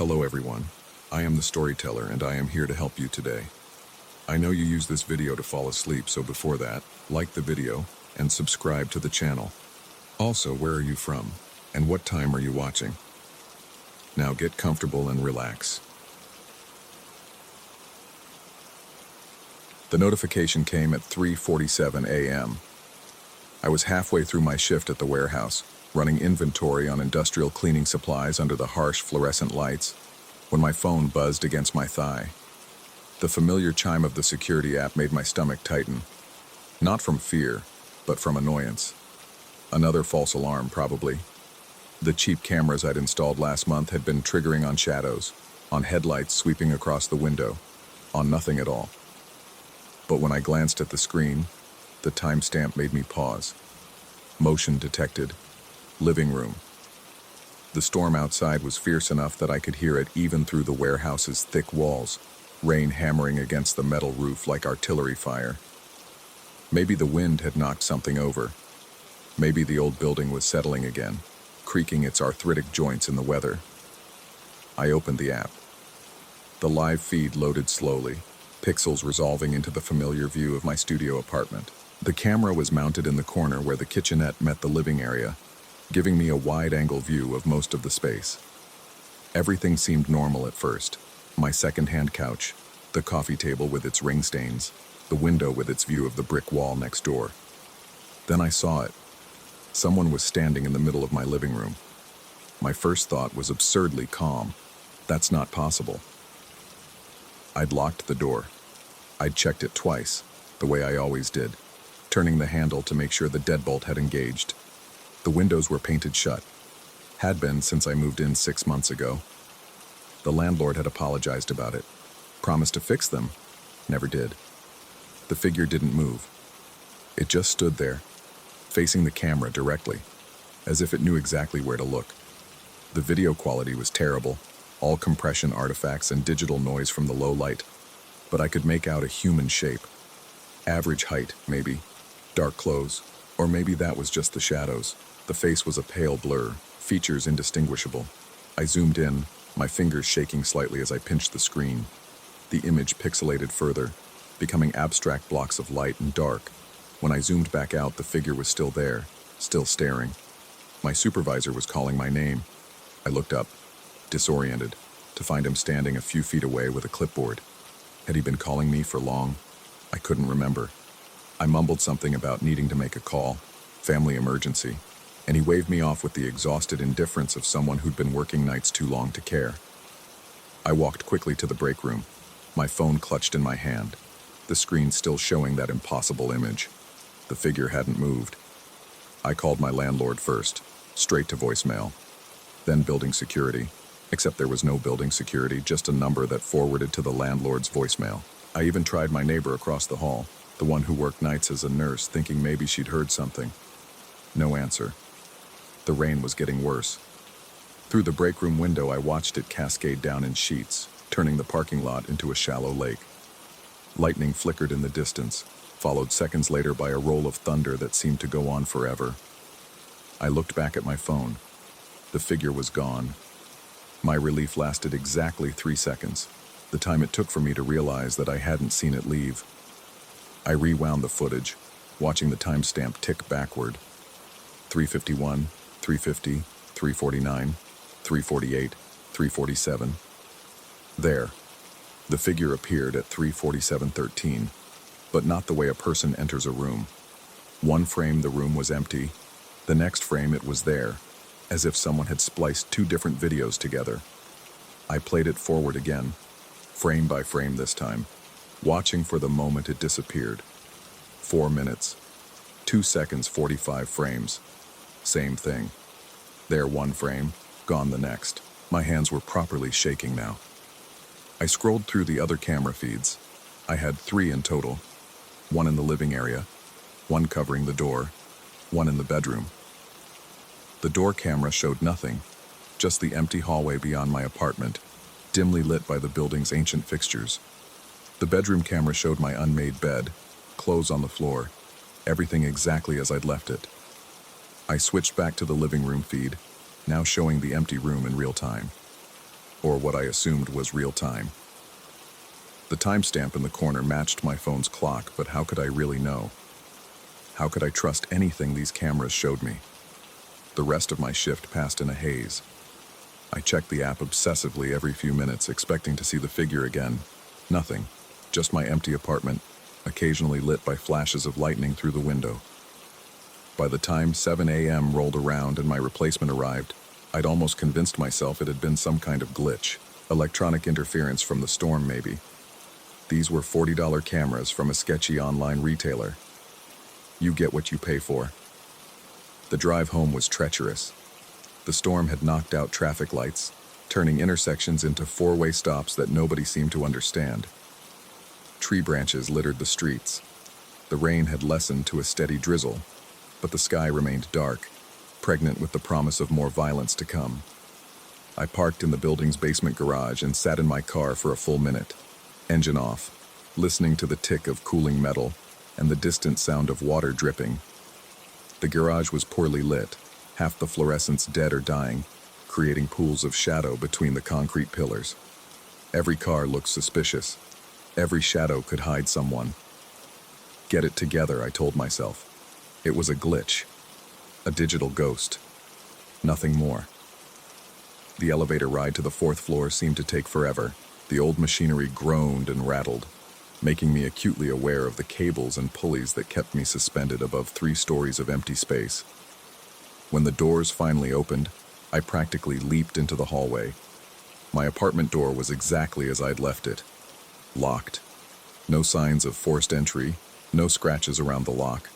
Hello everyone, I am the storyteller and I am here to help you today. I know you use this video to fall asleep, so before that, like the video and subscribe to the channel. Also, where are you from and what time are you watching? Now get comfortable and relax. The notification came at 3:47 a.m. I was halfway through my shift at the warehouse, running inventory on industrial cleaning supplies under the harsh fluorescent lights, when my phone buzzed against my thigh. The familiar chime of the security app made my stomach tighten. Not from fear, but from annoyance. Another false alarm, probably. The cheap cameras I'd installed last month had been triggering on shadows, on headlights sweeping across the window, on nothing at all. But when I glanced at the screen, the timestamp made me pause. Motion detected. Living room. The storm outside was fierce enough that I could hear it even through the warehouse's thick walls, rain hammering against the metal roof like artillery fire. Maybe the wind had knocked something over. Maybe the old building was settling again, creaking its arthritic joints in the weather. I opened the app. The live feed loaded slowly, pixels resolving into the familiar view of my studio apartment. The camera was mounted in the corner where the kitchenette met the living area, giving me a wide-angle view of most of the space. Everything seemed normal at first. My second-hand couch, the coffee table with its ring stains, the window with its view of the brick wall next door. Then I saw it. Someone was standing in the middle of my living room. My first thought was absurdly calm. That's not possible. I'd locked the door. I'd checked it twice, the way I always did, turning the handle to make sure the deadbolt had engaged. The windows were painted shut. Had been since I moved in 6 months ago. The landlord had apologized about it, promised to fix them, never did. The figure didn't move. It just stood there, facing the camera directly, as if it knew exactly where to look. The video quality was terrible, all compression artifacts and digital noise from the low light, but I could make out a human shape. Average height, maybe. Dark clothes, or maybe that was just the shadows. The face was a pale blur, features indistinguishable. I zoomed in, my fingers shaking slightly as I pinched the screen. The image pixelated further, becoming abstract blocks of light and dark. When I zoomed back out, the figure was still there, still staring. My supervisor was calling my name. I looked up, disoriented, to find him standing a few feet away with a clipboard. Had he been calling me for long? I couldn't remember. I mumbled something about needing to make a call, family emergency, and he waved me off with the exhausted indifference of someone who'd been working nights too long to care. I walked quickly to the break room, my phone clutched in my hand, the screen still showing that impossible image. The figure hadn't moved. I called my landlord first, straight to voicemail, then building security, except there was no building security, just a number that forwarded to the landlord's voicemail. I even tried my neighbor across the hall, the one who worked nights as a nurse, thinking maybe she'd heard something. No answer. The rain was getting worse. Through the break room window, I watched it cascade down in sheets, turning the parking lot into a shallow lake. Lightning flickered in the distance, followed seconds later by a roll of thunder that seemed to go on forever. I looked back at my phone. The figure was gone. My relief lasted exactly 3 seconds, the time it took for me to realize that I hadn't seen it leave. I rewound the footage, watching the timestamp tick backward. 3:51, 3:50, 3:49, 3:48, 3:47. There. The figure appeared at 3:47:13, but not the way a person enters a room. One frame the room was empty, the next frame it was there, as if someone had spliced 2 different videos together. I played it forward again, frame by frame this time, watching for the moment it disappeared. 4 minutes. 2 seconds, 45 frames. Same thing. There one frame, gone the next. My hands were properly shaking now. I scrolled through the other camera feeds. I had 3 in total. 1 in the living area, 1 covering the door, 1 in the bedroom. The door camera showed nothing, just the empty hallway beyond my apartment, dimly lit by the building's ancient fixtures. The bedroom camera showed my unmade bed, clothes on the floor, everything exactly as I'd left it. I switched back to the living room feed, now showing the empty room in real time. or what I assumed was real time. The timestamp in the corner matched my phone's clock, but how could I really know? How could I trust anything these cameras showed me? The rest of my shift passed in a haze. I checked the app obsessively every few minutes, expecting to see the figure again. Nothing. Just my empty apartment, occasionally lit by flashes of lightning through the window. By the time 7 a.m. rolled around and my replacement arrived, I'd almost convinced myself it had been some kind of glitch. Electronic interference from the storm, maybe. These were $40 cameras from a sketchy online retailer. You get what you pay for. The drive home was treacherous. The storm had knocked out traffic lights, turning intersections into four-way stops that nobody seemed to understand. Tree branches littered the streets. The rain had lessened to a steady drizzle, but the sky remained dark, pregnant with the promise of more violence to come. I parked in the building's basement garage and sat in my car for a full minute, engine off, listening to the tick of cooling metal and the distant sound of water dripping. The garage was poorly lit, half the fluorescents dead or dying, creating pools of shadow between the concrete pillars. Every car looked suspicious. Every shadow could hide someone. Get it together, I told myself. It was a glitch. A digital ghost. Nothing more. The elevator ride to the fourth floor seemed to take forever. The old machinery groaned and rattled, making me acutely aware of the cables and pulleys that kept me suspended above 3 stories of empty space. When the doors finally opened, I practically leaped into the hallway. My apartment door was exactly as I'd left it. Locked. No signs of forced entry, no scratches around the lock,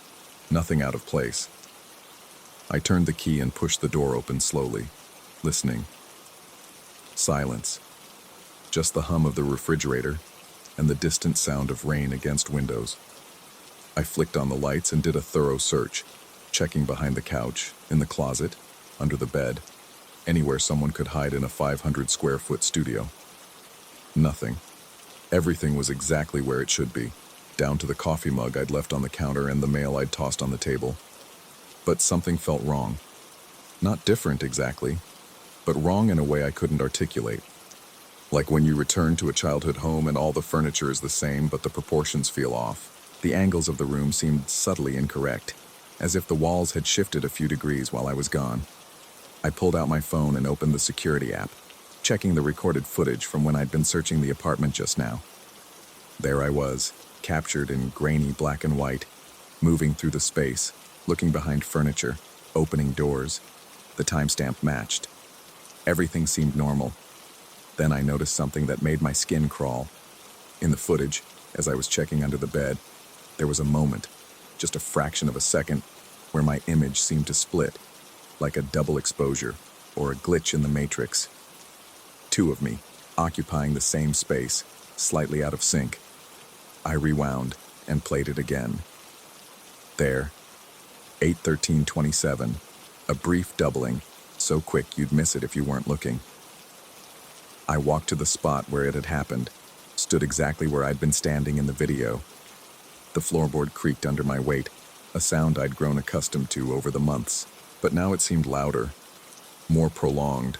nothing out of place. I turned the key and pushed the door open slowly, listening. Silence. Just the hum of the refrigerator and the distant sound of rain against windows. I flicked on the lights and did a thorough search, checking behind the couch, in the closet, under the bed, anywhere someone could hide in a 500-square-foot studio. Nothing. Everything was exactly where it should be, down to the coffee mug I'd left on the counter and the mail I'd tossed on the table. But something felt wrong. Not different exactly, but wrong in a way I couldn't articulate. Like when you return to a childhood home and all the furniture is the same, but the proportions feel off. The angles of the room seemed subtly incorrect, as if the walls had shifted a few degrees while I was gone. I pulled out my phone and opened the security app, checking the recorded footage from when I'd been searching the apartment just now. There I was, captured in grainy black and white, moving through the space, looking behind furniture, opening doors. The timestamp matched. Everything seemed normal. Then I noticed something that made my skin crawl. In the footage, as I was checking under the bed, there was a moment, just a fraction of a second, where my image seemed to split, like a double exposure or a glitch in the matrix. 2 of me, occupying the same space, slightly out of sync. I rewound and played it again. There, 8:13:27, a brief doubling, so quick you'd miss it if you weren't looking. I walked to the spot where it had happened, stood exactly where I'd been standing in the video. The floorboard creaked under my weight, a sound I'd grown accustomed to over the months, but now it seemed louder, more prolonged,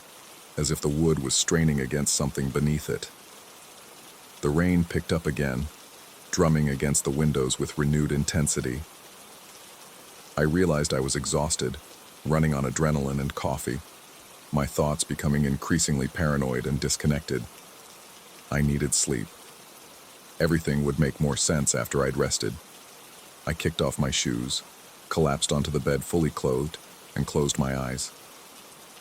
as if the wood was straining against something beneath it. The rain picked up again, drumming against the windows with renewed intensity. I realized I was exhausted, running on adrenaline and coffee, my thoughts becoming increasingly paranoid and disconnected. I needed sleep. Everything would make more sense after I'd rested. I kicked off my shoes, collapsed onto the bed fully clothed, and closed my eyes.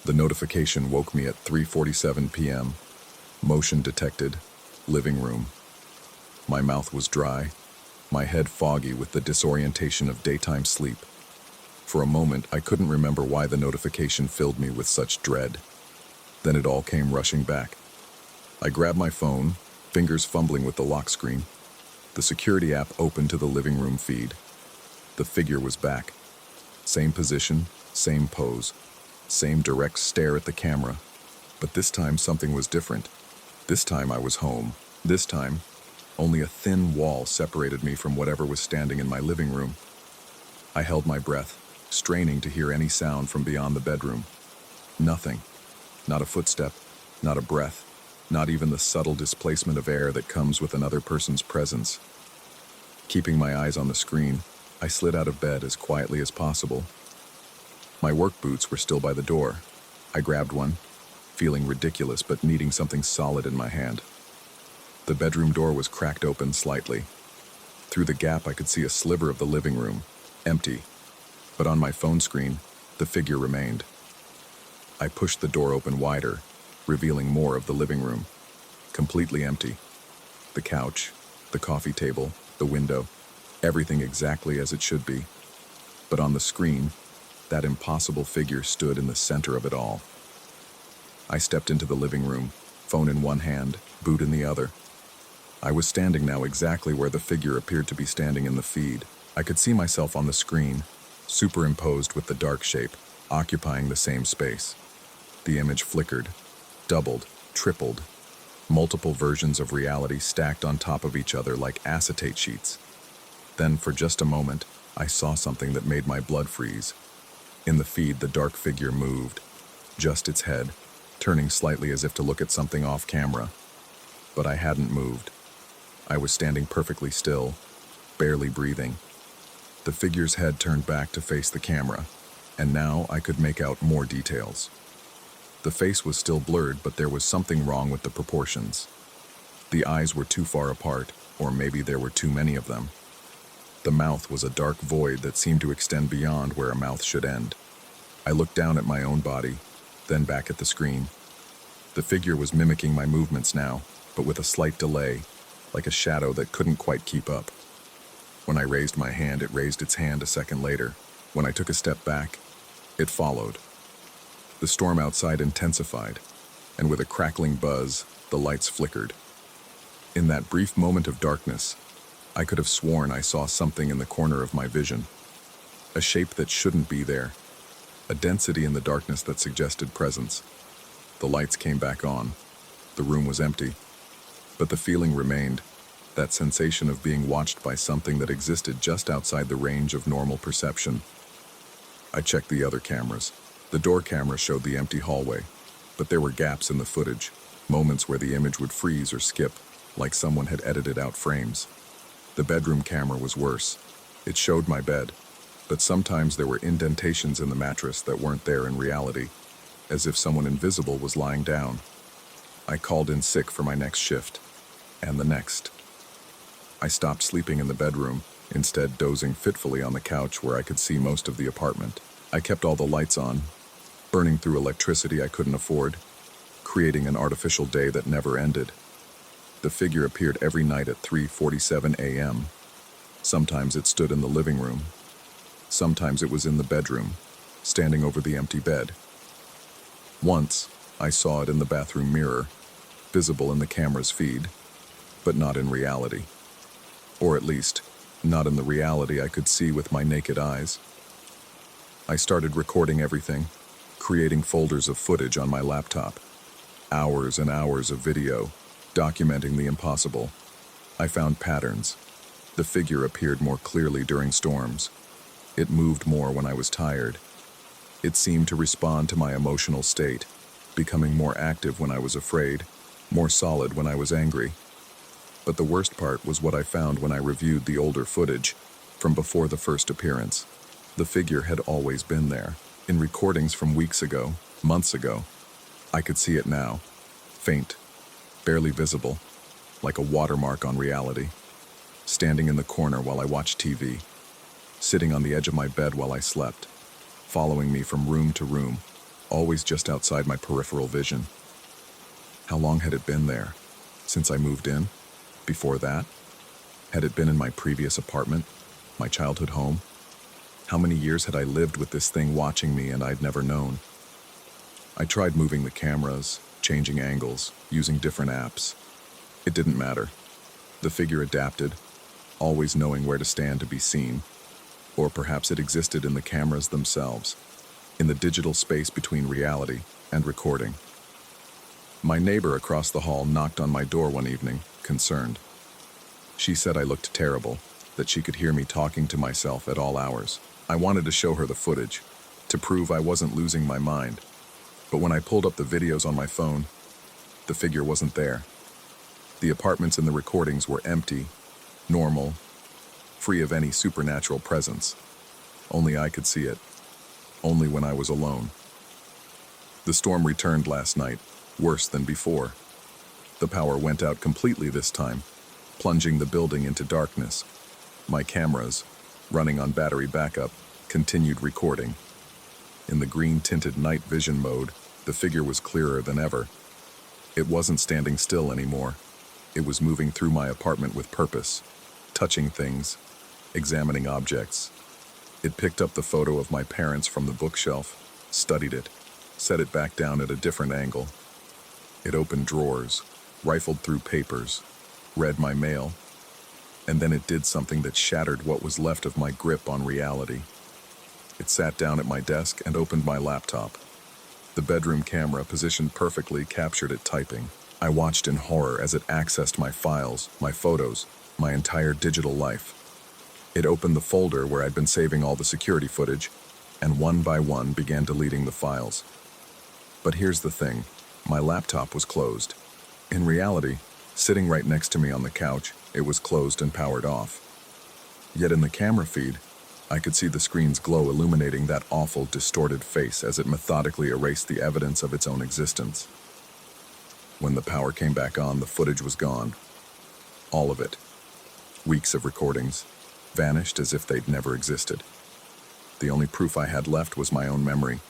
The notification woke me at 3:47 p.m. Motion detected. Living room. My mouth was dry, my head foggy with the disorientation of daytime sleep. For a moment, I couldn't remember why the notification filled me with such dread. Then it all came rushing back. I grabbed my phone, fingers fumbling with the lock screen. The security app opened to the living room feed. The figure was back. Same position, same pose, same direct stare at the camera. But this time something was different. This time I was home. This time, only a thin wall separated me from whatever was standing in my living room. I held my breath, straining to hear any sound from beyond the bedroom. Nothing. Not a footstep, not a breath, not even the subtle displacement of air that comes with another person's presence. Keeping my eyes on the screen, I slid out of bed as quietly as possible. My work boots were still by the door. I grabbed one, feeling ridiculous but needing something solid in my hand. The bedroom door was cracked open slightly. Through the gap, I could see a sliver of the living room, empty. But on my phone screen, the figure remained. I pushed the door open wider, revealing more of the living room, completely empty. The couch, the coffee table, the window, everything exactly as it should be. But on the screen, that impossible figure stood in the center of it all. I stepped into the living room, phone in one hand, boot in the other. I was standing now exactly where the figure appeared to be standing in the feed. I could see myself on the screen, superimposed with the dark shape, occupying the same space. The image flickered, doubled, tripled, multiple versions of reality stacked on top of each other like acetate sheets. Then, for just a moment, I saw something that made my blood freeze. In the feed, the dark figure moved, just its head, turning slightly as if to look at something off camera. But I hadn't moved. I was standing perfectly still, barely breathing. The figure's head turned back to face the camera, and now I could make out more details. The face was still blurred, but there was something wrong with the proportions. The eyes were too far apart, or maybe there were too many of them. The mouth was a dark void that seemed to extend beyond where a mouth should end. I looked down at my own body, then back at the screen. The figure was mimicking my movements now, but with a slight delay, like a shadow that couldn't quite keep up. When I raised my hand, it raised its hand a second later. When I took a step back, it followed. The storm outside intensified, and with a crackling buzz, the lights flickered. In that brief moment of darkness, I could have sworn I saw something in the corner of my vision. A shape that shouldn't be there. A density in the darkness that suggested presence. The lights came back on. The room was empty. But the feeling remained, that sensation of being watched by something that existed just outside the range of normal perception. I checked the other cameras. The door camera showed the empty hallway, but there were gaps in the footage, moments where the image would freeze or skip, like someone had edited out frames. The bedroom camera was worse. It showed my bed, but sometimes there were indentations in the mattress that weren't there in reality, as if someone invisible was lying down. I called in sick for my next shift, and the next. I stopped sleeping in the bedroom, instead dozing fitfully on the couch where I could see most of the apartment. I kept all the lights on, burning through electricity I couldn't afford, creating an artificial day that never ended. The figure appeared every night at 3:47 a.m. Sometimes it stood in the living room. Sometimes it was in the bedroom, standing over the empty bed. Once, I saw it in the bathroom mirror, visible in the camera's feed, but not in reality. Or at least, not in the reality I could see with my naked eyes. I started recording everything, creating folders of footage on my laptop. Hours and hours of video, documenting the impossible. I found patterns. The figure appeared more clearly during storms. It moved more when I was tired. It seemed to respond to my emotional state, becoming more active when I was afraid, more solid when I was angry. But the worst part was what I found when I reviewed the older footage from before the first appearance. The figure had always been there, in recordings from weeks ago, months ago. I could see it now, faint, barely visible, like a watermark on reality, standing in the corner while I watched TV, sitting on the edge of my bed while I slept, following me from room to room, always just outside my peripheral vision. How long had it been there? Since I moved in? Before that? Had it been in my previous apartment? My childhood home? How many years had I lived with this thing watching me and I'd never known? I tried moving the cameras, changing angles, using different apps. It didn't matter. The figure adapted, always knowing where to stand to be seen. Or perhaps it existed in the cameras themselves, in the digital space between reality and recording. My neighbor across the hall knocked on my door one evening, concerned. She said I looked terrible, that she could hear me talking to myself at all hours. I wanted to show her the footage, to prove I wasn't losing my mind. But when I pulled up the videos on my phone, The figure wasn't there. The apartments in the recordings were empty, normal, free of any supernatural presence. Only I could see it. Only when I was alone. The storm returned last night, worse than before. The power went out completely this time, plunging the building into darkness. My cameras, running on battery backup, continued recording. In the green-tinted night vision mode, the figure was clearer than ever. It wasn't standing still anymore. It was moving through my apartment with purpose, touching things, examining objects. It picked up the photo of my parents from the bookshelf, studied it, set it back down at a different angle. It opened drawers, rifled through papers, read my mail, and then it did something that shattered what was left of my grip on reality. It sat down at my desk and opened my laptop. The bedroom camera, positioned perfectly, captured it typing. I watched in horror as it accessed my files, my photos, my entire digital life. It opened the folder where I'd been saving all the security footage, and one by one began deleting the files. But here's the thing, my laptop was closed. In reality, sitting right next to me on the couch, it was closed and powered off. Yet in the camera feed, I could see the screen's glow illuminating that awful, distorted face as it methodically erased the evidence of its own existence. When the power came back on, the footage was gone. All of it. Weeks of recordings, vanished as if they'd never existed. The only proof I had left was my own memory,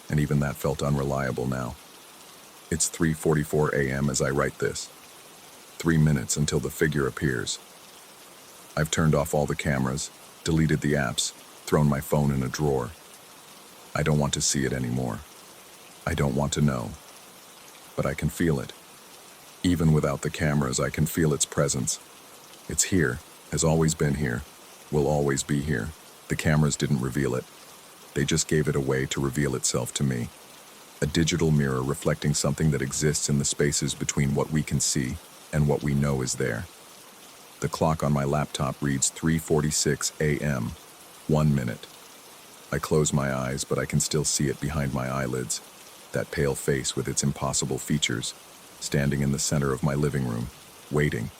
and even that felt unreliable now. It's 3:44 a.m. as I write this. 3 minutes until the figure appears. I've turned off all the cameras, deleted the apps, thrown my phone in a drawer. I don't want to see it anymore. I don't want to know. But I can feel it. Even without the cameras, I can feel its presence. It's here, has always been here, will always be here. The cameras didn't reveal it. They just gave it a way to reveal itself to me. A digital mirror reflecting something that exists in the spaces between what we can see and what we know is there. The clock on my laptop reads 3:46 a.m., 1 minute. I close my eyes, but I can still see it behind my eyelids, that pale face with its impossible features, standing in the center of my living room, waiting,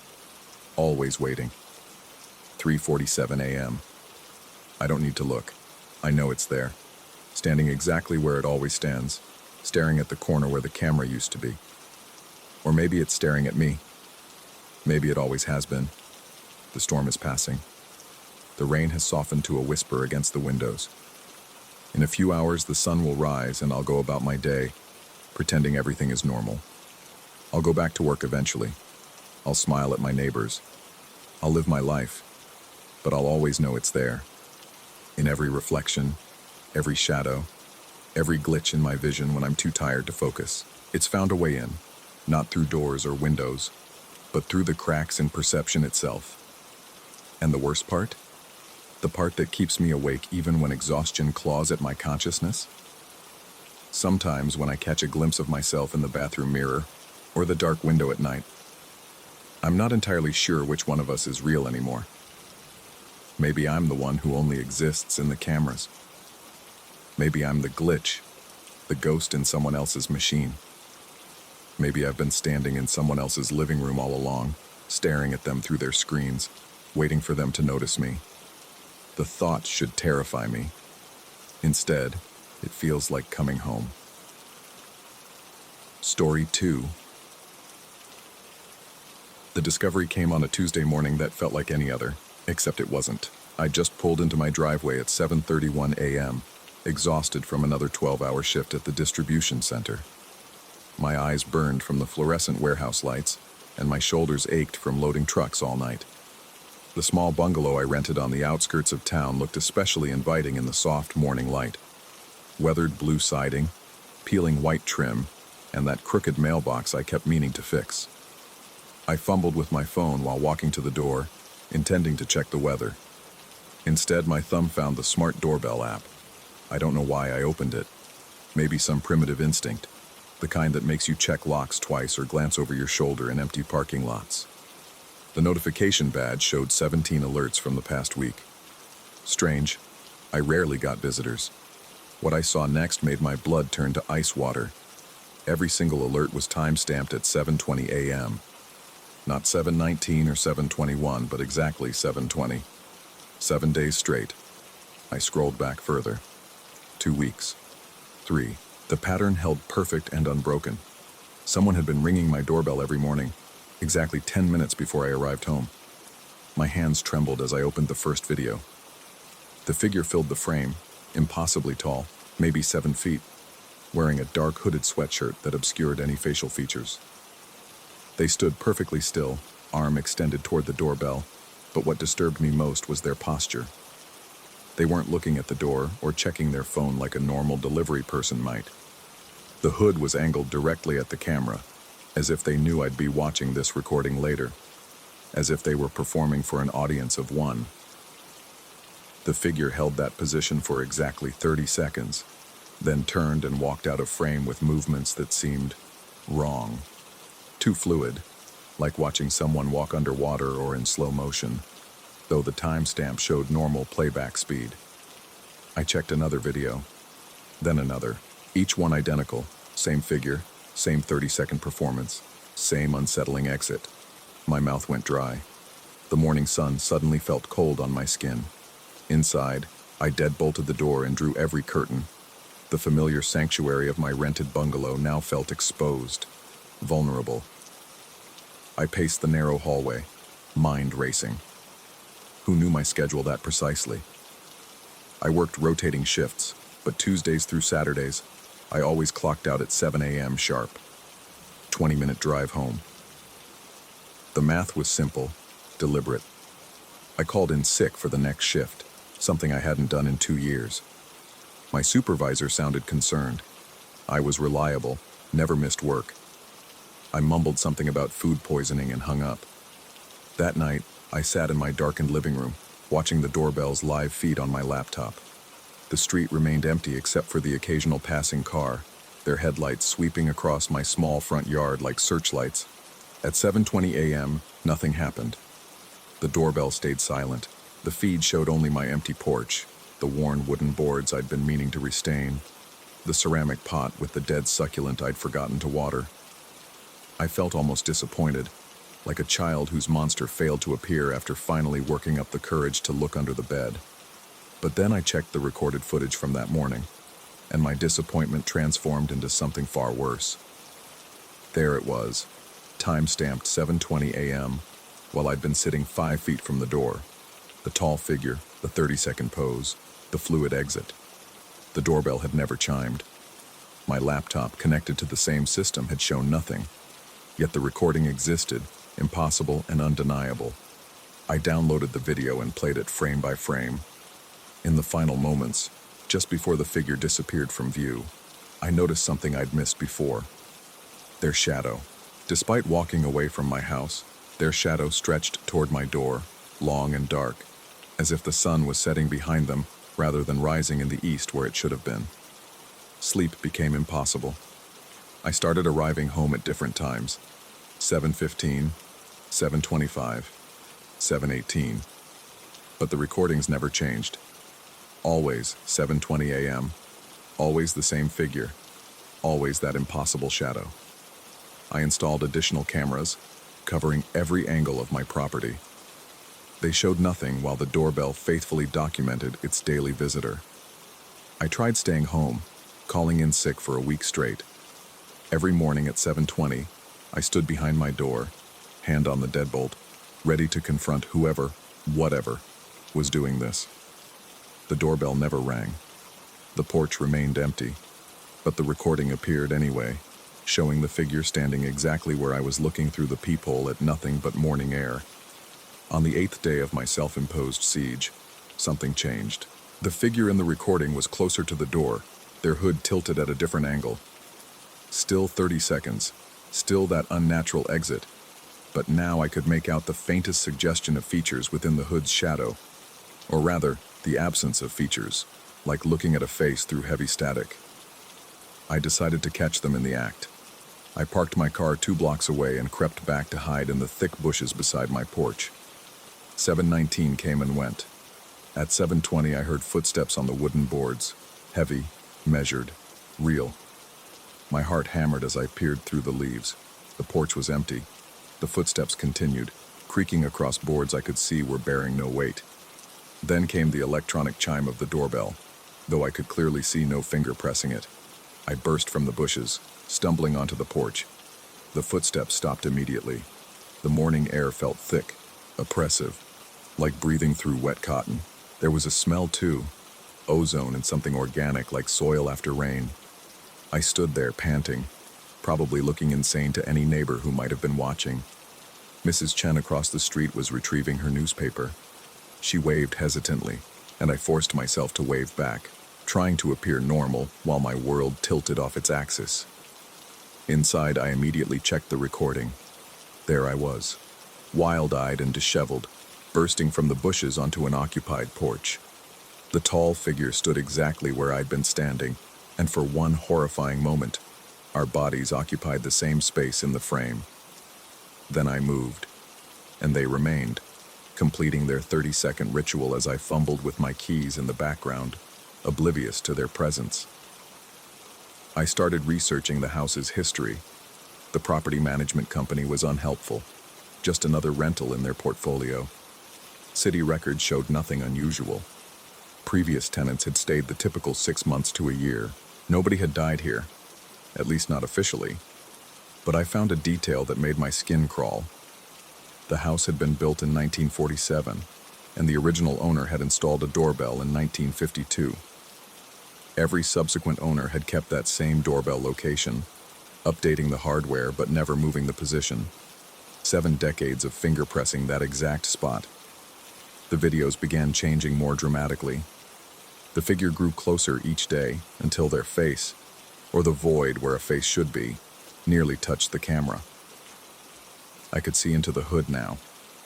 always waiting. 3:47 a.m. I don't need to look. I know it's there, standing exactly where it always stands, staring at the corner where the camera used to be. Or maybe it's staring at me. Maybe it always has been. The storm is passing. The rain has softened to a whisper against the windows. In a few hours, the sun will rise and I'll go about my day, pretending everything is normal. I'll go back to work eventually. I'll smile at my neighbors. I'll live my life, but I'll always know it's there. In every reflection, every shadow, every glitch in my vision when I'm too tired to focus. It's found a way in, not through doors or windows, but through the cracks in perception itself. And the worst part? The part that keeps me awake even when exhaustion claws at my consciousness? Sometimes when I catch a glimpse of myself in the bathroom mirror or the dark window at night, I'm not entirely sure which one of us is real anymore. Maybe I'm the one who only exists in the cameras. Maybe I'm the glitch, the ghost in someone else's machine. Maybe I've been standing in someone else's living room all along, staring at them through their screens, waiting for them to notice me. The thought should terrify me. Instead, it feels like coming home. Story 2. The discovery came on a Tuesday morning that felt like any other, except it wasn't. I just pulled into my driveway at 7:31 a.m., exhausted from another 12-hour shift at the distribution center. My eyes burned from the fluorescent warehouse lights, and my shoulders ached from loading trucks all night. The small bungalow I rented on the outskirts of town looked especially inviting in the soft morning light. Weathered blue siding, peeling white trim, and that crooked mailbox I kept meaning to fix. I fumbled with my phone while walking to the door, intending to check the weather. Instead, my thumb found the smart doorbell app. I don't know why I opened it. Maybe some primitive instinct, the kind that makes you check locks twice or glance over your shoulder in empty parking lots. The notification badge showed 17 alerts from the past week. Strange, I rarely got visitors. What I saw next made my blood turn to ice water. Every single alert was time-stamped at 7:20 a.m. Not 7:19 or 7:21, but exactly 7:20. 7 days straight. I scrolled back further. 2 weeks. 3. The pattern held perfect and unbroken. Someone had been ringing my doorbell every morning, exactly 10 minutes before I arrived home. My hands trembled as I opened the first video. The figure filled the frame, impossibly tall, maybe 7 feet, wearing a dark hooded sweatshirt that obscured any facial features. They stood perfectly still, arm extended toward the doorbell, but what disturbed me most was their posture. They weren't looking at the door or checking their phone like a normal delivery person might. The hood was angled directly at the camera, as if they knew I'd be watching this recording later, as if they were performing for an audience of one. The figure held that position for exactly 30 seconds, then turned and walked out of frame with movements that seemed wrong. Too fluid, like watching someone walk underwater or in slow motion, though the timestamp showed normal playback speed. I checked another video, then another, each one identical, same figure, same 30-second performance, same unsettling exit. My mouth went dry. The morning sun suddenly felt cold on my skin. Inside, I deadbolted the door and drew every curtain. The familiar sanctuary of my rented bungalow now felt exposed, vulnerable. I paced the narrow hallway, mind racing. Who knew my schedule that precisely? I worked rotating shifts, but Tuesdays through Saturdays, I always clocked out at 7 a.m. sharp. 20-minute drive home. The math was simple, deliberate. I called in sick for the next shift, something I hadn't done in 2 years. My supervisor sounded concerned. I was reliable, never missed work. I mumbled something about food poisoning and hung up. That night, I sat in my darkened living room, watching the doorbell's live feed on my laptop. The street remained empty except for the occasional passing car, their headlights sweeping across my small front yard like searchlights. At 7:20 a.m., nothing happened. The doorbell stayed silent. The feed showed only my empty porch, the worn wooden boards I'd been meaning to restain, the ceramic pot with the dead succulent I'd forgotten to water. I felt almost disappointed, like a child whose monster failed to appear after finally working up the courage to look under the bed. But then I checked the recorded footage from that morning, and my disappointment transformed into something far worse. There it was, time-stamped 7:20 a.m., while I'd been sitting 5 feet from the door. The tall figure, the 30-second pose, the fluid exit. The doorbell had never chimed. My laptop, connected to the same system, had shown nothing. Yet the recording existed, impossible and undeniable. I downloaded the video and played it frame by frame. In the final moments, just before the figure disappeared from view, I noticed something I'd missed before. Their shadow. Despite walking away from my house, their shadow stretched toward my door, long and dark, as if the sun was setting behind them rather than rising in the east where it should have been. Sleep became impossible. I started arriving home at different times, 7:15, 7:25, 7:18. But the recordings never changed. Always 7:20 a.m., always the same figure, always that impossible shadow. I installed additional cameras, covering every angle of my property. They showed nothing while the doorbell faithfully documented its daily visitor. I tried staying home, calling in sick for a week straight. Every morning at 7:20, I stood behind my door, hand on the deadbolt, ready to confront whoever, whatever, was doing this. The doorbell never rang. The porch remained empty, but the recording appeared anyway, showing the figure standing exactly where I was looking through the peephole at nothing but morning air. On the 8th day of my self-imposed siege, something changed. The figure in the recording was closer to the door, their hood tilted at a different angle. Still 30 seconds, still that unnatural exit, but now I could make out the faintest suggestion of features within the hood's shadow, or rather, the absence of features, like looking at a face through heavy static. I decided to catch them in the act. I parked my car 2 blocks away and crept back to hide in the thick bushes beside my porch. 7:19 came and went. At 7:20, I heard footsteps on the wooden boards, heavy, measured, real. My heart hammered as I peered through the leaves. The porch was empty. The footsteps continued, creaking across boards I could see were bearing no weight. Then came the electronic chime of the doorbell, though I could clearly see no finger pressing it. I burst from the bushes, stumbling onto the porch. The footsteps stopped immediately. The morning air felt thick, oppressive, like breathing through wet cotton. There was a smell too, ozone and something organic like soil after rain. I stood there panting, probably looking insane to any neighbor who might have been watching. Mrs. Chen across the street was retrieving her newspaper. She waved hesitantly, and I forced myself to wave back, trying to appear normal while my world tilted off its axis. Inside, I immediately checked the recording. There I was, wild-eyed and disheveled, bursting from the bushes onto an occupied porch. The tall figure stood exactly where I'd been standing, and for one horrifying moment, our bodies occupied the same space in the frame. Then I moved, and they remained, completing their 30-second ritual as I fumbled with my keys in the background, oblivious to their presence. I started researching the house's history. The property management company was unhelpful, just another rental in their portfolio. City records showed nothing unusual. Previous tenants had stayed the typical 6 months to a year. Nobody had died here, at least not officially. But I found a detail that made my skin crawl. The house had been built in 1947, and the original owner had installed a doorbell in 1952. Every subsequent owner had kept that same doorbell location, updating the hardware but never moving the position. 7 decades of finger pressing that exact spot. The videos began changing more dramatically. The figure grew closer each day until their face, or the void where a face should be, nearly touched the camera. I could see into the hood now,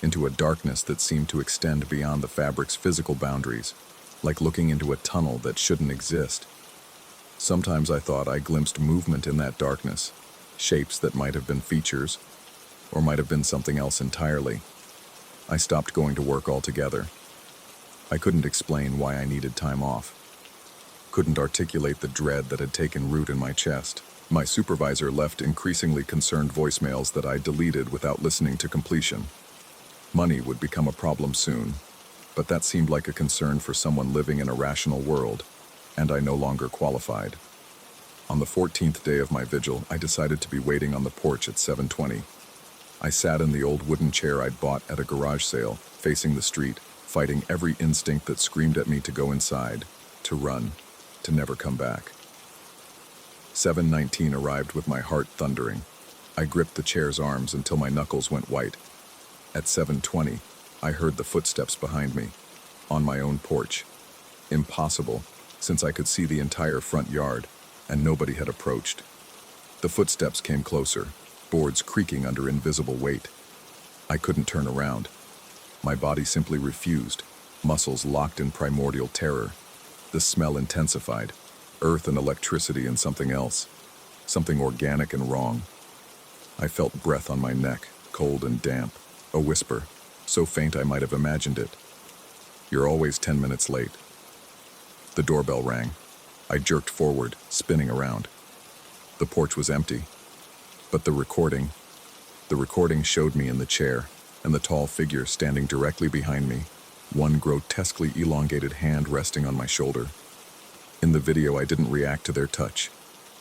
into a darkness that seemed to extend beyond the fabric's physical boundaries, like looking into a tunnel that shouldn't exist. Sometimes I thought I glimpsed movement in that darkness, shapes that might have been features, or might have been something else entirely. I stopped going to work altogether. I couldn't explain why I needed time off. Couldn't articulate the dread that had taken root in my chest. My supervisor left increasingly concerned voicemails that I deleted without listening to completion. Money would become a problem soon, but that seemed like a concern for someone living in a rational world, and I no longer qualified. On the 14th day of my vigil, I decided to be waiting on the porch at 7:20. I sat in the old wooden chair I'd bought at a garage sale, facing the street, fighting every instinct that screamed at me to go inside, to run, to never come back. 7:19 arrived with my heart thundering. I gripped the chair's arms until my knuckles went white. At 7:20, I heard the footsteps behind me, on my own porch. Impossible, since I could see the entire front yard, and nobody had approached. The footsteps came closer, boards creaking under invisible weight. I couldn't turn around. My body simply refused, muscles locked in primordial terror. The smell intensified, earth and electricity and something else, something organic and wrong. I felt breath on my neck, cold and damp, a whisper, so faint I might have imagined it. "You're always 10 minutes late." The doorbell rang. I jerked forward, spinning around. The porch was empty, but the recording showed me in the chair, and the tall figure standing directly behind me, one grotesquely elongated hand resting on my shoulder. In the video, I didn't react to their touch.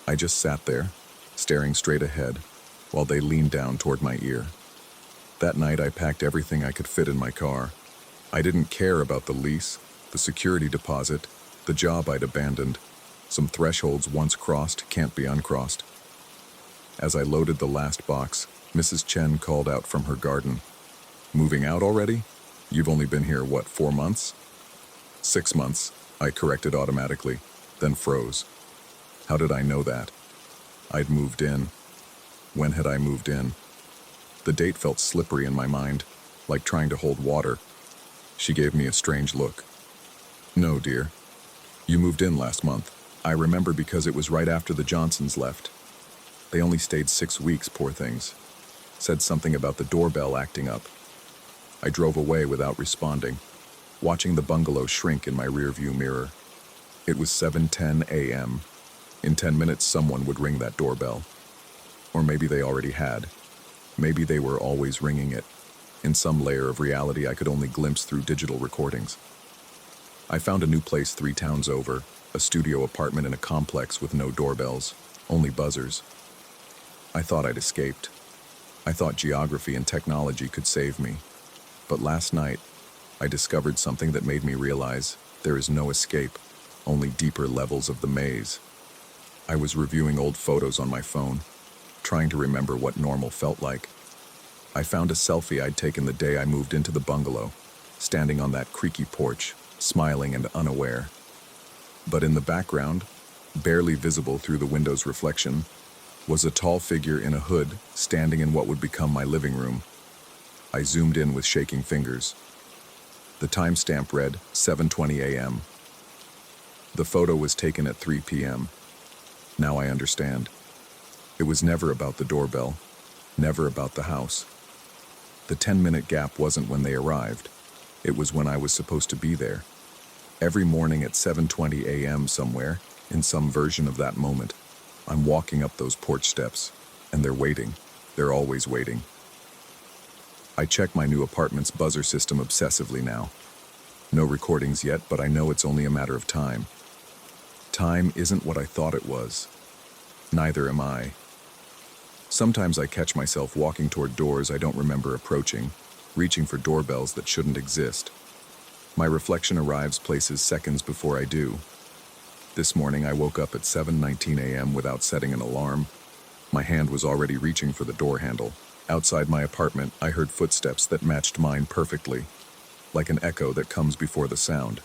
I just sat there, staring straight ahead, while they leaned down toward my ear. That night, I packed everything I could fit in my car. I didn't care about the lease, the security deposit, the job I'd abandoned. Some thresholds once crossed can't be uncrossed. As I loaded the last box, Mrs. Chen called out from her garden. "Moving out already? You've only been here, 4 months?" 6 months, I corrected automatically, then froze. How did I know that? I'd moved in. When had I moved in? The date felt slippery in my mind, like trying to hold water. She gave me a strange look. "No, dear. You moved in last month. I remember because it was right after the Johnsons left. They only stayed 6 weeks, poor things. Said something about the doorbell acting up." I drove away without responding, watching the bungalow shrink in my rearview mirror. It was 7:10 a.m. In 10 minutes, someone would ring that doorbell. Or maybe they already had. Maybe they were always ringing it. In some layer of reality I could only glimpse through digital recordings. I found a new place 3 towns over, a studio apartment in a complex with no doorbells, only buzzers. I thought I'd escaped. I thought geography and technology could save me. But last night, I discovered something that made me realize there is no escape, only deeper levels of the maze. I was reviewing old photos on my phone, trying to remember what normal felt like. I found a selfie I'd taken the day I moved into the bungalow, standing on that creaky porch, smiling and unaware. But in the background, barely visible through the window's reflection, was a tall figure in a hood standing in what would become my living room. I zoomed in with shaking fingers. The timestamp read 7:20 a.m. The photo was taken at 3 p.m. Now I understand. It was never about the doorbell, never about the house. The 10-minute gap wasn't when they arrived. It was when I was supposed to be there. Every morning at 7:20 a.m. somewhere, in some version of that moment, I'm walking up those porch steps, and they're waiting. They're always waiting. I check my new apartment's buzzer system obsessively now. No recordings yet, but I know it's only a matter of time. Time isn't what I thought it was. Neither am I. Sometimes I catch myself walking toward doors I don't remember approaching, reaching for doorbells that shouldn't exist. My reflection arrives places seconds before I do. This morning I woke up at 7:19 a.m. without setting an alarm. My hand was already reaching for the door handle. Outside my apartment, I heard footsteps that matched mine perfectly, like an echo that comes before the sound.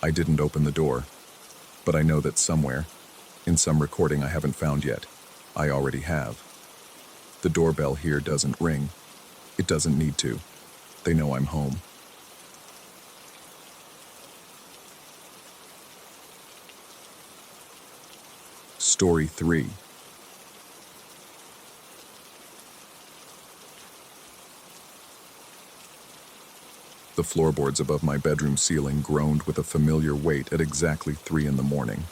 I didn't open the door, but I know that somewhere, in some recording I haven't found yet, I already have. The doorbell here doesn't ring. It doesn't need to. They know I'm home. Story 3. The floorboards above my bedroom ceiling groaned with a familiar weight at exactly 3 in the morning.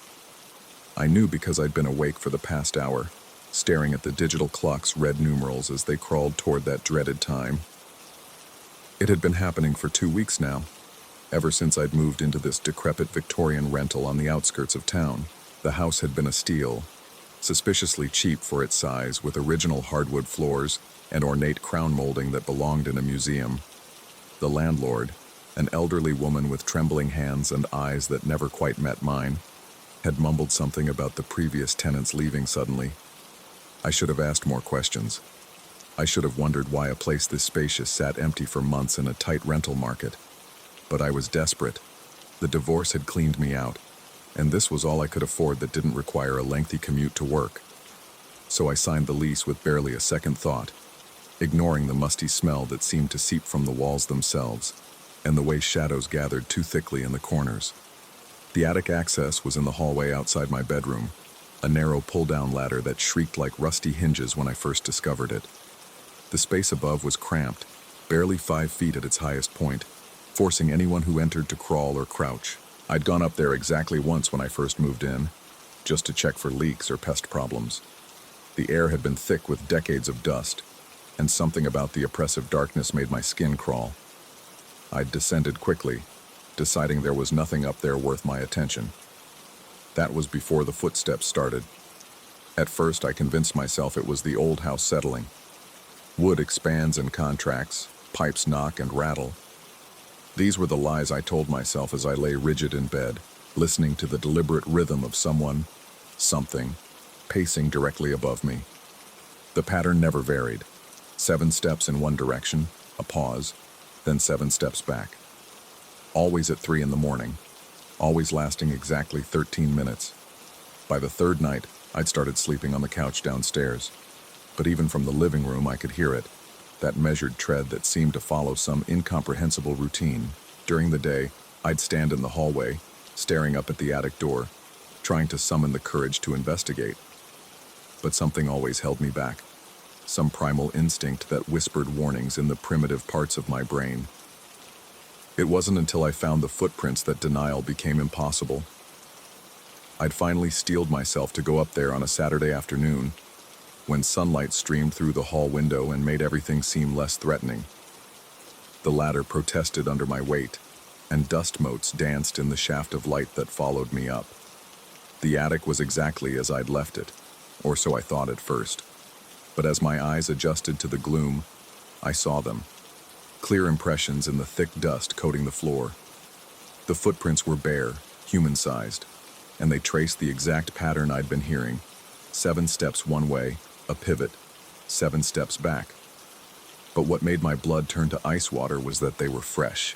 I knew because I'd been awake for the past hour, staring at the digital clock's red numerals as they crawled toward that dreaded time. It had been happening for 2 weeks now, ever since I'd moved into this decrepit Victorian rental on the outskirts of town. The house had been a steal, suspiciously cheap for its size, with original hardwood floors and ornate crown molding that belonged in a museum. The landlord, an elderly woman with trembling hands and eyes that never quite met mine, had mumbled something about the previous tenants leaving suddenly. I should have asked more questions. I should have wondered why a place this spacious sat empty for months in a tight rental market. But I was desperate. The divorce had cleaned me out, and this was all I could afford that didn't require a lengthy commute to work. So I signed the lease with barely a second thought, ignoring the musty smell that seemed to seep from the walls themselves, and the way shadows gathered too thickly in the corners. The attic access was in the hallway outside my bedroom, a narrow pull-down ladder that shrieked like rusty hinges when I first discovered it. The space above was cramped, barely 5 feet at its highest point, forcing anyone who entered to crawl or crouch. I'd gone up there exactly once when I first moved in, just to check for leaks or pest problems. The air had been thick with decades of dust, and something about the oppressive darkness made my skin crawl. I'd descended quickly, deciding there was nothing up there worth my attention. That was before the footsteps started. At first, I convinced myself it was the old house settling. Wood expands and contracts, pipes knock and rattle. These were the lies I told myself as I lay rigid in bed, listening to the deliberate rhythm of something, pacing directly above me. The pattern never varied. 7 steps in one direction, a pause, then 7 steps back. Always at 3 in the morning, always lasting exactly 13 minutes. By the 3rd night, I'd started sleeping on the couch downstairs. But even from the living room, I could hear it, that measured tread that seemed to follow some incomprehensible routine. During the day, I'd stand in the hallway, staring up at the attic door, trying to summon the courage to investigate. But something always held me back. Some primal instinct that whispered warnings in the primitive parts of my brain. It wasn't until I found the footprints that denial became impossible. I'd finally steeled myself to go up there on a Saturday afternoon, when sunlight streamed through the hall window and made everything seem less threatening. The ladder protested under my weight, and dust motes danced in the shaft of light that followed me up. The attic was exactly as I'd left it, or so I thought at first. But as my eyes adjusted to the gloom, I saw them. Clear impressions in the thick dust coating the floor. The footprints were bare, human-sized, and they traced the exact pattern I'd been hearing. 7 steps one way, a pivot, 7 steps back. But what made my blood turn to ice water was that they were fresh.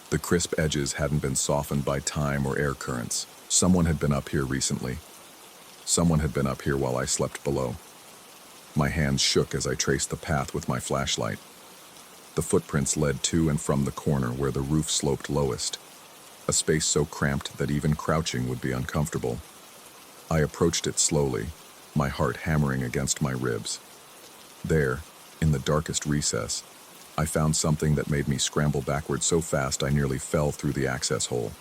The crisp edges hadn't been softened by time or air currents. Someone had been up here recently. Someone had been up here while I slept below. My hands shook as I traced the path with my flashlight. The footprints led to and from the corner where the roof sloped lowest, a space so cramped that even crouching would be uncomfortable. I approached it slowly, my heart hammering against my ribs. There, in the darkest recess, I found something that made me scramble backward so fast I nearly fell through the access hole.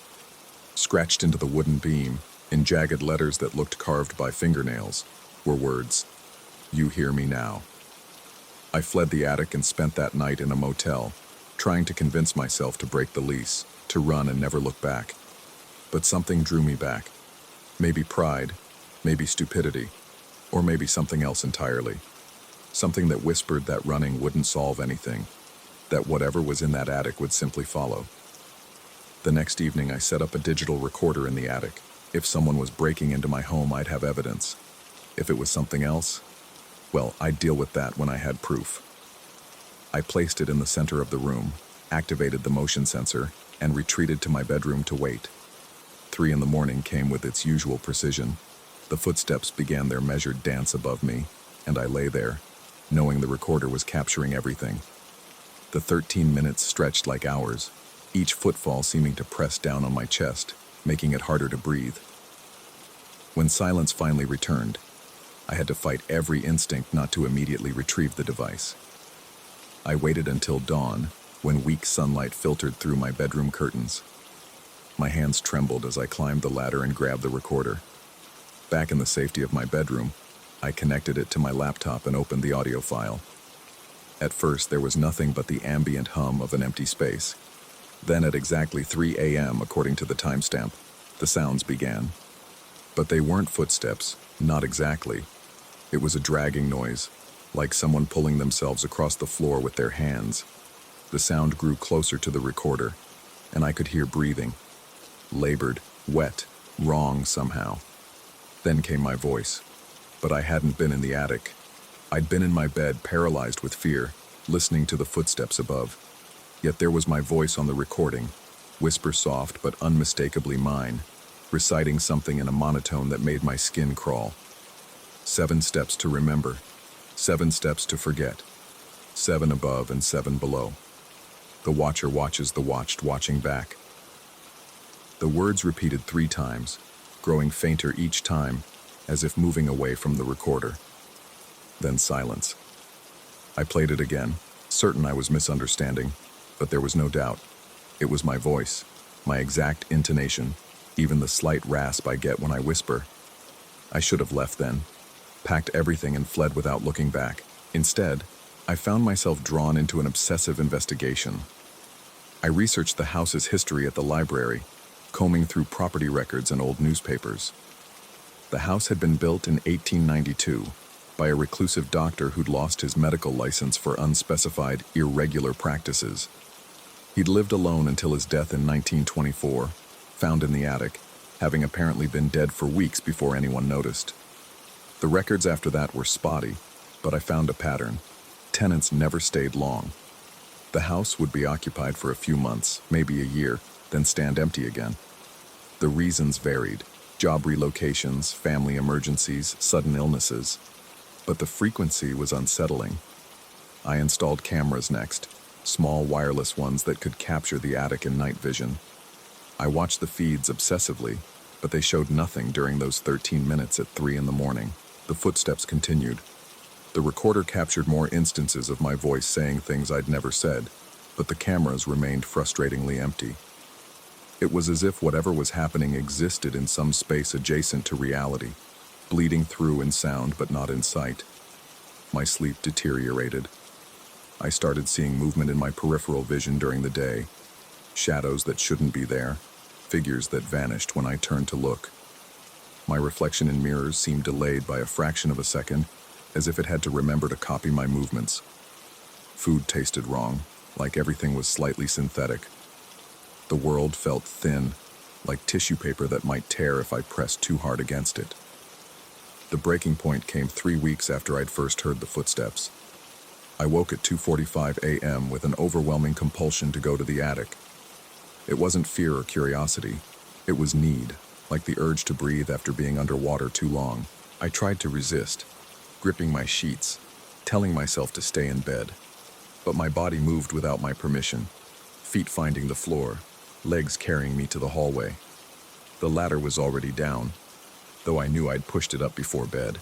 Scratched into the wooden beam, in jagged letters that looked carved by fingernails, were words, "You hear me now." I fled the attic and spent that night in a motel, trying to convince myself to break the lease, to run and never look back. But something drew me back. Maybe pride, maybe stupidity, or maybe something else entirely. Something that whispered that running wouldn't solve anything, that whatever was in that attic would simply follow. The next evening I set up a digital recorder in the attic. If someone was breaking into my home, I'd have evidence. If it was something else, well, I'd deal with that when I had proof. I placed it in the center of the room, activated the motion sensor, and retreated to my bedroom to wait. 3 in the morning came with its usual precision. The footsteps began their measured dance above me, and I lay there, knowing the recorder was capturing everything. The 13 minutes stretched like hours, each footfall seeming to press down on my chest, making it harder to breathe. When silence finally returned, I had to fight every instinct not to immediately retrieve the device. I waited until dawn, when weak sunlight filtered through my bedroom curtains. My hands trembled as I climbed the ladder and grabbed the recorder. Back in the safety of my bedroom, I connected it to my laptop and opened the audio file. At first, there was nothing but the ambient hum of an empty space. Then at exactly 3 a.m., according to the timestamp, the sounds began. But they weren't footsteps, not exactly. It was a dragging noise, like someone pulling themselves across the floor with their hands. The sound grew closer to the recorder, and I could hear breathing. Labored, wet, wrong somehow. Then came my voice. But I hadn't been in the attic. I'd been in my bed, paralyzed with fear, listening to the footsteps above. Yet there was my voice on the recording, whisper soft but unmistakably mine, reciting something in a monotone that made my skin crawl. 7 steps to remember, 7 steps to forget, 7 above and 7 below. The watcher watches the watched watching back. The words repeated 3 times, growing fainter each time, as if moving away from the recorder. Then silence. I played it again, certain I was misunderstanding, but there was no doubt. It was my voice, my exact intonation, even the slight rasp I get when I whisper. I should have left then, packed everything and fled without looking back. Instead, I found myself drawn into an obsessive investigation. I researched the house's history at the library, combing through property records and old newspapers. The house had been built in 1892 by a reclusive doctor who'd lost his medical license for unspecified, irregular practices. He'd lived alone until his death in 1924, found in the attic, having apparently been dead for weeks before anyone noticed. The records after that were spotty, but I found a pattern. Tenants never stayed long. The house would be occupied for a few months, maybe a year, then stand empty again. The reasons varied: job relocations, family emergencies, sudden illnesses. But the frequency was unsettling. I installed cameras next, small wireless ones that could capture the attic in night vision. I watched the feeds obsessively, but they showed nothing during those 13 minutes at 3 in the morning. The footsteps continued. The recorder captured more instances of my voice saying things I'd never said, but the cameras remained frustratingly empty. It was as if whatever was happening existed in some space adjacent to reality, bleeding through in sound but not in sight. My sleep deteriorated. I started seeing movement in my peripheral vision during the day, shadows that shouldn't be there, figures that vanished when I turned to look. My reflection in mirrors seemed delayed by a fraction of a second, as if it had to remember to copy my movements. Food tasted wrong, like everything was slightly synthetic. The world felt thin, like tissue paper that might tear if I pressed too hard against it. The breaking point came 3 weeks after I'd first heard the footsteps. I woke at 2:45 a.m. with an overwhelming compulsion to go to the attic. It wasn't fear or curiosity. It was need, like the urge to breathe after being underwater too long. I tried to resist, gripping my sheets, telling myself to stay in bed. But my body moved without my permission, feet finding the floor, legs carrying me to the hallway. The ladder was already down, though I knew I'd pushed it up before bed.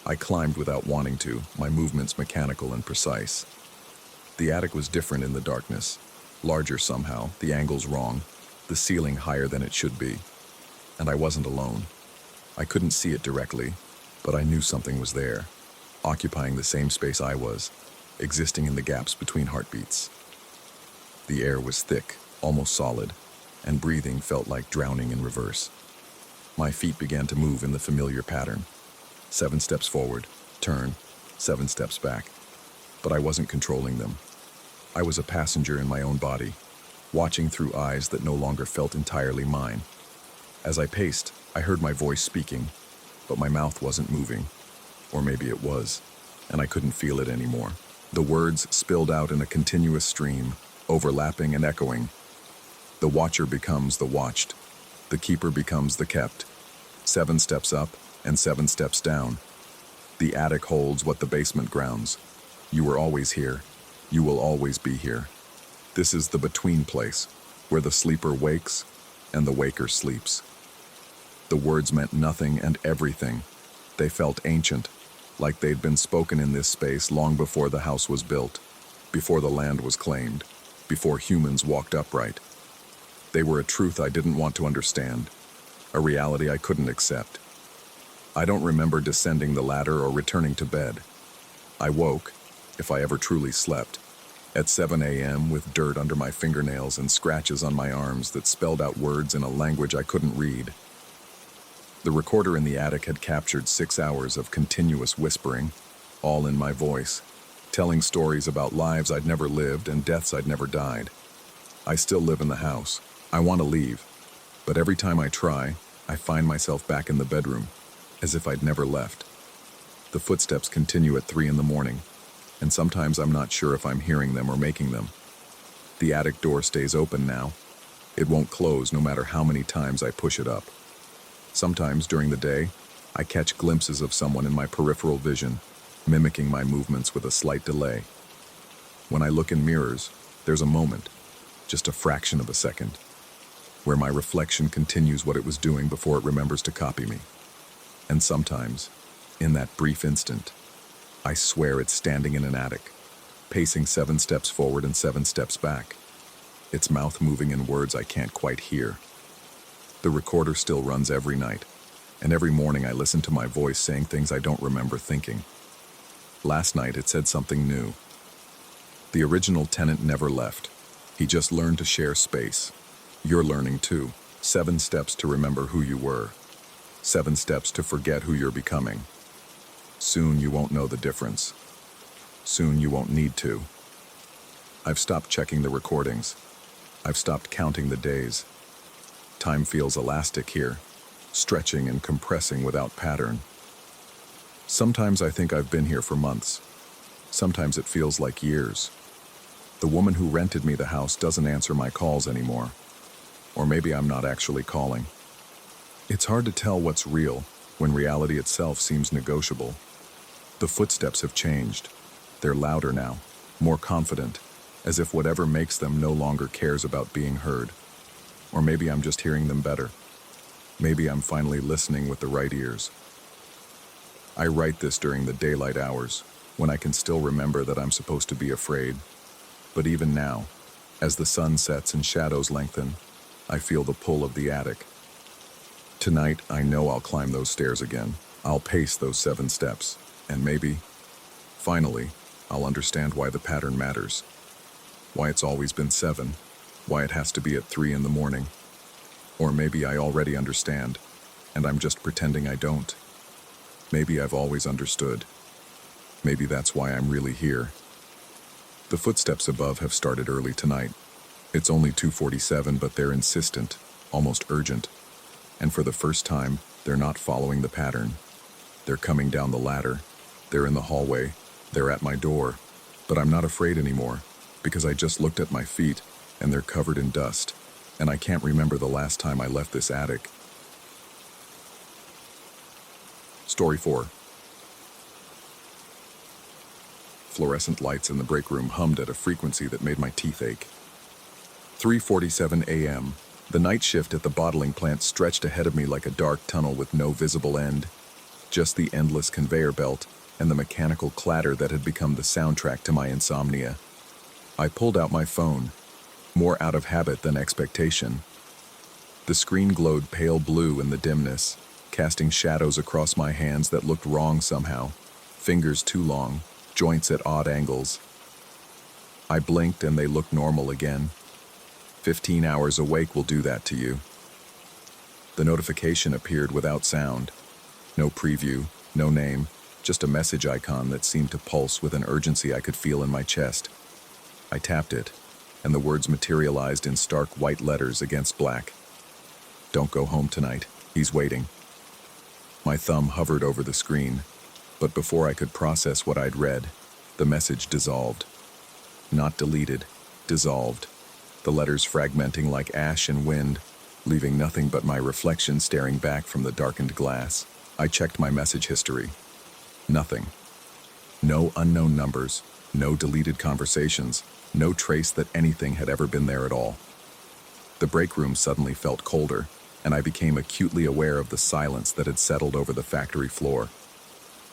I climbed without wanting to, my movements mechanical and precise. The attic was different in the darkness, larger somehow, the angles wrong, the ceiling higher than it should be. And I wasn't alone. I couldn't see it directly, but I knew something was there, occupying the same space I was, existing in the gaps between heartbeats. The air was thick, almost solid, and breathing felt like drowning in reverse. My feet began to move in the familiar pattern. 7 steps forward, turn, 7 steps back. But I wasn't controlling them. I was a passenger in my own body, watching through eyes that no longer felt entirely mine. As I paced, I heard my voice speaking, but my mouth wasn't moving. Or maybe it was, and I couldn't feel it anymore. The words spilled out in a continuous stream, overlapping and echoing. The watcher becomes the watched. The keeper becomes the kept. 7 steps up and 7 steps down. The attic holds what the basement grounds. You were always here. You will always be here. This is the between place, where the sleeper wakes and the waker sleeps. The words meant nothing and everything. They felt ancient, like they'd been spoken in this space long before the house was built, before the land was claimed, before humans walked upright. They were a truth I didn't want to understand, a reality I couldn't accept. I don't remember descending the ladder or returning to bed. I woke, if I ever truly slept, at 7 a.m. with dirt under my fingernails and scratches on my arms that spelled out words in a language I couldn't read. The recorder in the attic had captured 6 hours of continuous whispering, all in my voice, telling stories about lives I'd never lived and deaths I'd never died. I still live in the house. I want to leave, but every time I try, I find myself back in the bedroom, as if I'd never left. The footsteps continue at 3 in the morning, and sometimes I'm not sure if I'm hearing them or making them. The attic door stays open now. It won't close no matter how many times I push it up. Sometimes during the day, I catch glimpses of someone in my peripheral vision, mimicking my movements with a slight delay. When I look in mirrors, there's a moment, just a fraction of a second, where my reflection continues what it was doing before it remembers to copy me. And sometimes, in that brief instant, I swear it's standing in an attic, pacing 7 steps forward and 7 steps back, its mouth moving in words I can't quite hear. The recorder still runs every night, and every morning I listen to my voice saying things I don't remember thinking. Last night it said something new. The original tenant never left. He just learned to share space. You're learning too. 7 steps to remember who you were. 7 steps to forget who you're becoming. Soon you won't know the difference. Soon you won't need to. I've stopped checking the recordings. I've stopped counting the days. Time feels elastic here, stretching and compressing without pattern. Sometimes I think I've been here for months. Sometimes it feels like years. The woman who rented me the house doesn't answer my calls anymore. Or maybe I'm not actually calling. It's hard to tell what's real when reality itself seems negotiable. The footsteps have changed. They're louder now, more confident, as if whatever makes them no longer cares about being heard. Or maybe I'm just hearing them better. Maybe I'm finally listening with the right ears. I write this during the daylight hours, when I can still remember that I'm supposed to be afraid. But even now, as the sun sets and shadows lengthen, I feel the pull of the attic. Tonight, I know I'll climb those stairs again. I'll pace those 7 steps, and maybe, finally, I'll understand why the pattern matters. Why it's always been 7, why it has to be at 3 in the morning. Or maybe I already understand, and I'm just pretending I don't. Maybe I've always understood. Maybe that's why I'm really here. The footsteps above have started early tonight. It's only 2:47, but they're insistent, almost urgent. And for the first time, they're not following the pattern. They're coming down the ladder. They're in the hallway. They're at my door. But I'm not afraid anymore, because I just looked at my feet, and they're covered in dust. And I can't remember the last time I left this attic. Story 4. Fluorescent lights in the break room hummed at a frequency that made my teeth ache. 3:47 a.m. The night shift at the bottling plant stretched ahead of me like a dark tunnel with no visible end. Just the endless conveyor belt and the mechanical clatter that had become the soundtrack to my insomnia. I pulled out my phone, more out of habit than expectation. The screen glowed pale blue in the dimness, casting shadows across my hands that looked wrong somehow, fingers too long, joints at odd angles. I blinked and they looked normal again. 15 hours awake will do that to you. The notification appeared without sound. No preview, no name, just a message icon that seemed to pulse with an urgency I could feel in my chest. I tapped it, and the words materialized in stark white letters against black. Don't go home tonight. He's waiting. My thumb hovered over the screen, but before I could process what I'd read, the message dissolved. Not deleted, dissolved. The letters fragmenting like ash and wind, leaving nothing but my reflection staring back from the darkened glass. I checked my message history. Nothing. No unknown numbers, no deleted conversations, no trace that anything had ever been there at all. The break room suddenly felt colder, and I became acutely aware of the silence that had settled over the factory floor.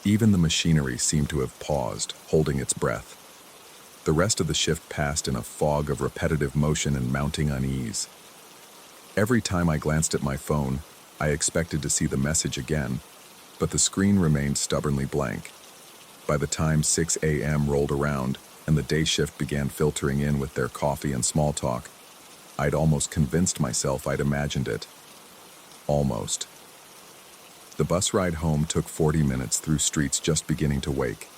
Even the machinery seemed to have paused, holding its breath. The rest of the shift passed in a fog of repetitive motion and mounting unease. Every time I glanced at my phone, I expected to see the message again, but the screen remained stubbornly blank. By the time 6 a.m. rolled around and the day shift began filtering in with their coffee and small talk, I'd almost convinced myself I'd imagined it. Almost. The bus ride home took 40 minutes through streets just beginning to wake.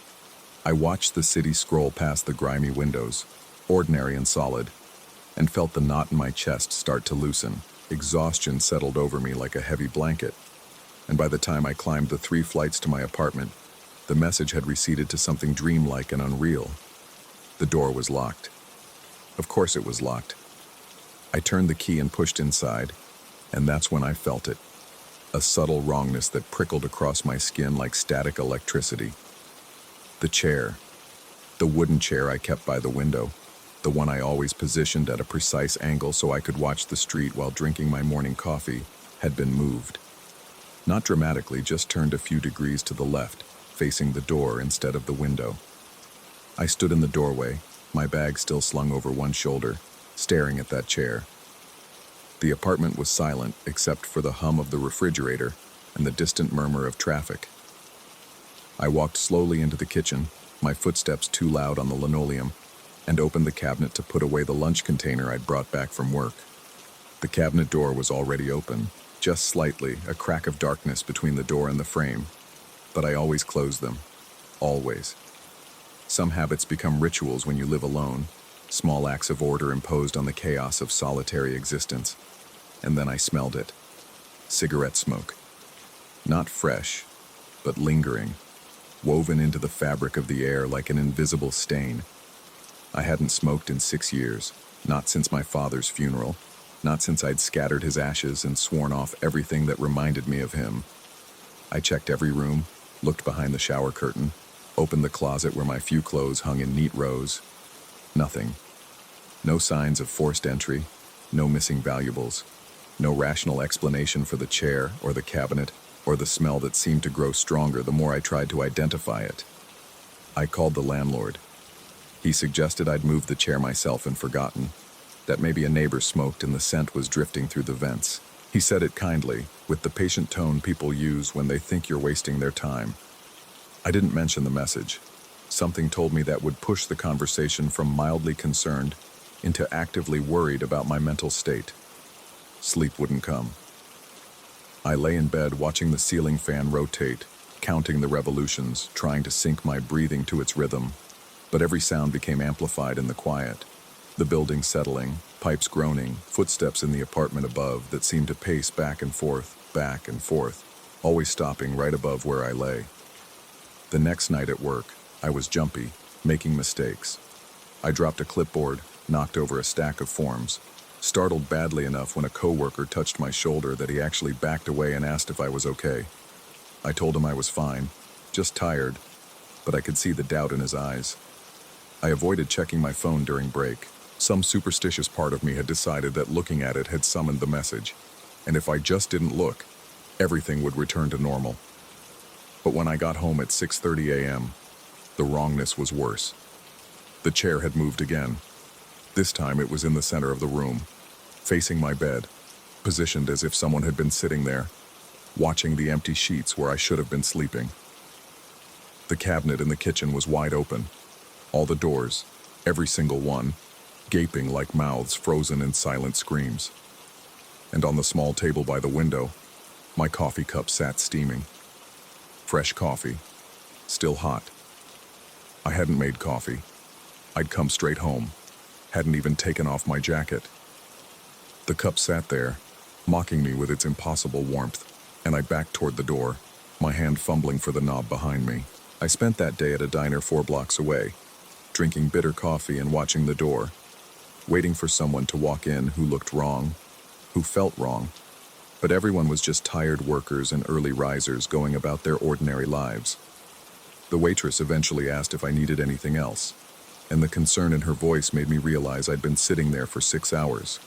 I watched the city scroll past the grimy windows, ordinary and solid, and felt the knot in my chest start to loosen. Exhaustion settled over me like a heavy blanket, and by the time I climbed the 3 flights to my apartment, the message had receded to something dreamlike and unreal. The door was locked. Of course it was locked. I turned the key and pushed inside, and that's when I felt it. A subtle wrongness that prickled across my skin like static electricity. The chair, the wooden chair I kept by the window, the one I always positioned at a precise angle so I could watch the street while drinking my morning coffee, had been moved. Not dramatically, just turned a few degrees to the left, facing the door instead of the window. I stood in the doorway, my bag still slung over one shoulder, staring at that chair. The apartment was silent except for the hum of the refrigerator and the distant murmur of traffic. I walked slowly into the kitchen, my footsteps too loud on the linoleum, and opened the cabinet to put away the lunch container I'd brought back from work. The cabinet door was already open, just slightly, a crack of darkness between the door and the frame, but I always closed them. Always. Some habits become rituals when you live alone, small acts of order imposed on the chaos of solitary existence. And then I smelled it. Cigarette smoke. Not fresh, but lingering, woven into the fabric of the air like an invisible stain. I hadn't smoked in 6 years, not since my father's funeral, not since I'd scattered his ashes and sworn off everything that reminded me of him. I checked every room, looked behind the shower curtain, opened the closet where my few clothes hung in neat rows. Nothing. No signs of forced entry, no missing valuables, no rational explanation for the chair or the cabinet or the smell that seemed to grow stronger the more I tried to identify it. I called the landlord. He suggested I'd moved the chair myself and forgotten. that maybe a neighbor smoked and the scent was drifting through the vents. He said it kindly, with the patient tone people use when they think you're wasting their time. I didn't mention the message. Something told me that would push the conversation from mildly concerned into actively worried about my mental state. Sleep wouldn't come. I lay in bed watching the ceiling fan rotate, counting the revolutions, trying to sync my breathing to its rhythm. But every sound became amplified in the quiet. The building settling, pipes groaning, footsteps in the apartment above that seemed to pace back and forth, always stopping right above where I lay. The next night at work, I was jumpy, making mistakes. I dropped a clipboard, knocked over a stack of forms, startled badly enough when a coworker touched my shoulder that he actually backed away and asked if I was okay. I told him I was fine, just tired, but I could see the doubt in his eyes. I avoided checking my phone during break. Some superstitious part of me had decided that looking at it had summoned the message, and if I just didn't look, everything would return to normal. But when I got home at 6:30 a.m., the wrongness was worse. The chair had moved again. This time it was in the center of the room, facing my bed, positioned as if someone had been sitting there, watching the empty sheets where I should have been sleeping. The cabinet in the kitchen was wide open, all the doors, every single one, gaping like mouths frozen in silent screams. And on the small table by the window, my coffee cup sat steaming. Fresh coffee, still hot. I hadn't made coffee. I'd come straight home, hadn't even taken off my jacket. The cup sat there, mocking me with its impossible warmth, and I backed toward the door, my hand fumbling for the knob behind me. I spent that day at a diner 4 blocks away, drinking bitter coffee and watching the door, waiting for someone to walk in who looked wrong, who felt wrong. But everyone was just tired workers and early risers going about their ordinary lives. The waitress eventually asked if I needed anything else, and the concern in her voice made me realize I'd been sitting there for 6 hours.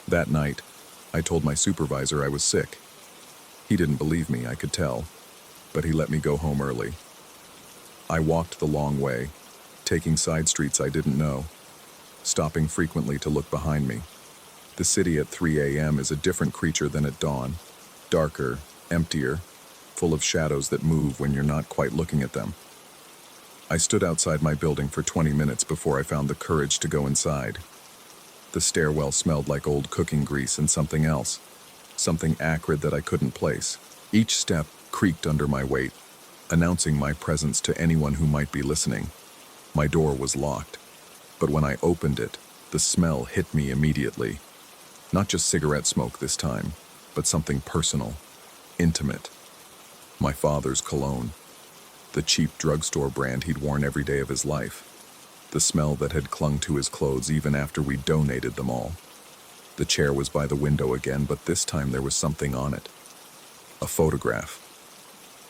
That night, I told my supervisor I was sick. He didn't believe me, I could tell, but he let me go home early. I walked the long way, taking side streets I didn't know, stopping frequently to look behind me. The city at 3 a.m. is a different creature than at dawn, darker, emptier, full of shadows that move when you're not quite looking at them. I stood outside my building for 20 minutes before I found the courage to go inside. The stairwell smelled like old cooking grease and something else, something acrid that I couldn't place. Each step creaked under my weight, announcing my presence to anyone who might be listening. My door was locked, but when I opened it, the smell hit me immediately. Not just cigarette smoke this time, but something personal, intimate. My father's cologne, the cheap drugstore brand he'd worn every day of his life. The smell that had clung to his clothes even after we donated them all. The chair was by the window again, but this time there was something on it. A photograph.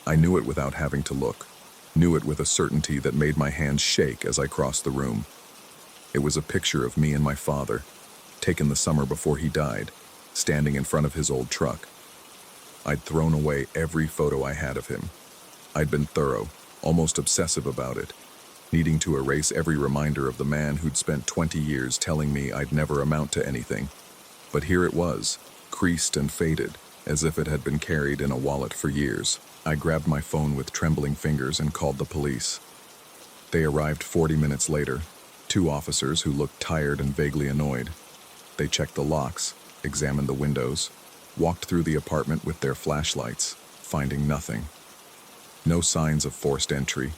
I knew it without having to look, knew it with a certainty that made my hands shake as I crossed the room. It was a picture of me and my father, taken the summer before he died, standing in front of his old truck. I'd thrown away every photo I had of him. I'd been thorough, almost obsessive about it, needing to erase every reminder of the man who'd spent 20 years telling me I'd never amount to anything. But here it was, creased and faded, as if it had been carried in a wallet for years. I grabbed my phone with trembling fingers and called the police. They arrived 40 minutes later, 2 officers who looked tired and vaguely annoyed. They checked the locks, examined the windows, walked through the apartment with their flashlights, finding nothing. No signs of forced entry,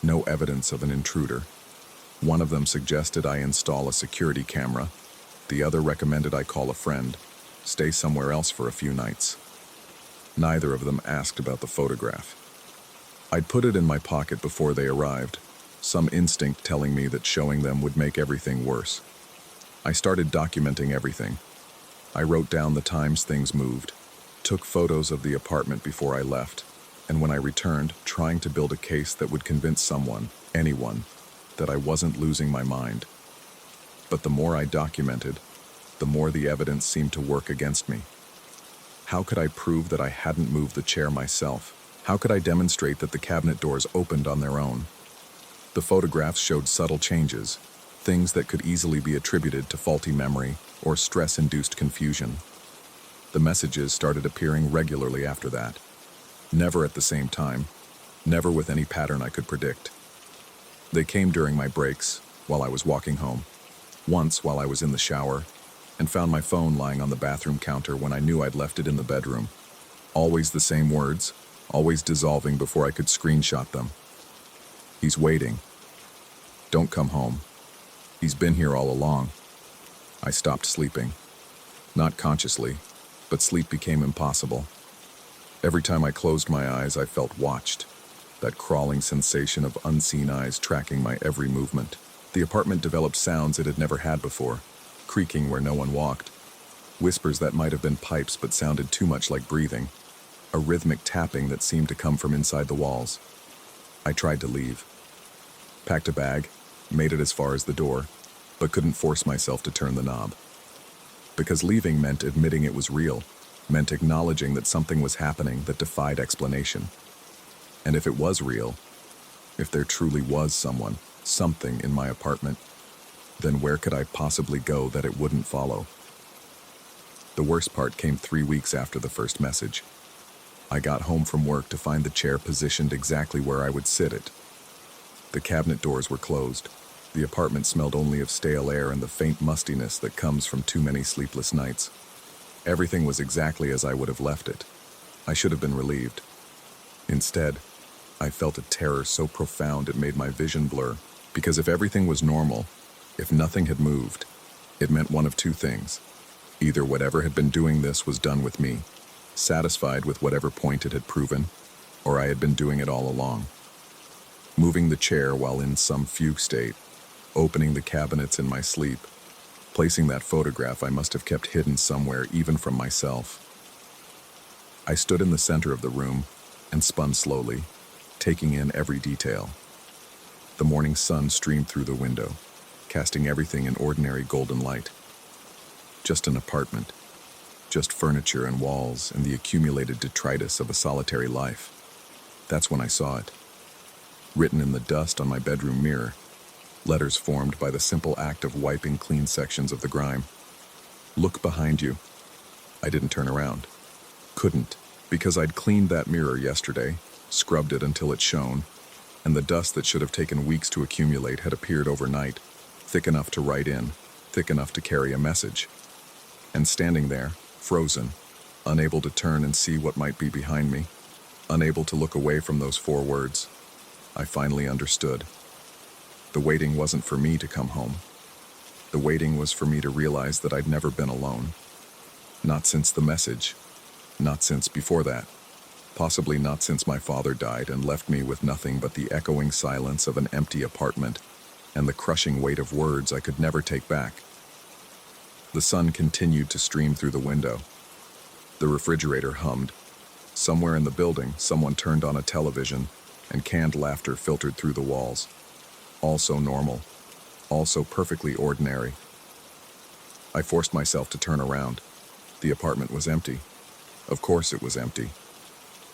no evidence of an intruder. One of them suggested I install a security camera. The other recommended I call a friend, stay somewhere else for a few nights. Neither of them asked about the photograph. I'd put it in my pocket before they arrived, some instinct telling me that showing them would make everything worse. I started documenting everything. I wrote down the times things moved, took photos of the apartment before I left, and when I returned, trying to build a case that would convince someone, anyone, that I wasn't losing my mind. But the more I documented, the more the evidence seemed to work against me. How could I prove that I hadn't moved the chair myself? How could I demonstrate that the cabinet doors opened on their own? The photographs showed subtle changes, things that could easily be attributed to faulty memory or stress-induced confusion. The messages started appearing regularly after that. Never at the same time, never with any pattern I could predict. They came during my breaks, while I was walking home, once while I was in the shower, and found my phone lying on the bathroom counter when I knew I'd left it in the bedroom. Always the same words, always dissolving before I could screenshot them. He's waiting. Don't come home. He's been here all along. I stopped sleeping. Not consciously, but sleep became impossible. Every time I closed my eyes, I felt watched. That crawling sensation of unseen eyes tracking my every movement. The apartment developed sounds it had never had before, creaking where no one walked, whispers that might have been pipes but sounded too much like breathing, a rhythmic tapping that seemed to come from inside the walls. I tried to leave. Packed a bag, made it as far as the door, but couldn't force myself to turn the knob. Because leaving meant admitting it was real, meant acknowledging that something was happening that defied explanation. And if it was real, if there truly was someone, something in my apartment, then where could I possibly go that it wouldn't follow? The worst part came 3 weeks after the first message. I got home from work to find the chair positioned exactly where I would sit it. The cabinet doors were closed. The apartment smelled only of stale air and the faint mustiness that comes from too many sleepless nights. Everything was exactly as I would have left it. I should have been relieved. Instead, I felt a terror so profound it made my vision blur, because if everything was normal, if nothing had moved, it meant one of two things. Either whatever had been doing this was done with me, satisfied with whatever point it had proven, or I had been doing it all along. Moving the chair while in some fugue state, opening the cabinets in my sleep, placing that photograph I must have kept hidden somewhere even from myself. I stood in the center of the room and spun slowly, taking in every detail. The morning sun streamed through the window, casting everything in ordinary golden light. Just an apartment, just furniture and walls and the accumulated detritus of a solitary life. That's when I saw it. Written in the dust on my bedroom mirror, letters formed by the simple act of wiping clean sections of the grime. Look behind you. I didn't turn around. Couldn't, because I'd cleaned that mirror yesterday, scrubbed it until it shone, and the dust that should have taken weeks to accumulate had appeared overnight, thick enough to write in, thick enough to carry a message. And standing there, frozen, unable to turn and see what might be behind me, unable to look away from those 4 words, I finally understood. The waiting wasn't for me to come home. The waiting was for me to realize that I'd never been alone. Not since the message. Not since before that. Possibly not since my father died and left me with nothing but the echoing silence of an empty apartment and the crushing weight of words I could never take back. The sun continued to stream through the window. The refrigerator hummed. Somewhere in the building, someone turned on a television, and canned laughter filtered through the walls. All so normal, all so perfectly ordinary. I forced myself to turn around. The apartment was empty. Of course it was empty.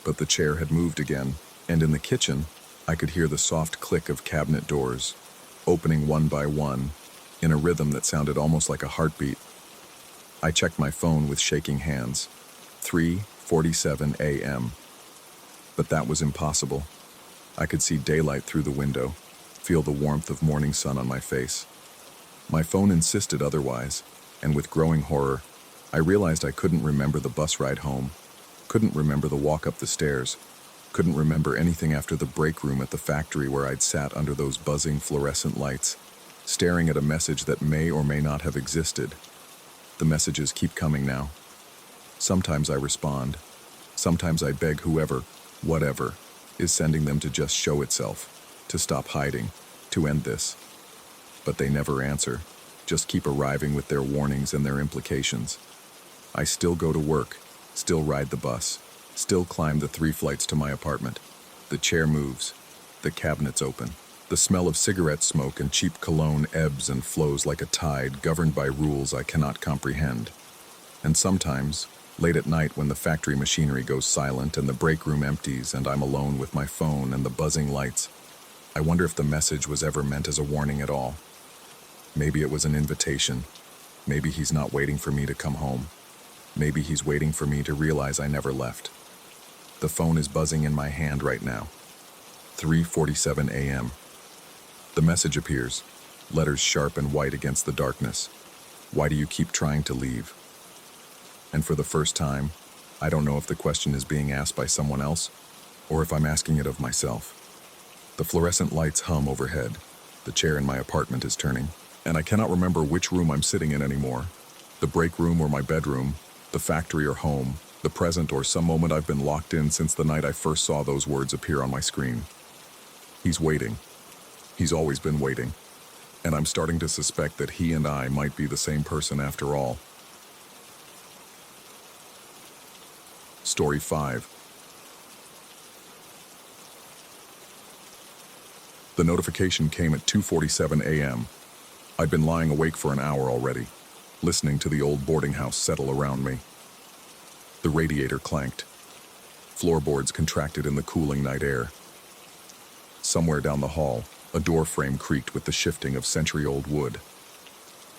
But the chair had moved again, and in the kitchen, I could hear the soft click of cabinet doors, opening one by one, in a rhythm that sounded almost like a heartbeat. I checked my phone with shaking hands. 3:47 a.m. But that was impossible. I could see daylight through the window, feel the warmth of morning sun on my face. My phone insisted otherwise, and with growing horror, I realized I couldn't remember the bus ride home, couldn't remember the walk up the stairs, couldn't remember anything after the break room at the factory where I'd sat under those buzzing fluorescent lights, staring at a message that may or may not have existed. The messages keep coming now. Sometimes I respond. Sometimes I beg whoever, whatever, is sending them to just show itself, to stop hiding, to end this. But they never answer, just keep arriving with their warnings and their implications. I still go to work, still ride the bus, still climb the 3 flights to my apartment. The chair moves, the cabinets open. The smell of cigarette smoke and cheap cologne ebbs and flows like a tide governed by rules I cannot comprehend. And sometimes, late at night when the factory machinery goes silent and the break room empties and I'm alone with my phone and the buzzing lights, I wonder if the message was ever meant as a warning at all. Maybe it was an invitation. Maybe he's not waiting for me to come home. Maybe he's waiting for me to realize I never left. The phone is buzzing in my hand right now. 3:47 a.m. The message appears, letters sharp and white against the darkness. Why do you keep trying to leave? And for the first time, I don't know if the question is being asked by someone else, or if I'm asking it of myself. The fluorescent lights hum overhead. The chair in my apartment is turning, and I cannot remember which room I'm sitting in anymore. The break room or my bedroom, the factory or home, the present or some moment I've been locked in since the night I first saw those words appear on my screen. He's waiting. He's always been waiting. And I'm starting to suspect that he and I might be the same person after all. Story 5. The notification came at 2:47 a.m. I'd been lying awake for an hour already, listening to the old boarding house settle around me. The radiator clanked. Floorboards contracted in the cooling night air. Somewhere down the hall, a door frame creaked with the shifting of century-old wood.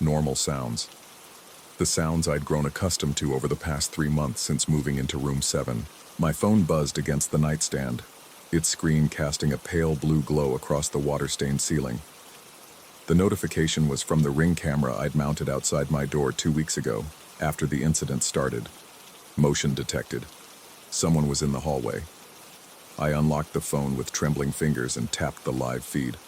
Normal sounds. The sounds I'd grown accustomed to over the past 3 months since moving into room 7. My phone buzzed against the nightstand, its screen casting a pale blue glow across the water-stained ceiling. The notification was from the Ring camera I'd mounted outside my door 2 weeks ago, after the incident started. Motion detected. Someone was in the hallway. I unlocked the phone with trembling fingers and tapped the live feed.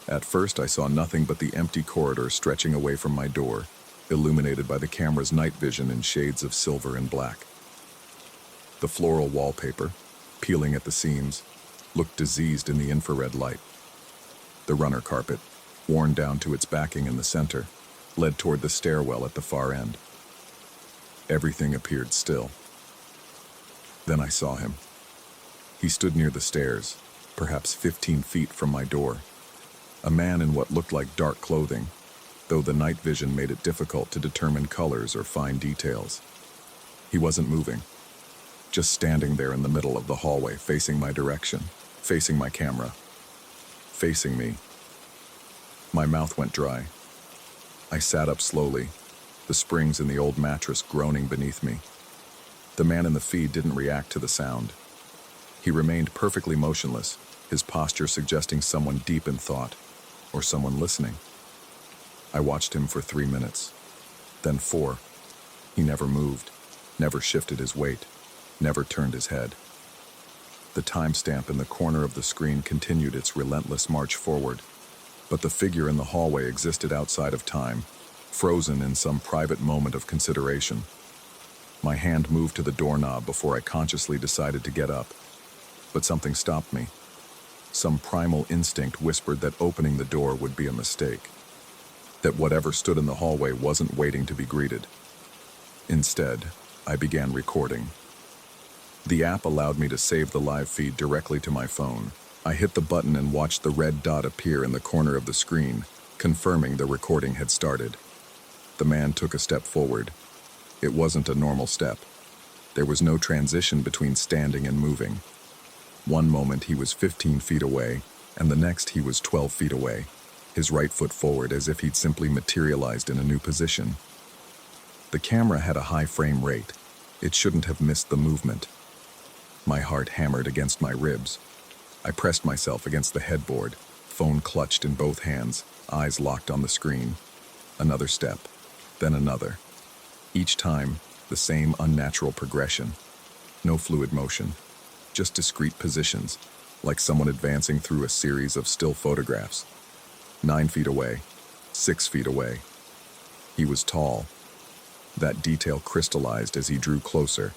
At first I saw nothing but the empty corridor stretching away from my door, illuminated by the camera's night vision in shades of silver and black. The floral wallpaper, peeling at the seams, looked diseased in the infrared light. The runner carpet, worn down to its backing in the center, led toward the stairwell at the far end. Everything appeared still. Then I saw him. He stood near the stairs, perhaps 15 feet from my door. A man in what looked like dark clothing, though the night vision made it difficult to determine colors or fine details. He wasn't moving, just standing there in the middle of the hallway, facing my direction, facing my camera, facing me. My mouth went dry. I sat up slowly, the springs in the old mattress groaning beneath me. The man in the feed didn't react to the sound. He remained perfectly motionless, his posture suggesting someone deep in thought, or someone listening. I watched him for 3 minutes, then 4. He never moved, never shifted his weight, never turned his head. The timestamp in the corner of the screen continued its relentless march forward, but the figure in the hallway existed outside of time, frozen in some private moment of consideration. My hand moved to the doorknob before I consciously decided to get up. But something stopped me. Some primal instinct whispered that opening the door would be a mistake, that whatever stood in the hallway wasn't waiting to be greeted. Instead, I began recording. The app allowed me to save the live feed directly to my phone. I hit the button and watched the red dot appear in the corner of the screen, confirming the recording had started. The man took a step forward. It wasn't a normal step. There was no transition between standing and moving. One moment he was 15 feet away, and the next he was 12 feet away, his right foot forward as if he'd simply materialized in a new position. The camera had a high frame rate. It shouldn't have missed the movement. My heart hammered against my ribs. I pressed myself against the headboard, phone clutched in both hands, eyes locked on the screen. Another step, then another. Each time, the same unnatural progression. No fluid motion. Just discrete positions, like someone advancing through a series of still photographs. 9 feet away, 6 feet away. He was tall. That detail crystallized as he drew closer,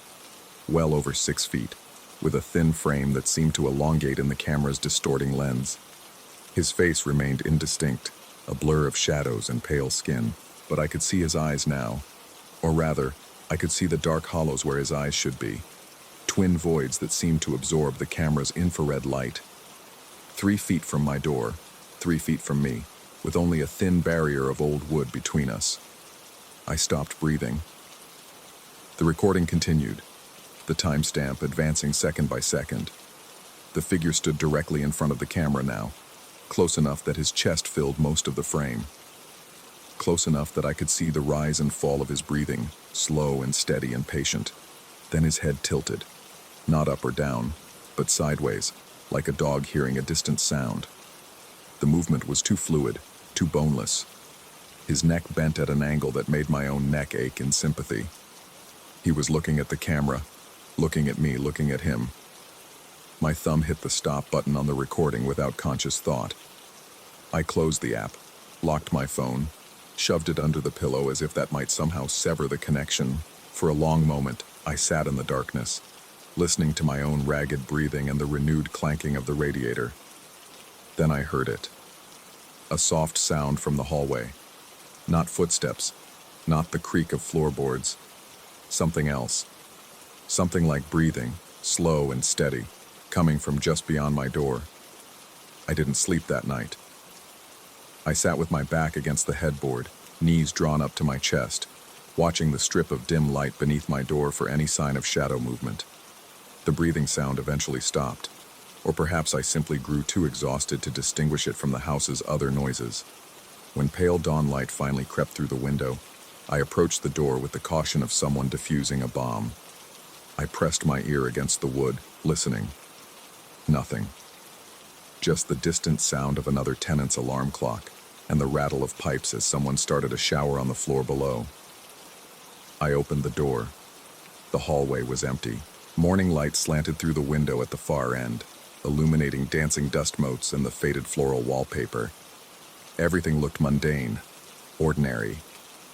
well over 6 feet, with a thin frame that seemed to elongate in the camera's distorting lens. His face remained indistinct, a blur of shadows and pale skin, but I could see his eyes now. Or rather, I could see the dark hollows where his eyes should be. Twin voids that seemed to absorb the camera's infrared light. 3 feet from my door, 3 feet from me, with only a thin barrier of old wood between us. I stopped breathing. The recording continued, the timestamp advancing second by second. The figure stood directly in front of the camera now, close enough that his chest filled most of the frame. close enough that I could see the rise and fall of his breathing, slow and steady and patient. Then his head tilted, not up or down, but sideways, like a dog hearing a distant sound. The movement was too fluid, too boneless. His neck bent at an angle that made my own neck ache in sympathy. He was looking at the camera, looking at me, looking at him. My thumb hit the stop button on the recording without conscious thought. I closed the app, locked my phone, shoved it under the pillow as if that might somehow sever the connection. For a long moment, I sat in the darkness, listening to my own ragged breathing and the renewed clanking of the radiator. Then I heard it. A soft sound from the hallway. Not footsteps, not the creak of floorboards. Something else. Something like breathing, slow and steady, coming from just beyond my door. I didn't sleep that night. I sat with my back against the headboard, knees drawn up to my chest, watching the strip of dim light beneath my door for any sign of shadow movement. The breathing sound eventually stopped, or perhaps I simply grew too exhausted to distinguish it from the house's other noises. When pale dawn light finally crept through the window, I approached the door with the caution of someone defusing a bomb. I pressed my ear against the wood, listening. Nothing. Just the distant sound of another tenant's alarm clock and the rattle of pipes as someone started a shower on the floor below. I opened the door. The hallway was empty. Morning light slanted through the window at the far end, illuminating dancing dust motes and the faded floral wallpaper. Everything looked mundane, ordinary.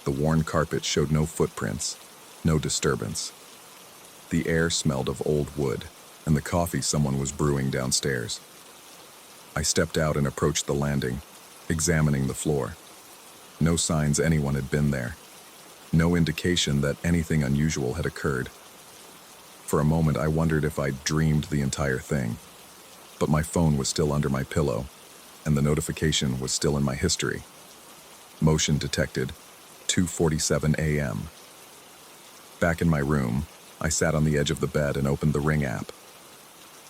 The worn carpet showed no footprints, no disturbance. The air smelled of old wood and the coffee someone was brewing downstairs. I stepped out and approached the landing, examining the floor. No signs anyone had been there. No indication that anything unusual had occurred. For a moment, I wondered if I'd dreamed the entire thing. But my phone was still under my pillow, and the notification was still in my history. Motion detected, 2:47 a.m. Back in my room, I sat on the edge of the bed and opened the Ring app.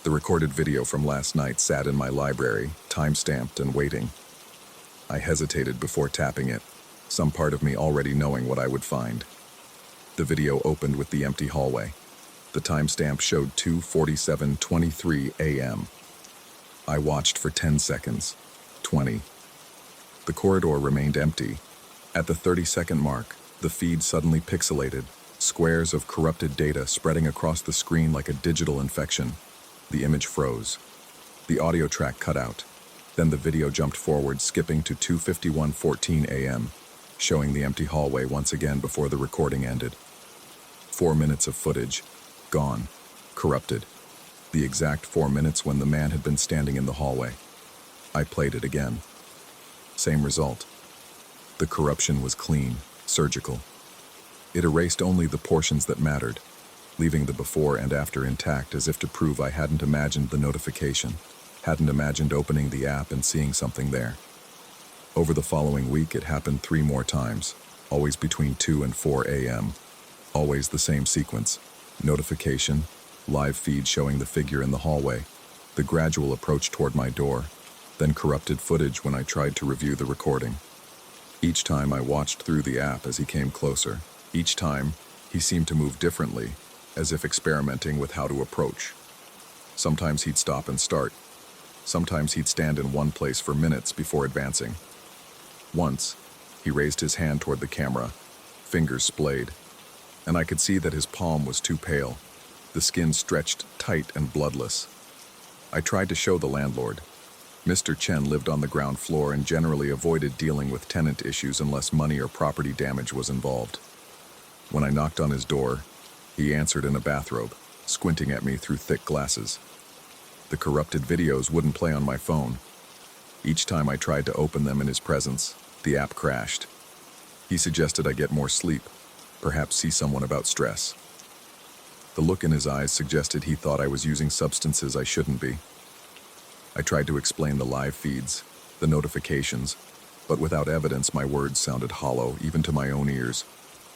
The recorded video from last night sat in my library, time-stamped and waiting. I hesitated before tapping it, some part of me already knowing what I would find. The video opened with the empty hallway. The timestamp showed 2:47:23 a.m. I watched for 10 seconds, 20. The corridor remained empty. At the 30-second mark, the feed suddenly pixelated, squares of corrupted data spreading across the screen like a digital infection. The image froze. The audio track cut out. Then the video jumped forward, skipping to 2:51:14 a.m., showing the empty hallway once again before the recording ended. 4 minutes of footage, gone, corrupted. The exact 4 minutes when the man had been standing in the hallway. I played it again. Same result. The corruption was clean, surgical. It erased only the portions that mattered, leaving the before and after intact as if to prove I hadn't imagined the notification, hadn't imagined opening the app and seeing something there. Over the following week, it happened 3 more times, always between 2 and 4 a.m. Always the same sequence. Notification, live feed showing the figure in the hallway, the gradual approach toward my door, then corrupted footage when I tried to review the recording. Each time I watched through the app as he came closer. Each time, he seemed to move differently, as if experimenting with how to approach. Sometimes he'd stop and start. Sometimes he'd stand in one place for minutes before advancing. Once, he raised his hand toward the camera, fingers splayed, and I could see that his palm was too pale, the skin stretched tight and bloodless. I tried to show the landlord. Mr. Chen lived on the ground floor and generally avoided dealing with tenant issues unless money or property damage was involved. When I knocked on his door, he answered in a bathrobe, squinting at me through thick glasses. The corrupted videos wouldn't play on my phone. Each time I tried to open them in his presence, the app crashed. He suggested I get more sleep, perhaps see someone about stress. The look in his eyes suggested he thought I was using substances I shouldn't be. I tried to explain the live feeds, the notifications, but without evidence my words sounded hollow, even to my own ears.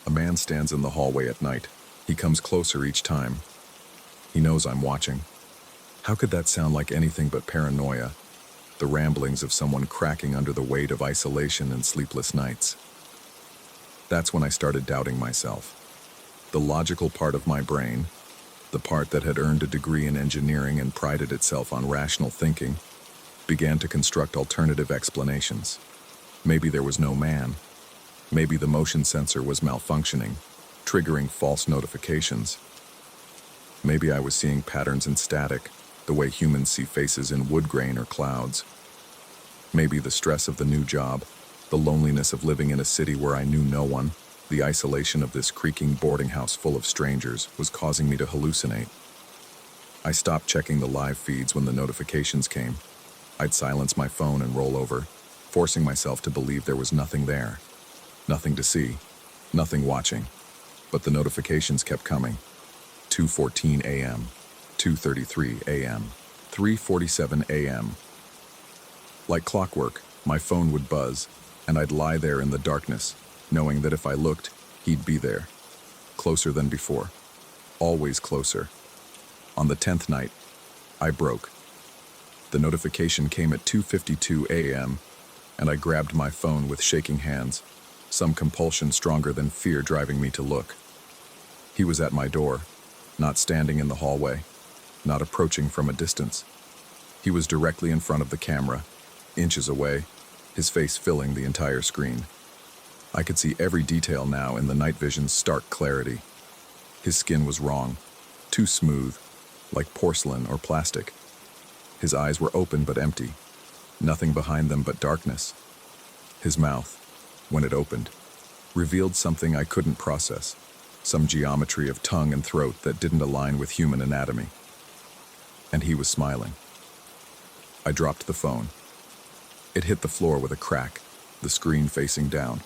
A man stands in the hallway at night. He comes closer each time. He knows I'm watching. How could that sound like anything but paranoia? The ramblings of someone cracking under the weight of isolation and sleepless nights. That's when I started doubting myself. The logical part of my brain, the part that had earned a degree in engineering and prided itself on rational thinking, began to construct alternative explanations. Maybe there was no man. Maybe the motion sensor was malfunctioning, triggering false notifications. Maybe I was seeing patterns in static, the way humans see faces in wood grain or clouds. Maybe the stress of the new job, the loneliness of living in a city where I knew no one, the isolation of this creaking boarding house full of strangers was causing me to hallucinate. I stopped checking the live feeds when the notifications came. I'd silence my phone and roll over, forcing myself to believe there was nothing there. Nothing to see, nothing watching. But the notifications kept coming. 2:14 a.m., 2:33 a.m., 3:47 a.m. Like clockwork, my phone would buzz, and I'd lie there in the darkness, knowing that if I looked, he'd be there. Closer than before. Always closer. On the 10th night, I broke. The notification came at 2:52 a.m., and I grabbed my phone with shaking hands, some compulsion stronger than fear driving me to look. He was at my door, not standing in the hallway, not approaching from a distance. He was directly in front of the camera, inches away, his face filling the entire screen. I could see every detail now in the night vision's stark clarity. His skin was wrong, too smooth, like porcelain or plastic. His eyes were open but empty, nothing behind them but darkness. His mouth, when it opened, revealed something I couldn't process, some geometry of tongue and throat that didn't align with human anatomy. And he was smiling. I dropped the phone. It hit the floor with a crack, the screen facing down.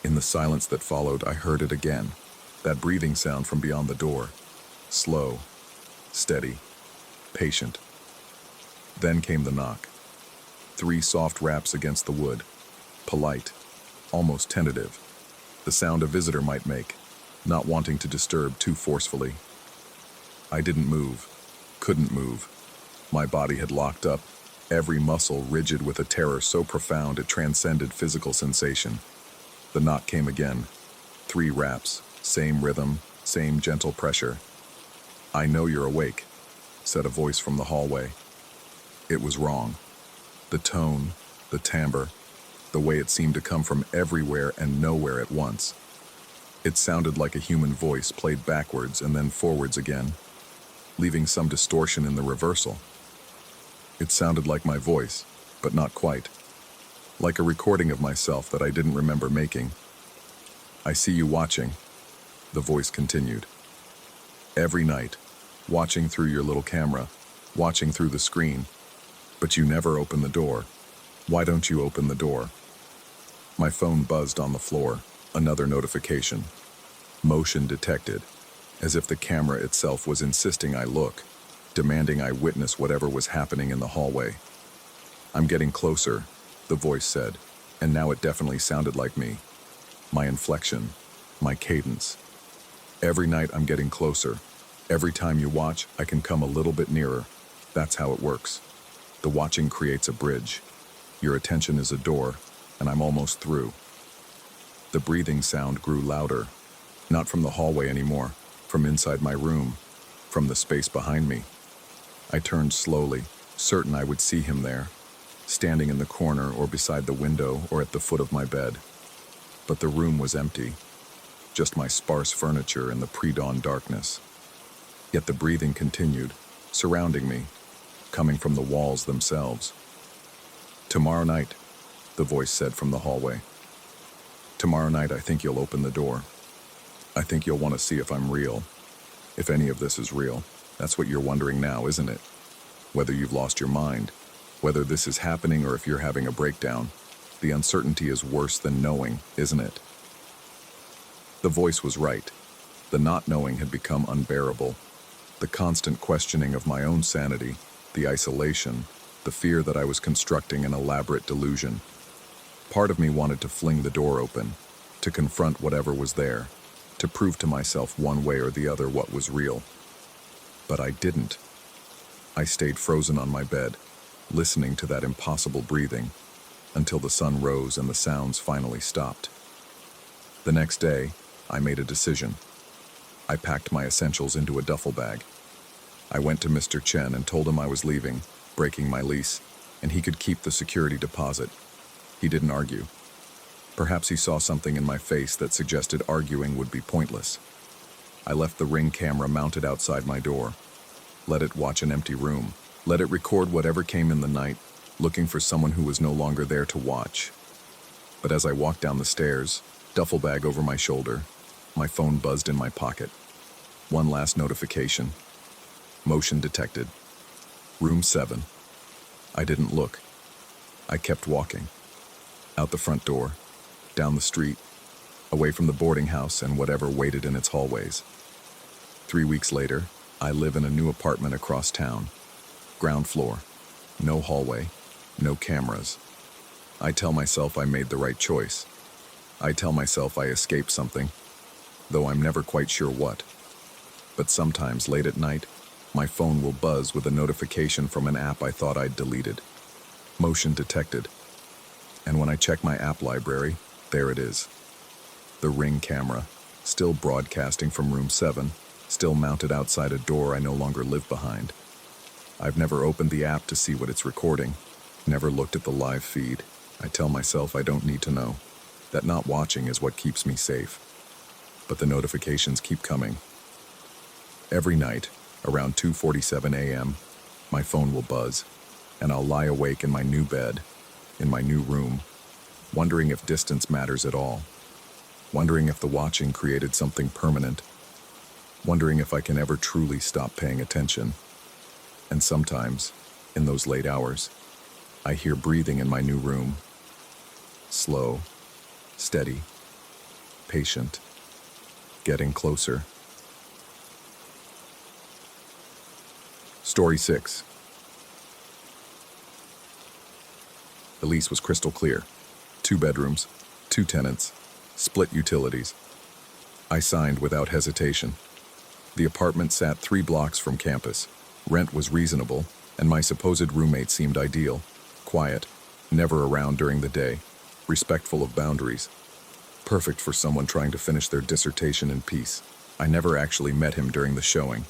In the silence that followed, I heard it again, that breathing sound from beyond the door. Slow, steady, patient. Then came the knock. 3 soft raps against the wood, polite, almost tentative, the sound a visitor might make, not wanting to disturb too forcefully. I didn't move, couldn't move. My body had locked up, every muscle rigid with a terror so profound it transcended physical sensation. The knock came again. 3 raps, same rhythm, same gentle pressure. "I know you're awake," said a voice from the hallway. It was wrong. The tone, the timbre, the way it seemed to come from everywhere and nowhere at once. It sounded like a human voice played backwards and then forwards again, leaving some distortion in the reversal. It sounded like my voice, but not quite. Like a recording of myself that I didn't remember making. "I see you watching," the voice continued. "Every night, watching through your little camera, watching through the screen. But you never open the door. Why don't you open the door?" My phone buzzed on the floor, another notification. Motion detected, as if the camera itself was insisting I look, demanding I witness whatever was happening in the hallway. "I'm getting closer," the voice said, and now it definitely sounded like me. My inflection, my cadence. "Every night I'm getting closer. Every time you watch, I can come a little bit nearer. That's how it works. The watching creates a bridge. Your attention is a door, and I'm almost through." The breathing sound grew louder, not from the hallway anymore, from inside my room, from the space behind me. I turned slowly, certain I would see him there, standing in the corner or beside the window or at the foot of my bed. But the room was empty, just my sparse furniture in the pre-dawn darkness. Yet the breathing continued, surrounding me, coming from the walls themselves. "Tomorrow night," the voice said from the hallway. "Tomorrow night I think you'll open the door. I think you'll want to see if I'm real. If any of this is real. That's what you're wondering now, isn't it? Whether you've lost your mind, whether this is happening or if you're having a breakdown. The uncertainty is worse than knowing, isn't it?" The voice was right. The not knowing had become unbearable. The constant questioning of my own sanity, the isolation, the fear that I was constructing an elaborate delusion. Part of me wanted to fling the door open, to confront whatever was there, to prove to myself one way or the other what was real. But I didn't. I stayed frozen on my bed, listening to that impossible breathing, until the sun rose and the sounds finally stopped. The next day, I made a decision. I packed my essentials into a duffel bag. I went to Mr. Chen and told him I was leaving, breaking my lease, and he could keep the security deposit. He didn't argue. Perhaps he saw something in my face that suggested arguing would be pointless. I left the Ring camera mounted outside my door. Let it watch an empty room. Let it record whatever came in the night, looking for someone who was no longer there to watch. But as I walked down the stairs, duffel bag over my shoulder, my phone buzzed in my pocket. One last notification. Motion detected. Room 7. I didn't look. I kept walking. Out the front door, down the street, away from the boarding house and whatever waited in its hallways. 3 weeks later, I live in a new apartment across town. Ground floor. No hallway. No cameras. I tell myself I made the right choice. I tell myself I escaped something, though I'm never quite sure what. But sometimes late at night, my phone will buzz with a notification from an app I thought I'd deleted. Motion detected. And when I check my app library, there it is. The Ring camera, still broadcasting from room 7, still mounted outside a door I no longer live behind. I've never opened the app to see what it's recording, never looked at the live feed. I tell myself I don't need to know, that not watching is what keeps me safe. But the notifications keep coming. Every night, around 2:47 a.m., my phone will buzz, and I'll lie awake in my new bed, in my new room, wondering if distance matters at all, wondering if the watching created something permanent, wondering if I can ever truly stop paying attention. And sometimes, in those late hours, I hear breathing in my new room. Slow, steady, patient, getting closer. Story 6. The lease was crystal clear. 2 bedrooms, 2 tenants, split utilities. I signed without hesitation. The apartment sat 3 blocks from campus. Rent was reasonable, and my supposed roommate seemed ideal. Quiet, never around during the day, respectful of boundaries. Perfect for someone trying to finish their dissertation in peace. I never actually met him during the showing.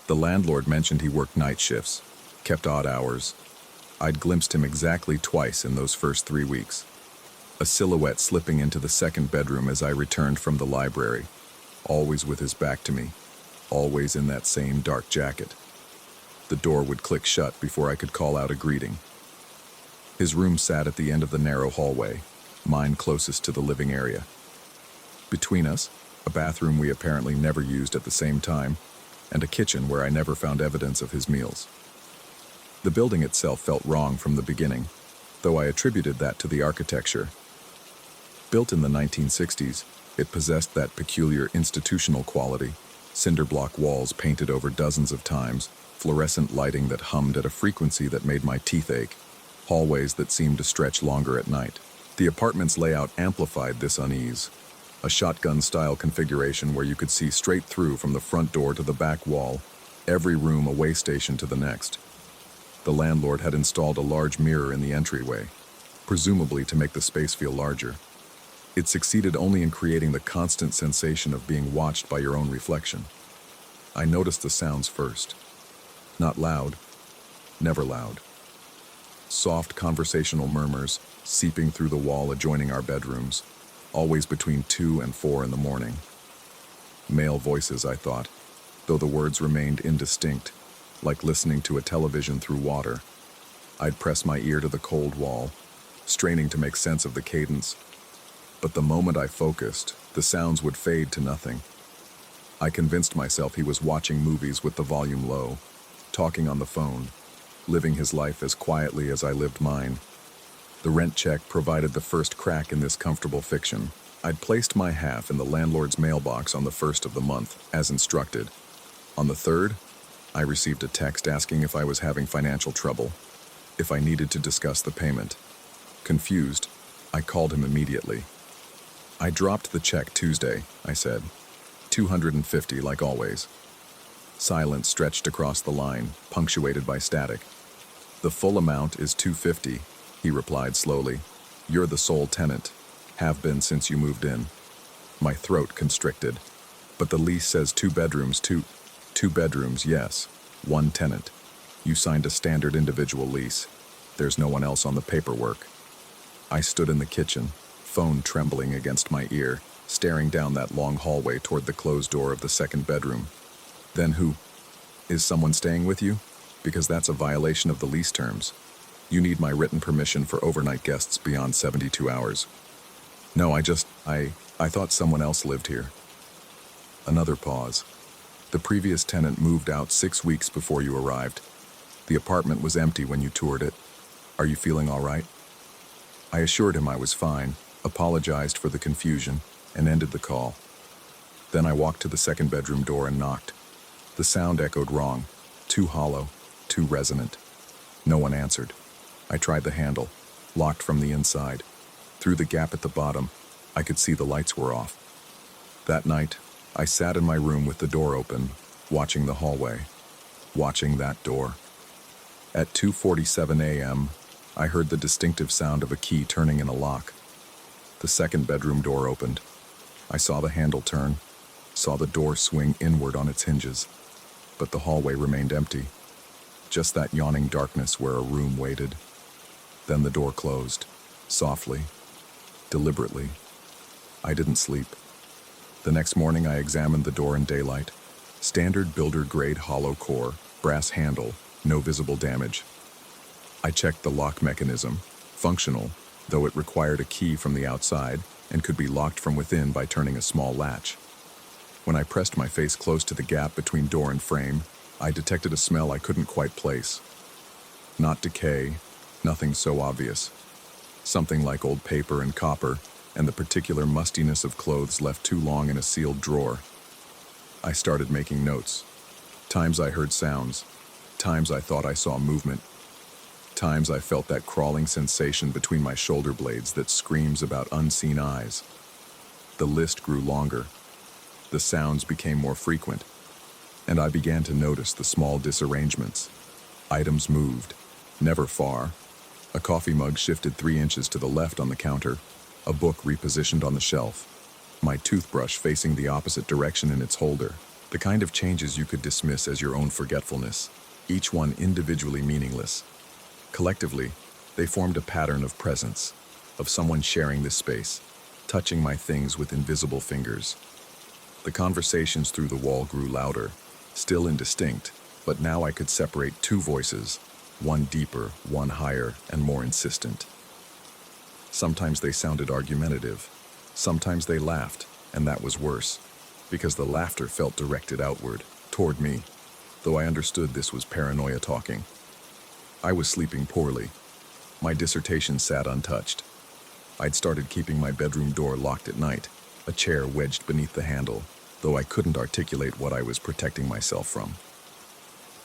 The landlord mentioned he worked night shifts, kept odd hours. I'd glimpsed him exactly twice in those first 3 weeks. A silhouette slipping into the second bedroom as I returned from the library, always with his back to me, always in that same dark jacket. The door would click shut before I could call out a greeting. His room sat at the end of the narrow hallway, mine closest to the living area. Between us, a bathroom we apparently never used at the same time, and a kitchen where I never found evidence of his meals. The building itself felt wrong from the beginning, though I attributed that to the architecture. Built in the 1960s, it possessed that peculiar institutional quality: cinder block walls painted over dozens of times, fluorescent lighting that hummed at a frequency that made my teeth ache, hallways that seemed to stretch longer at night. The apartment's layout amplified this unease. A shotgun-style configuration where you could see straight through from the front door to the back wall, every room a way station to the next. The landlord had installed a large mirror in the entryway, presumably to make the space feel larger. It succeeded only in creating the constant sensation of being watched by your own reflection. I noticed the sounds first. Not loud, never loud. Soft conversational murmurs seeping through the wall adjoining our bedrooms, always between 2 and 4 in the morning. Male voices, I thought, though the words remained indistinct, like listening to a television through water. I'd press my ear to the cold wall, straining to make sense of the cadence. But the moment I focused, the sounds would fade to nothing. I convinced myself he was watching movies with the volume low, talking on the phone, living his life as quietly as I lived mine. The rent check provided the first crack in this comfortable fiction. I'd placed my half in the landlord's mailbox on the 1st of the month, as instructed. On the 3rd, I received a text asking if I was having financial trouble, if I needed to discuss the payment. Confused, I called him immediately. I dropped the check Tuesday, I said. $250 like always. Silence stretched across the line, punctuated by static. The full amount is $250, he replied slowly. You're the sole tenant. Have been since you moved in. My throat constricted. But the lease says two bedrooms, two bedrooms, yes. One tenant. You signed a standard individual lease. There's no one else on the paperwork. I stood in the kitchen, phone trembling against my ear, staring down that long hallway toward the closed door of the second bedroom. Then who? Is someone staying with you? Because that's a violation of the lease terms. You need my written permission for overnight guests beyond 72 hours. No, I thought someone else lived here. Another pause. The previous tenant moved out 6 weeks before you arrived. The apartment was empty when you toured it. Are you feeling all right? I assured him I was fine, apologized for the confusion, and ended the call. Then I walked to the second bedroom door and knocked. The sound echoed wrong, too hollow, too resonant. No one answered. I tried the handle, locked from the inside. Through the gap at the bottom, I could see the lights were off. That night, I sat in my room with the door open, watching the hallway, watching that door. At 2:47 a.m., I heard the distinctive sound of a key turning in a lock. The second bedroom door opened. I saw the handle turn, saw the door swing inward on its hinges, but the hallway remained empty. Just that yawning darkness where a room waited. Then the door closed, softly, deliberately. I didn't sleep. The next morning I examined the door in daylight. Standard builder-grade hollow core, brass handle, no visible damage. I checked the lock mechanism, functional, though it required a key from the outside and could be locked from within by turning a small latch. When I pressed my face close to the gap between door and frame, I detected a smell I couldn't quite place. Not decay, nothing so obvious. Something like old paper and copper, and the particular mustiness of clothes left too long in a sealed drawer. I started making notes. Times I heard sounds. Times I thought I saw movement. Times I felt that crawling sensation between my shoulder blades that screams about unseen eyes. The list grew longer. The sounds became more frequent, and I began to notice the small disarrangements. Items moved, never far. A coffee mug shifted 3 inches to the left on the counter, a book repositioned on the shelf, my toothbrush facing the opposite direction in its holder. The kind of changes you could dismiss as your own forgetfulness, each one individually meaningless. Collectively, they formed a pattern of presence, of someone sharing this space, touching my things with invisible fingers. The conversations through the wall grew louder, still indistinct, but now I could separate two voices, one deeper, one higher, and more insistent. Sometimes they sounded argumentative. Sometimes they laughed, and that was worse, because the laughter felt directed outward, toward me, though I understood this was paranoia talking. I was sleeping poorly. My dissertation sat untouched. I'd started keeping my bedroom door locked at night, a chair wedged beneath the handle, though I couldn't articulate what I was protecting myself from.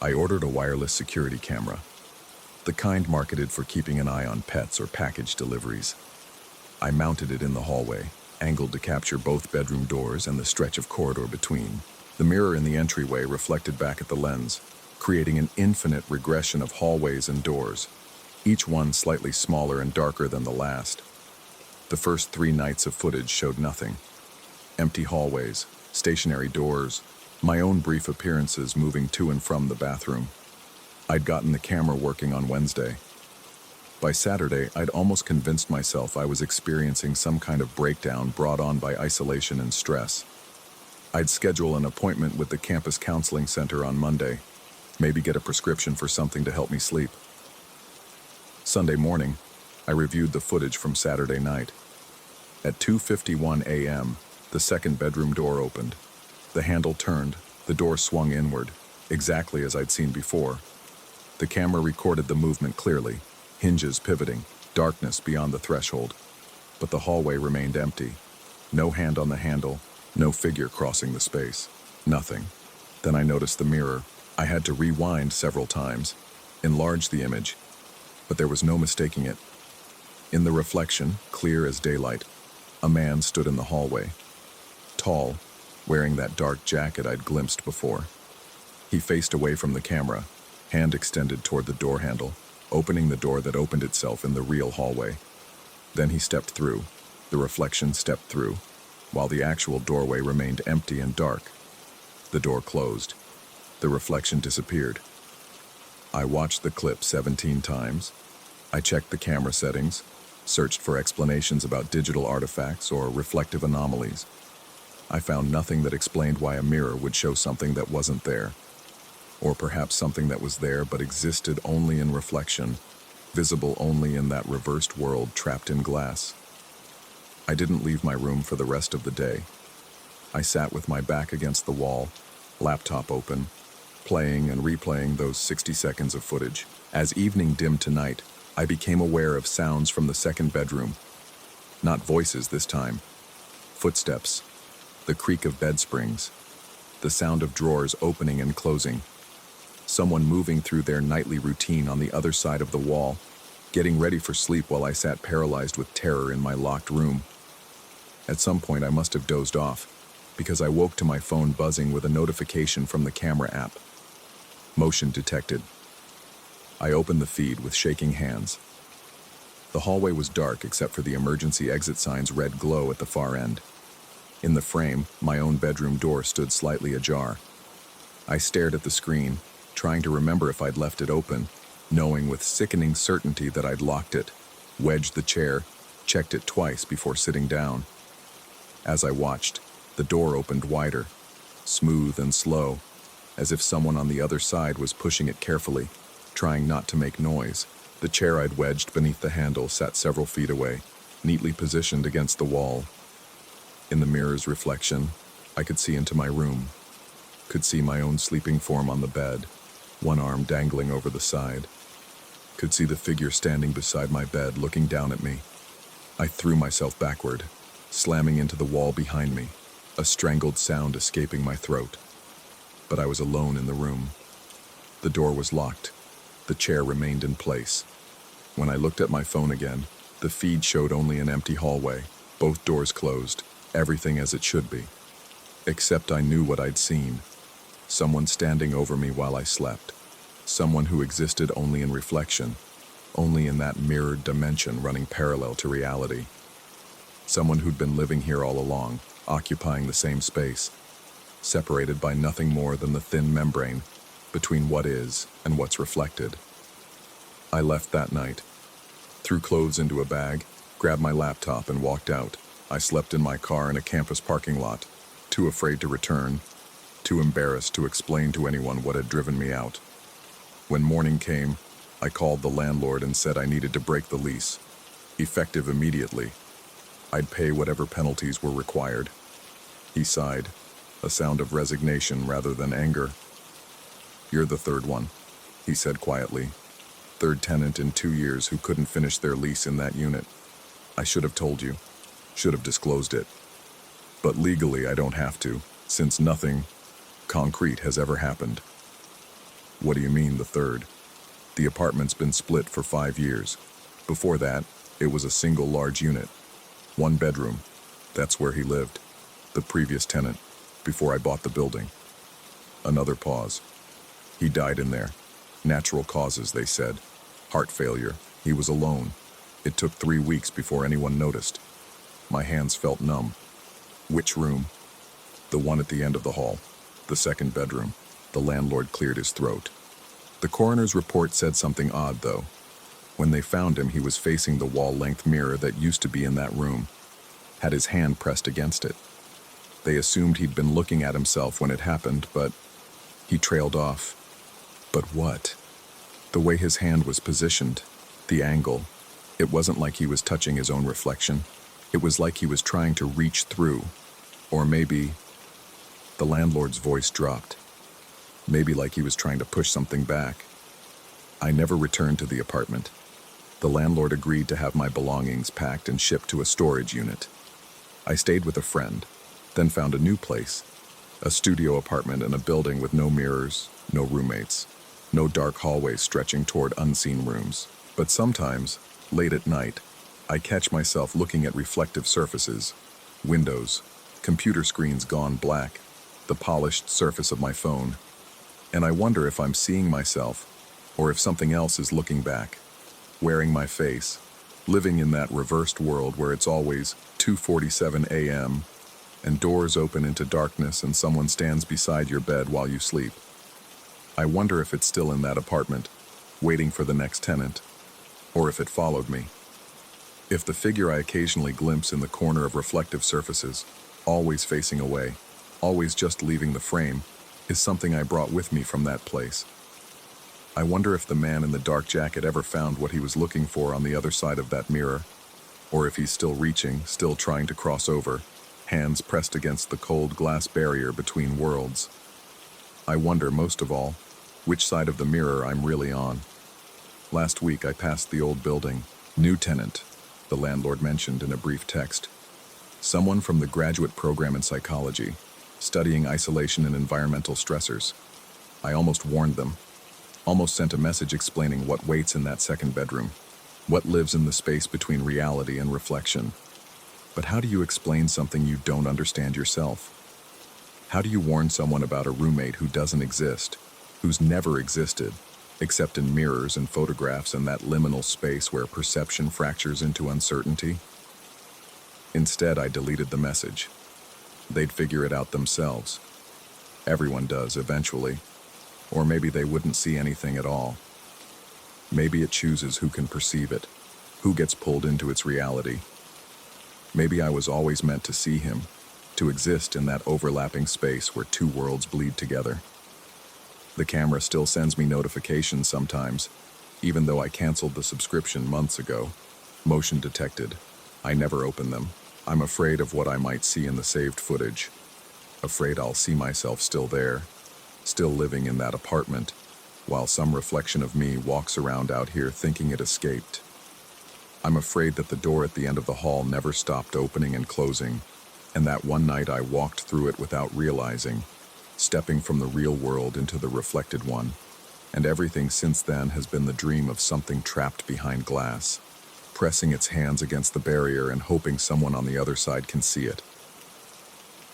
I ordered a wireless security camera, the kind marketed for keeping an eye on pets or package deliveries. I mounted it in the hallway, angled to capture both bedroom doors and the stretch of corridor between. The mirror in the entryway reflected back at the lens, creating an infinite regression of hallways and doors, each one slightly smaller and darker than the last. The first 3 nights of footage showed nothing. Empty hallways, stationary doors, my own brief appearances moving to and from the bathroom. I'd gotten the camera working on Wednesday. By Saturday, I'd almost convinced myself I was experiencing some kind of breakdown brought on by isolation and stress. I'd schedule an appointment with the campus counseling center on Monday, maybe get a prescription for something to help me sleep. Sunday morning, I reviewed the footage from Saturday night. At 2:51 a.m., the second bedroom door opened. The handle turned, the door swung inward, exactly as I'd seen before. The camera recorded the movement clearly, hinges pivoting, darkness beyond the threshold. But the hallway remained empty. No hand on the handle, no figure crossing the space. Nothing. Then I noticed the mirror. I had to rewind several times, enlarge the image, but there was no mistaking it. In the reflection, clear as daylight, a man stood in the hallway. Tall, wearing that dark jacket I'd glimpsed before. He faced away from the camera, hand extended toward the door handle, opening the door that opened itself in the real hallway. Then he stepped through. The reflection stepped through. while the actual doorway remained empty and dark. The door closed. The reflection disappeared. I watched the clip 17 times. I checked the camera settings, searched for explanations about digital artifacts or reflective anomalies. I found nothing that explained why a mirror would show something that wasn't there. Or perhaps something that was there but existed only in reflection, visible only in that reversed world trapped in glass. I didn't leave my room for the rest of the day. I sat with my back against the wall, laptop open, playing and replaying those 60 seconds of footage. As evening dimmed to night, I became aware of sounds from the second bedroom. Not voices this time. Footsteps, the creak of bed springs, the sound of drawers opening and closing. Someone moving through their nightly routine on the other side of the wall, getting ready for sleep while I sat paralyzed with terror in my locked room. At some point I must have dozed off, because I woke to my phone buzzing with a notification from the camera app. Motion detected. I opened the feed with shaking hands. The hallway was dark except for the emergency exit sign's red glow at the far end. In the frame, my own bedroom door stood slightly ajar. I stared at the screen, trying to remember if I'd left it open, knowing with sickening certainty that I'd locked it, wedged the chair, checked it twice before sitting down. As I watched, the door opened wider, smooth and slow, as if someone on the other side was pushing it carefully, trying not to make noise. The chair I'd wedged beneath the handle sat several feet away, neatly positioned against the wall. In the mirror's reflection, I could see into my room, could see my own sleeping form on the bed, one arm dangling over the side, could see the figure standing beside my bed looking down at me. I threw myself backward, slamming into the wall behind me, a strangled sound escaping my throat. But I was alone in the room. The door was locked. The chair remained in place. When I looked at my phone again, the feed showed only an empty hallway, both doors closed, everything as it should be. Except I knew what I'd seen. Someone standing over me while I slept. Someone who existed only in reflection, only in that mirrored dimension running parallel to reality. Someone who'd been living here all along, occupying the same space, separated by nothing more than the thin membrane between what is and what's reflected. I left that night, threw clothes into a bag, grabbed my laptop and walked out. I slept in my car in a campus parking lot, too afraid to return, too embarrassed to explain to anyone what had driven me out. When morning came, I called the landlord and said I needed to break the lease, effective immediately. I'd pay whatever penalties were required. He sighed, a sound of resignation rather than anger. "You're the third one," he said quietly. "Third tenant in 2 years who couldn't finish their lease in that unit. I should have told you, should have disclosed it. But legally I don't have to, since nothing concrete has ever happened." "What do you mean, the third?" "The apartment's been split for 5 years. Before that, it was a single large unit. 1 bedroom. That's where he lived. The previous tenant, before I bought the building." Another pause. "He died in there. Natural causes, they said. Heart failure. He was alone. It took 3 weeks before anyone noticed." My hands felt numb. "Which room?" "The one at the end of the hall. The second bedroom." The landlord cleared his throat. The coroner's report said something odd, though. When they found him, he was facing the wall-length mirror that used to be in that room, had his hand pressed against it. They assumed he'd been looking at himself when it happened, but he trailed off. But what? The way his hand was positioned, the angle, it wasn't like he was touching his own reflection. It was like he was trying to reach through. Or maybe... The landlord's voice dropped. Maybe like he was trying to push something back. I never returned to the apartment. The landlord agreed to have my belongings packed and shipped to a storage unit. I stayed with a friend, then found a new place, a studio apartment in a building with no mirrors, no roommates, no dark hallways stretching toward unseen rooms. But sometimes, late at night, I catch myself looking at reflective surfaces, windows, computer screens gone black, the polished surface of my phone, and I wonder if I'm seeing myself, or if something else is looking back, wearing my face, living in that reversed world where it's always 2:47 a.m., and doors open into darkness and someone stands beside your bed while you sleep. I wonder if it's still in that apartment, waiting for the next tenant, or if it followed me. If the figure I occasionally glimpse in the corner of reflective surfaces, always facing away, always just leaving the frame, is something I brought with me from that place. I wonder if the man in the dark jacket ever found what he was looking for on the other side of that mirror, or if he's still reaching, still trying to cross over, hands pressed against the cold glass barrier between worlds. I wonder, most of all, which side of the mirror I'm really on. Last week I passed the old building. New tenant, the landlord mentioned in a brief text. Someone from the graduate program in psychology, studying isolation and environmental stressors. I almost warned them, almost sent a message explaining what waits in that second bedroom, what lives in the space between reality and reflection. But how do you explain something you don't understand yourself? How do you warn someone about a roommate who doesn't exist, who's never existed, except in mirrors and photographs and that liminal space where perception fractures into uncertainty? Instead, I deleted the message. They'd figure it out themselves. Everyone does, eventually. Or maybe they wouldn't see anything at all. Maybe it chooses who can perceive it, who gets pulled into its reality. Maybe I was always meant to see him, to exist in that overlapping space where two worlds bleed together. The camera still sends me notifications sometimes, even though I canceled the subscription months ago. Motion detected. I never open them. I'm afraid of what I might see in the saved footage. Afraid I'll see myself still there, still living in that apartment, while some reflection of me walks around out here thinking it escaped. I'm afraid that the door at the end of the hall never stopped opening and closing, and that one night I walked through it without realizing, stepping from the real world into the reflected one, and everything since then has been the dream of something trapped behind glass, pressing its hands against the barrier and hoping someone on the other side can see it.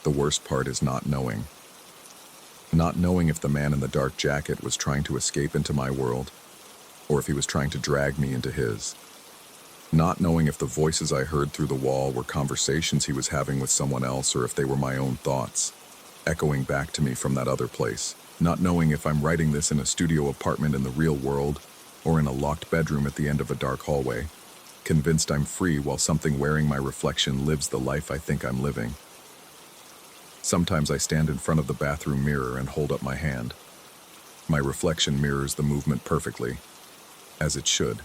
The worst part is not knowing. Not knowing if the man in the dark jacket was trying to escape into my world, or if he was trying to drag me into his. Not knowing if the voices I heard through the wall were conversations he was having with someone else or if they were my own thoughts, echoing back to me from that other place. Not knowing if I'm writing this in a studio apartment in the real world or in a locked bedroom at the end of a dark hallway, convinced I'm free while something wearing my reflection lives the life I think I'm living. Sometimes I stand in front of the bathroom mirror and hold up my hand. My reflection mirrors the movement perfectly, as it should.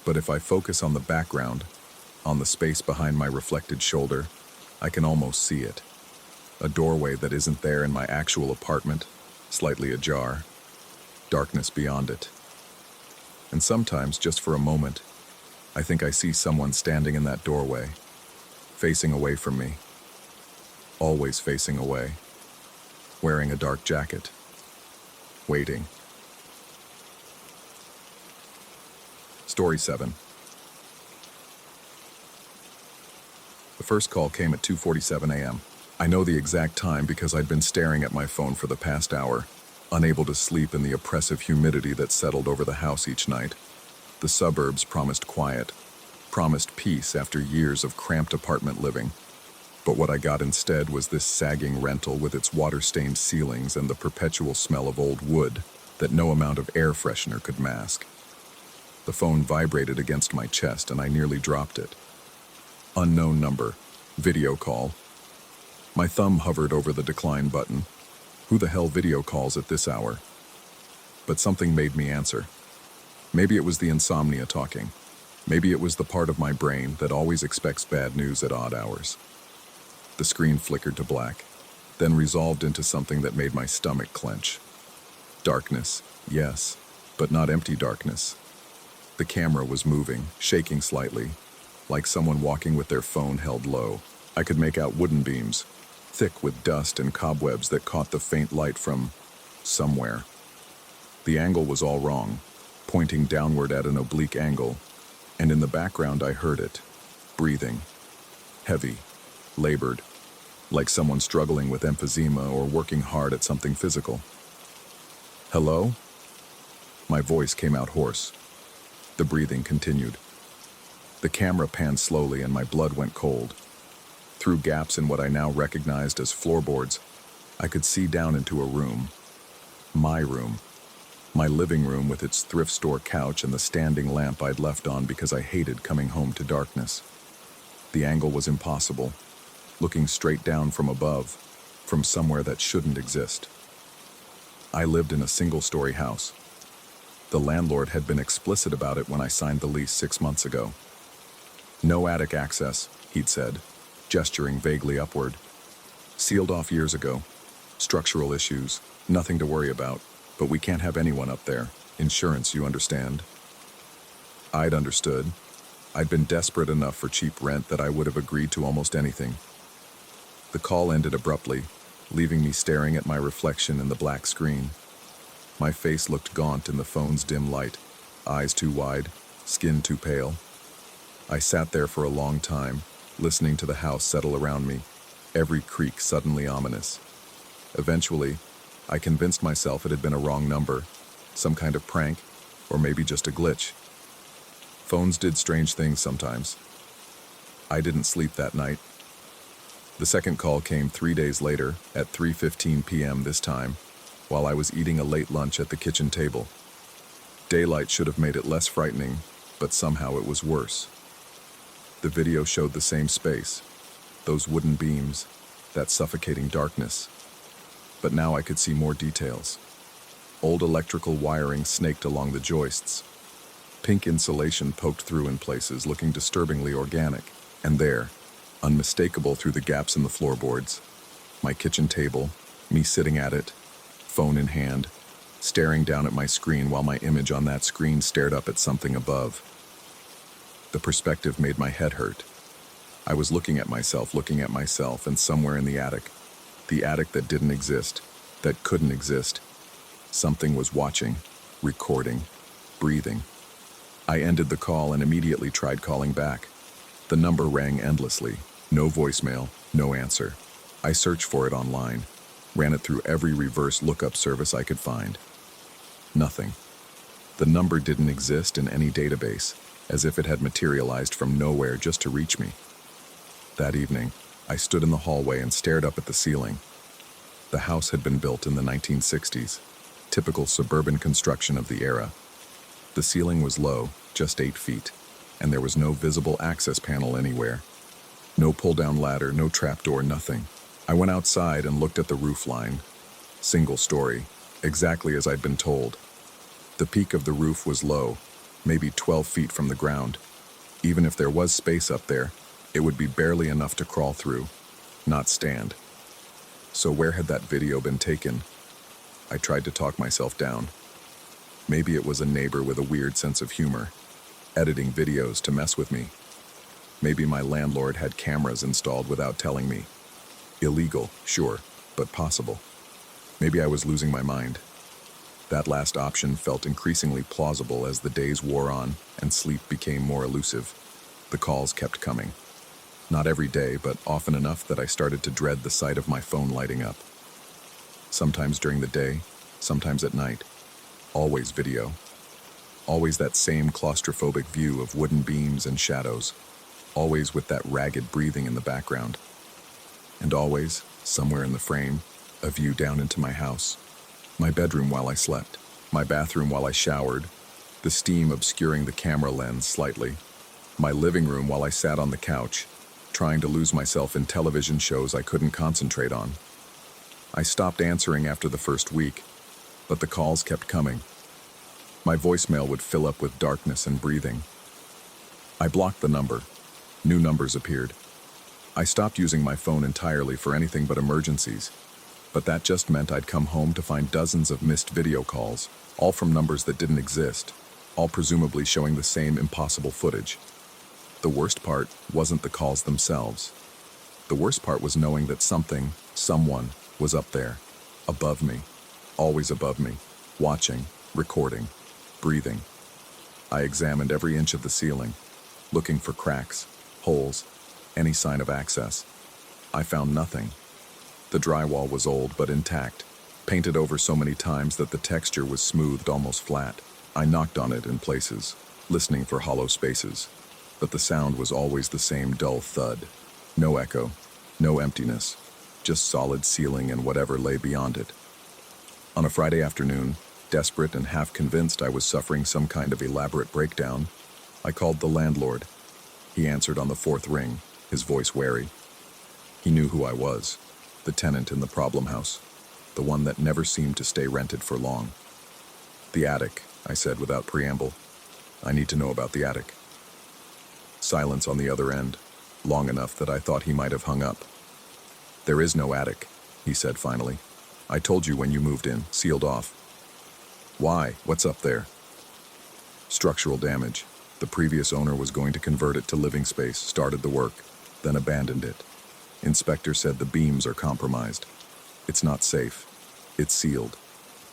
But if I focus on the background, on the space behind my reflected shoulder, I can almost see it. A doorway that isn't there in my actual apartment, slightly ajar, darkness beyond it. And sometimes, just for a moment, I think I see someone standing in that doorway, facing away from me. Always facing away, wearing a dark jacket, waiting. Story 7. The first call came at 2:47 a.m. I know the exact time because I'd been staring at my phone for the past hour, unable to sleep in the oppressive humidity that settled over the house each night. The suburbs promised quiet, promised peace after years of cramped apartment living. But what I got instead was this sagging rental with its water-stained ceilings and the perpetual smell of old wood that no amount of air freshener could mask. The phone vibrated against my chest and I nearly dropped it. Unknown number. Video call. My thumb hovered over the decline button. Who the hell video calls at this hour? But something made me answer. Maybe it was the insomnia talking. Maybe it was the part of my brain that always expects bad news at odd hours. The screen flickered to black, then resolved into something that made my stomach clench. Darkness, yes, but not empty darkness. The camera was moving, shaking slightly, like someone walking with their phone held low. I could make out wooden beams, thick with dust and cobwebs that caught the faint light from somewhere. The angle was all wrong, pointing downward at an oblique angle, and in the background I heard it, breathing, heavy, labored, like someone struggling with emphysema or working hard at something physical. Hello? My voice came out hoarse. The breathing continued. The camera panned slowly and my blood went cold. Through gaps in what I now recognized as floorboards, I could see down into a room. My room. My living room with its thrift store couch and the standing lamp I'd left on because I hated coming home to darkness. The angle was impossible, looking straight down from above, from somewhere that shouldn't exist. I lived in a single-story house. The landlord had been explicit about it when I signed the lease 6 months ago. No attic access, he'd said, gesturing vaguely upward. Sealed off years ago. Structural issues, nothing to worry about, but we can't have anyone up there. Insurance, you understand? I'd understood. I'd been desperate enough for cheap rent that I would have agreed to almost anything. The call ended abruptly, leaving me staring at my reflection in the black screen. My face looked gaunt in the phone's dim light, eyes too wide, skin too pale. I sat there for a long time, listening to the house settle around me, every creak suddenly ominous. Eventually, I convinced myself it had been a wrong number, some kind of prank, or maybe just a glitch. Phones did strange things sometimes. I didn't sleep that night. The second call came 3 days later, at 3:15 p.m. this time, while I was eating a late lunch at the kitchen table. Daylight should have made it less frightening, but somehow it was worse. The video showed the same space, those wooden beams, that suffocating darkness. But now I could see more details. Old electrical wiring snaked along the joists. Pink insulation poked through in places, looking disturbingly organic. And there, unmistakable through the gaps in the floorboards, my kitchen table, me sitting at it, phone in hand, staring down at my screen while my image on that screen stared up at something above. The perspective made my head hurt. I was looking at myself, and somewhere in the attic that didn't exist, that couldn't exist, something was watching, recording, breathing. I ended the call and immediately tried calling back. The number rang endlessly, no voicemail, no answer. I searched for it online, ran it through every reverse lookup service I could find. Nothing. The number didn't exist in any database, as if it had materialized from nowhere just to reach me. That evening, I stood in the hallway and stared up at the ceiling. The house had been built in the 1960s, typical suburban construction of the era. The ceiling was low, just 8 feet, and there was no visible access panel anywhere. No pull-down ladder, no trapdoor, nothing. I went outside and looked at the roof line. Single story, exactly as I'd been told. The peak of the roof was low, maybe 12 feet from the ground. Even if there was space up there, it would be barely enough to crawl through, not stand. So where had that video been taken? I tried to talk myself down. Maybe it was a neighbor with a weird sense of humor, editing videos to mess with me. Maybe my landlord had cameras installed without telling me. Illegal, sure, but possible. Maybe I was losing my mind. That last option felt increasingly plausible as the days wore on and sleep became more elusive. The calls kept coming. Not every day, but often enough that I started to dread the sight of my phone lighting up. Sometimes during the day, sometimes at night. Always video. Always that same claustrophobic view of wooden beams and shadows. Always with that ragged breathing in the background. And always, somewhere in the frame, a view down into my house. My bedroom while I slept. My bathroom while I showered. The steam obscuring the camera lens slightly. My living room while I sat on the couch, trying to lose myself in television shows I couldn't concentrate on. I stopped answering after the first week, but the calls kept coming. My voicemail would fill up with darkness and breathing. I blocked the number. New numbers appeared. I stopped using my phone entirely for anything but emergencies, but that just meant I'd come home to find dozens of missed video calls, all from numbers that didn't exist, all presumably showing the same impossible footage. The worst part wasn't the calls themselves. The worst part was knowing that something, someone, was up there, above me, always above me, watching, recording, breathing. I examined every inch of the ceiling, looking for cracks, holes, any sign of access. I found nothing. The drywall was old but intact, painted over so many times that the texture was smoothed almost flat. I knocked on it in places, listening for hollow spaces, but the sound was always the same dull thud. No echo, No emptiness, just solid ceiling and whatever lay beyond it. On a Friday afternoon, desperate and half convinced I was suffering some kind of elaborate breakdown, I called the landlord. He answered on the fourth ring, his voice wary. He knew who I was, the tenant in the problem house, the one that never seemed to stay rented for long. The attic, I said without preamble. I need to know about the attic. Silence on the other end, long enough that I thought he might have hung up. There is no attic, he said finally. I told you when you moved in, sealed off. Why? What's up there? Structural damage. The previous owner was going to convert it to living space, started the work, then abandoned it. Inspector said the beams are compromised. It's not safe. It's sealed.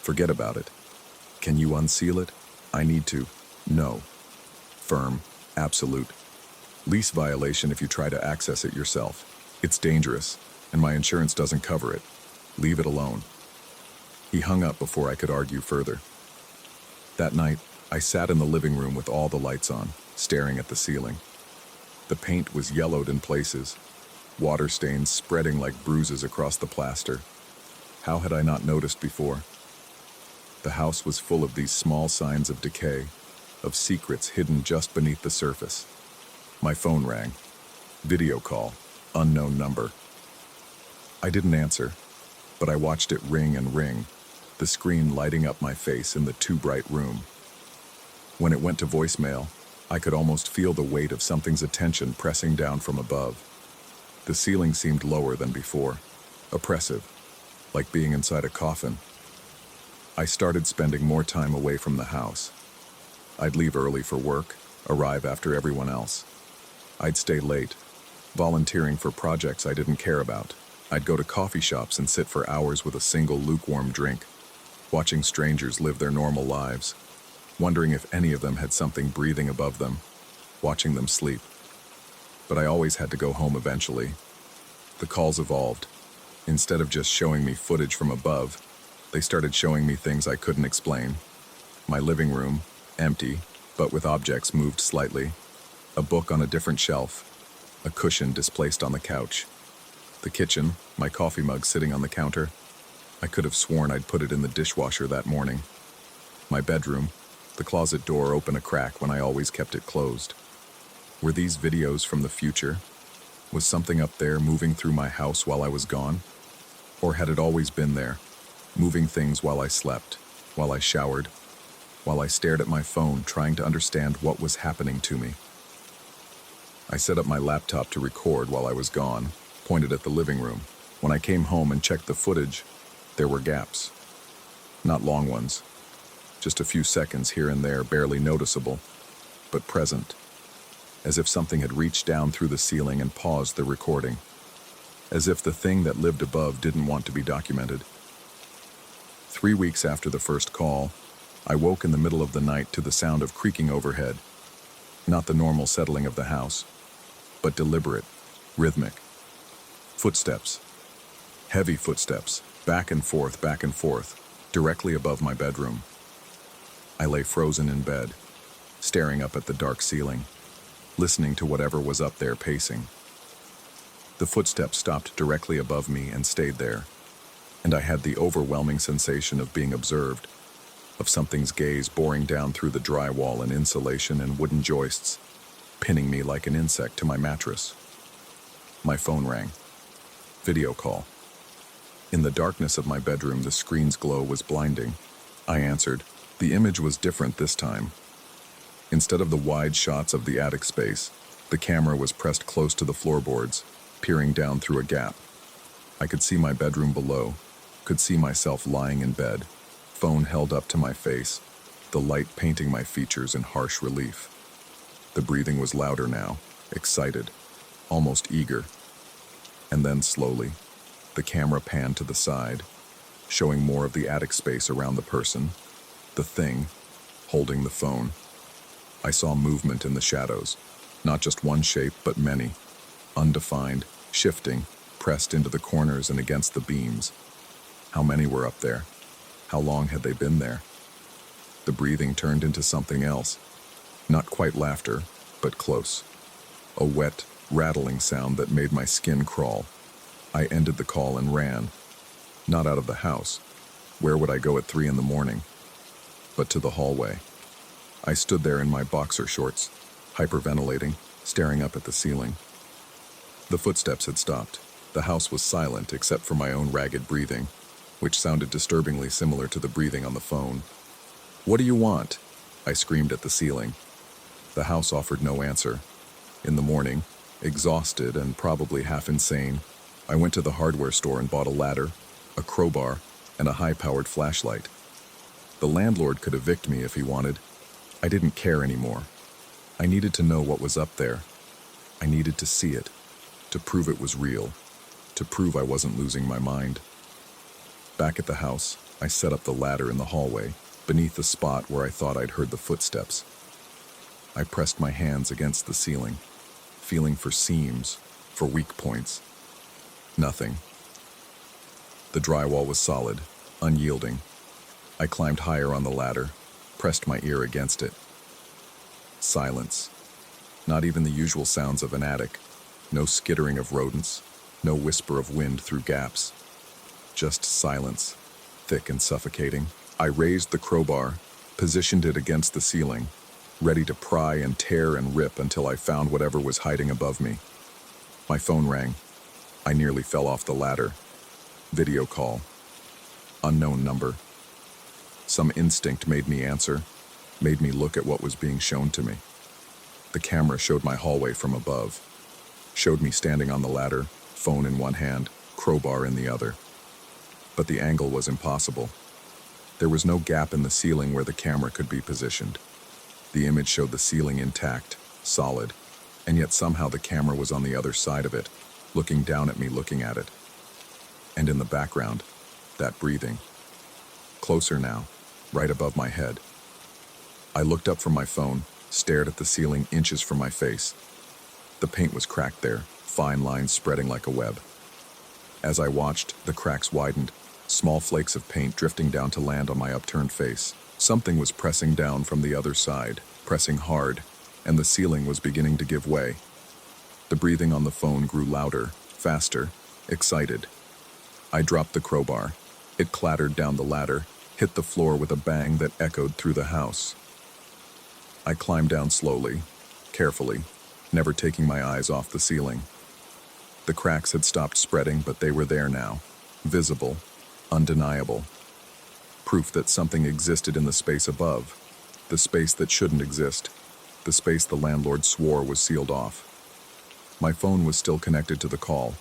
Forget about it. Can you unseal it? I need to. No. Firm. Absolute. Lease violation if you try to access it yourself. It's dangerous, and my insurance doesn't cover it. Leave it alone. He hung up before I could argue further. That night, I sat in the living room with all the lights on, staring at the ceiling. The paint was yellowed in places, water stains spreading like bruises across the plaster. How had I not noticed before? The house was full of these small signs of decay, of secrets hidden just beneath the surface. My phone rang. Video call. Unknown number. I didn't answer, but I watched it ring and ring, the screen lighting up my face in the too-bright room. When it went to voicemail, I could almost feel the weight of something's attention pressing down from above. The ceiling seemed lower than before, oppressive, like being inside a coffin. I started spending more time away from the house. I'd leave early for work, arrive after everyone else. I'd stay late, volunteering for projects I didn't care about. I'd go to coffee shops and sit for hours with a single lukewarm drink, watching strangers live their normal lives, wondering if any of them had something breathing above them, watching them sleep. But I always had to go home eventually. The calls evolved. Instead of just showing me footage from above, they started showing me things I couldn't explain. My living room, empty, but with objects moved slightly. A book on a different shelf. A cushion displaced on the couch. The kitchen, my coffee mug sitting on the counter. I could have sworn I'd put it in the dishwasher that morning. My bedroom, the closet door open a crack when I always kept it closed. Were these videos from the future? Was something up there moving through my house while I was gone? Or had it always been there, moving things while I slept, while I showered, while I stared at my phone trying to understand what was happening to me? I set up my laptop to record while I was gone, pointed at the living room. When I came home and checked the footage, there were gaps. Not long ones, just a few seconds here and there, barely noticeable, but present, as if something had reached down through the ceiling and paused the recording, as if the thing that lived above didn't want to be documented. 3 weeks after the first call, I woke in the middle of the night to the sound of creaking overhead, not the normal settling of the house, but deliberate, rhythmic. Footsteps. Heavy footsteps, back and forth, directly above my bedroom. I lay frozen in bed, staring up at the dark ceiling, listening to whatever was up there pacing. The footsteps stopped directly above me and stayed there, and I had the overwhelming sensation of being observed, of something's gaze boring down through the drywall and insulation and wooden joists, pinning me like an insect to my mattress. My phone rang. Video call. In the darkness of my bedroom, the screen's glow was blinding. I answered. The image was different this time. Instead of the wide shots of the attic space, the camera was pressed close to the floorboards, peering down through a gap. I could see my bedroom below, could see myself lying in bed, phone held up to my face, the light painting my features in harsh relief. The breathing was louder now, excited, almost eager. And then slowly, the camera panned to the side, showing more of the attic space around the person, the thing, holding the phone. I saw movement in the shadows, not just one shape, but many, undefined, shifting, pressed into the corners and against the beams. How many were up there? How long had they been there? The breathing turned into something else. Not quite laughter, but close. A wet, rattling sound that made my skin crawl. I ended the call and ran. Not out of the house. Where would I go at 3 in the morning? But to the hallway. I stood there in my boxer shorts, hyperventilating, staring up at the ceiling. The footsteps had stopped. The house was silent except for my own ragged breathing, which sounded disturbingly similar to the breathing on the phone. "What do you want?" I screamed at the ceiling. The house offered no answer. In the morning, exhausted and probably half insane, I went to the hardware store and bought a ladder, a crowbar, and a high-powered flashlight. The landlord could evict me if he wanted. I didn't care anymore. I needed to know what was up there. I needed to see it, to prove it was real, to prove I wasn't losing my mind. Back at the house, I set up the ladder in the hallway, beneath the spot where I thought I'd heard the footsteps. I pressed my hands against the ceiling, feeling for seams, for weak points. Nothing. The drywall was solid, unyielding. I climbed higher on the ladder, pressed my ear against it. Silence. Not even the usual sounds of an attic. No skittering of rodents, no whisper of wind through gaps. Just silence, thick and suffocating. I raised the crowbar, positioned it against the ceiling, ready to pry and tear and rip until I found whatever was hiding above me. My phone rang. I nearly fell off the ladder. Video call. Unknown number. Some instinct made me answer, made me look at what was being shown to me. The camera showed my hallway from above, showed me standing on the ladder, phone in one hand, crowbar in the other. But the angle was impossible. There was no gap in the ceiling where the camera could be positioned. The image showed the ceiling intact, solid, and yet somehow the camera was on the other side of it, looking down at me looking at it. And in the background, that breathing. Closer now, right above my head. I looked up from my phone, stared at the ceiling inches from my face. The paint was cracked there, fine lines spreading like a web. As I watched, the cracks widened, small flakes of paint drifting down to land on my upturned face. Something was pressing down from the other side, pressing hard, and the ceiling was beginning to give way. The breathing on the phone grew louder, faster, excited. I dropped the crowbar. It clattered down the ladder, hit the floor with a bang that echoed through the house. I climbed down slowly, carefully, never taking my eyes off the ceiling. The cracks had stopped spreading, but they were there now, visible, undeniable. Proof that something existed in the space above, the space that shouldn't exist, the space the landlord swore was sealed off. My phone was still connected to the call.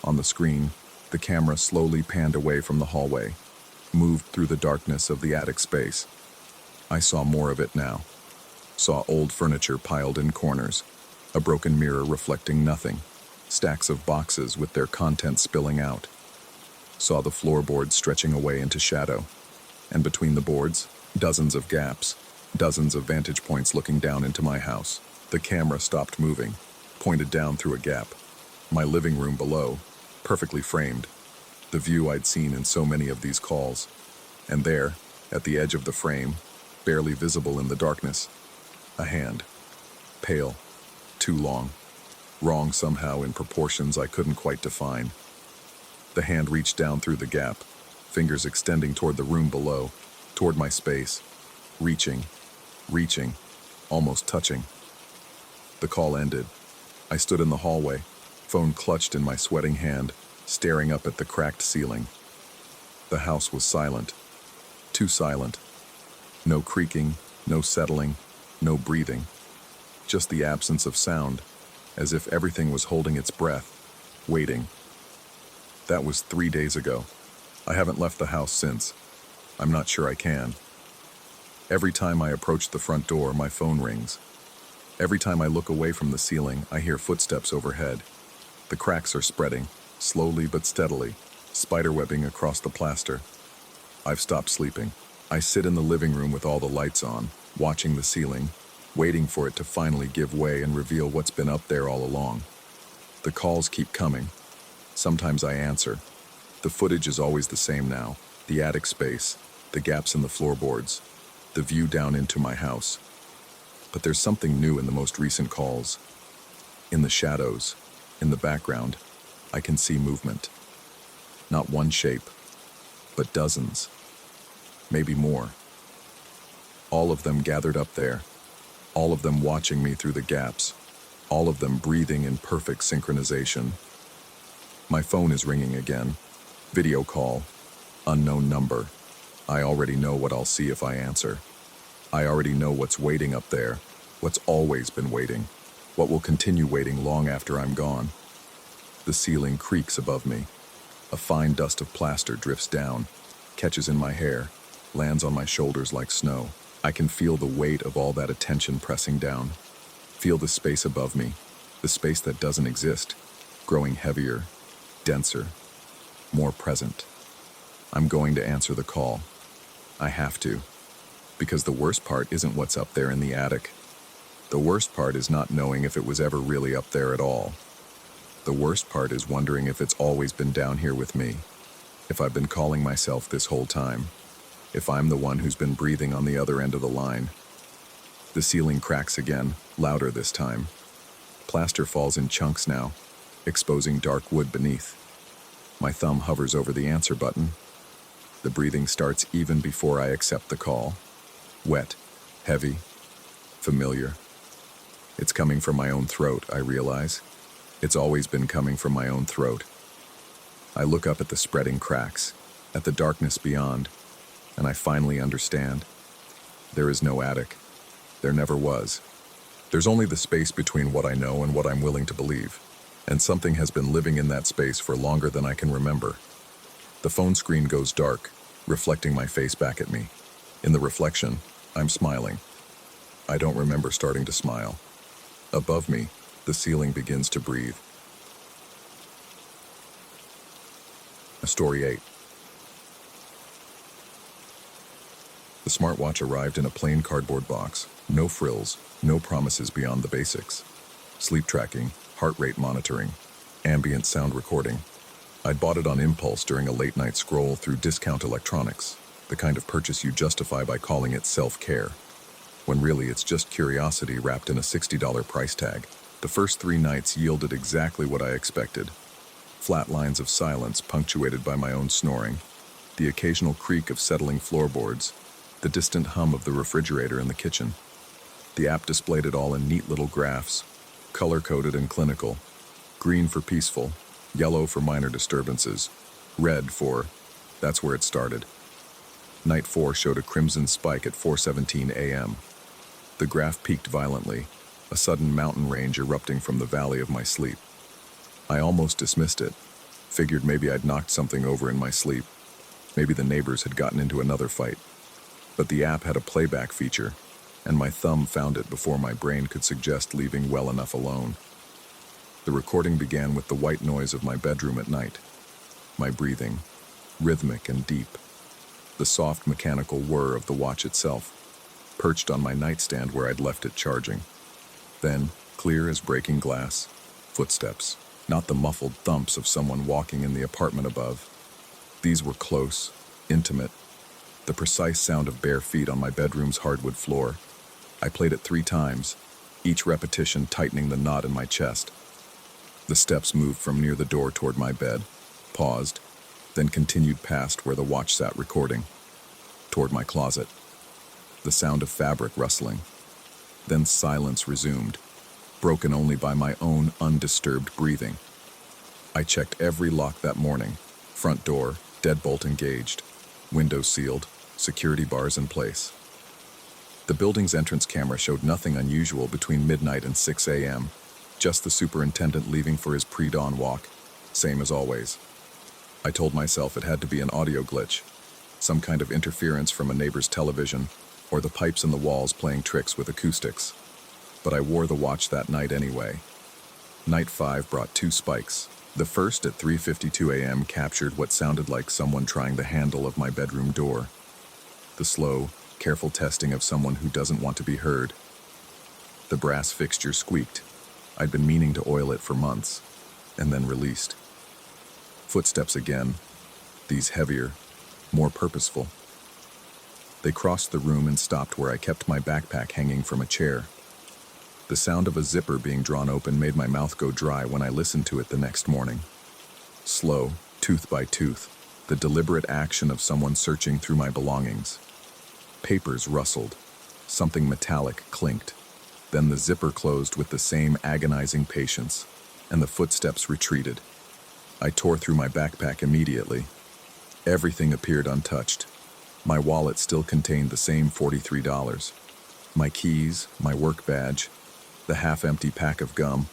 On the screen, the camera slowly panned away from the hallway, moved through the darkness of the attic space. I saw more of it now. Saw old furniture piled in corners, a broken mirror reflecting nothing, stacks of boxes with their contents spilling out. Saw the floorboards stretching away into shadow, and between the boards, dozens of gaps, dozens of vantage points looking down into my house. The camera stopped moving, pointed down through a gap. My living room below, perfectly framed, the view I'd seen in so many of these calls. And there, at the edge of the frame, barely visible in the darkness, a hand. Pale, too long, wrong somehow in proportions I couldn't quite define. The hand reached down through the gap, fingers extending toward the room below, toward my space, reaching, almost touching. The call ended. I stood in the hallway, phone clutched in my sweating hand, staring up at the cracked ceiling. The house was silent, too silent. No creaking, no settling, no breathing. Just the absence of sound, as if everything was holding its breath, waiting. That was 3 days ago. I haven't left the house since. I'm not sure I can. Every time I approach the front door, my phone rings. Every time I look away from the ceiling, I hear footsteps overhead. The cracks are spreading, slowly but steadily, spiderwebbing across the plaster. I've stopped sleeping. I sit in the living room with all the lights on, watching the ceiling, waiting for it to finally give way and reveal what's been up there all along. The calls keep coming. Sometimes I answer. The footage is always the same now. The attic space, the gaps in the floorboards, the view down into my house. But there's something new in the most recent calls. In the shadows, in the background, I can see movement. Not one shape, but dozens, maybe more. All of them gathered up there, all of them watching me through the gaps, all of them breathing in perfect synchronization. My phone is ringing again. Video call, unknown number. I already know what I'll see if I answer. I already know what's waiting up there, what's always been waiting, what will continue waiting long after I'm gone. The ceiling creaks above me. A fine dust of plaster drifts down, catches in my hair, lands on my shoulders like snow. I can feel the weight of all that attention pressing down. Feel the space above me, the space that doesn't exist, growing heavier, denser, more present. I'm going to answer the call. I have to. Because the worst part isn't what's up there in the attic. The worst part is not knowing if it was ever really up there at all. The worst part is wondering if it's always been down here with me. If I've been calling myself this whole time. If I'm the one who's been breathing on the other end of the line. The ceiling cracks again, louder this time. Plaster falls in chunks now, exposing dark wood beneath. My thumb hovers over the answer button. The breathing starts even before I accept the call. Wet, heavy, familiar. It's coming from my own throat, I realize. It's always been coming from my own throat. I look up at the spreading cracks, at the darkness beyond, and I finally understand. There is no attic. There never was. There's only the space between what I know and what I'm willing to believe, and something has been living in that space for longer than I can remember. The phone screen goes dark, reflecting my face back at me. In the reflection, I'm smiling. I don't remember starting to smile. Above me, the ceiling begins to breathe. Story 8. The smartwatch arrived in a plain cardboard box. No frills, no promises beyond the basics. Sleep tracking, heart rate monitoring, ambient sound recording. I'd bought it on impulse during a late-night scroll through discount electronics, the kind of purchase you justify by calling it self-care, when really it's just curiosity wrapped in a $60 price tag. The first 3 nights yielded exactly what I expected. Flat lines of silence punctuated by my own snoring, the occasional creak of settling floorboards, the distant hum of the refrigerator in the kitchen. The app displayed it all in neat little graphs, color-coded and clinical. Green for peaceful, yellow for minor disturbances, red for, that's where it started. Night 4 showed a crimson spike at 4:17 a.m. The graph peaked violently, a sudden mountain range erupting from the valley of my sleep. I almost dismissed it, figured maybe I'd knocked something over in my sleep. Maybe the neighbors had gotten into another fight. But the app had a playback feature, and my thumb found it before my brain could suggest leaving well enough alone. The recording began with the white noise of my bedroom at night. My breathing, rhythmic and deep. The soft mechanical whir of the watch itself, perched on my nightstand where I'd left it charging. Then, clear as breaking glass, footsteps, not the muffled thumps of someone walking in the apartment above. These were close, intimate, the precise sound of bare feet on my bedroom's hardwood floor. I played it 3 times, each repetition tightening the knot in my chest. The steps moved from near the door toward my bed, paused, then continued past where the watch sat recording, toward my closet. The sound of fabric rustling. Then silence resumed, broken only by my own undisturbed breathing. I checked every lock that morning, front door, deadbolt engaged, windows sealed, security bars in place. The building's entrance camera showed nothing unusual between midnight and 6 a.m., just the superintendent leaving for his pre-dawn walk, same as always. I told myself it had to be an audio glitch, some kind of interference from a neighbor's television, or the pipes in the walls playing tricks with acoustics. But I wore the watch that night anyway. Night 5 brought 2 spikes. The first at 3:52 a.m. captured what sounded like someone trying the handle of my bedroom door. The slow, careful testing of someone who doesn't want to be heard. The brass fixture squeaked. I'd been meaning to oil it for months, and then released. Footsteps again, these heavier, more purposeful. They crossed the room and stopped where I kept my backpack hanging from a chair. The sound of a zipper being drawn open made my mouth go dry when I listened to it the next morning. Slow, tooth by tooth, the deliberate action of someone searching through my belongings. Papers rustled. Something metallic clinked. Then the zipper closed with the same agonizing patience, and the footsteps retreated. I tore through my backpack immediately. Everything appeared untouched. My wallet still contained the same $43. My keys, my work badge, the half-empty pack of gum,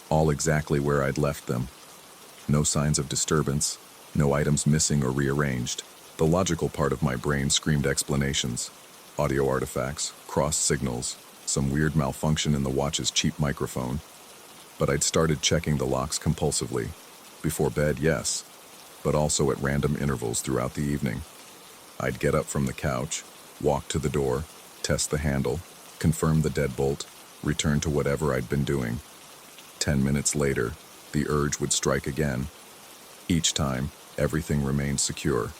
all exactly where I'd left them. No signs of disturbance, no items missing or rearranged. The logical part of my brain screamed explanations. Audio artifacts, crossed signals, some weird malfunction in the watch's cheap microphone. But I'd started checking the locks compulsively. Before bed, yes, but also at random intervals throughout the evening. I'd get up from the couch, walk to the door, test the handle, confirm the deadbolt, return to whatever I'd been doing. 10 minutes later, the urge would strike again. Each time, everything remained secure.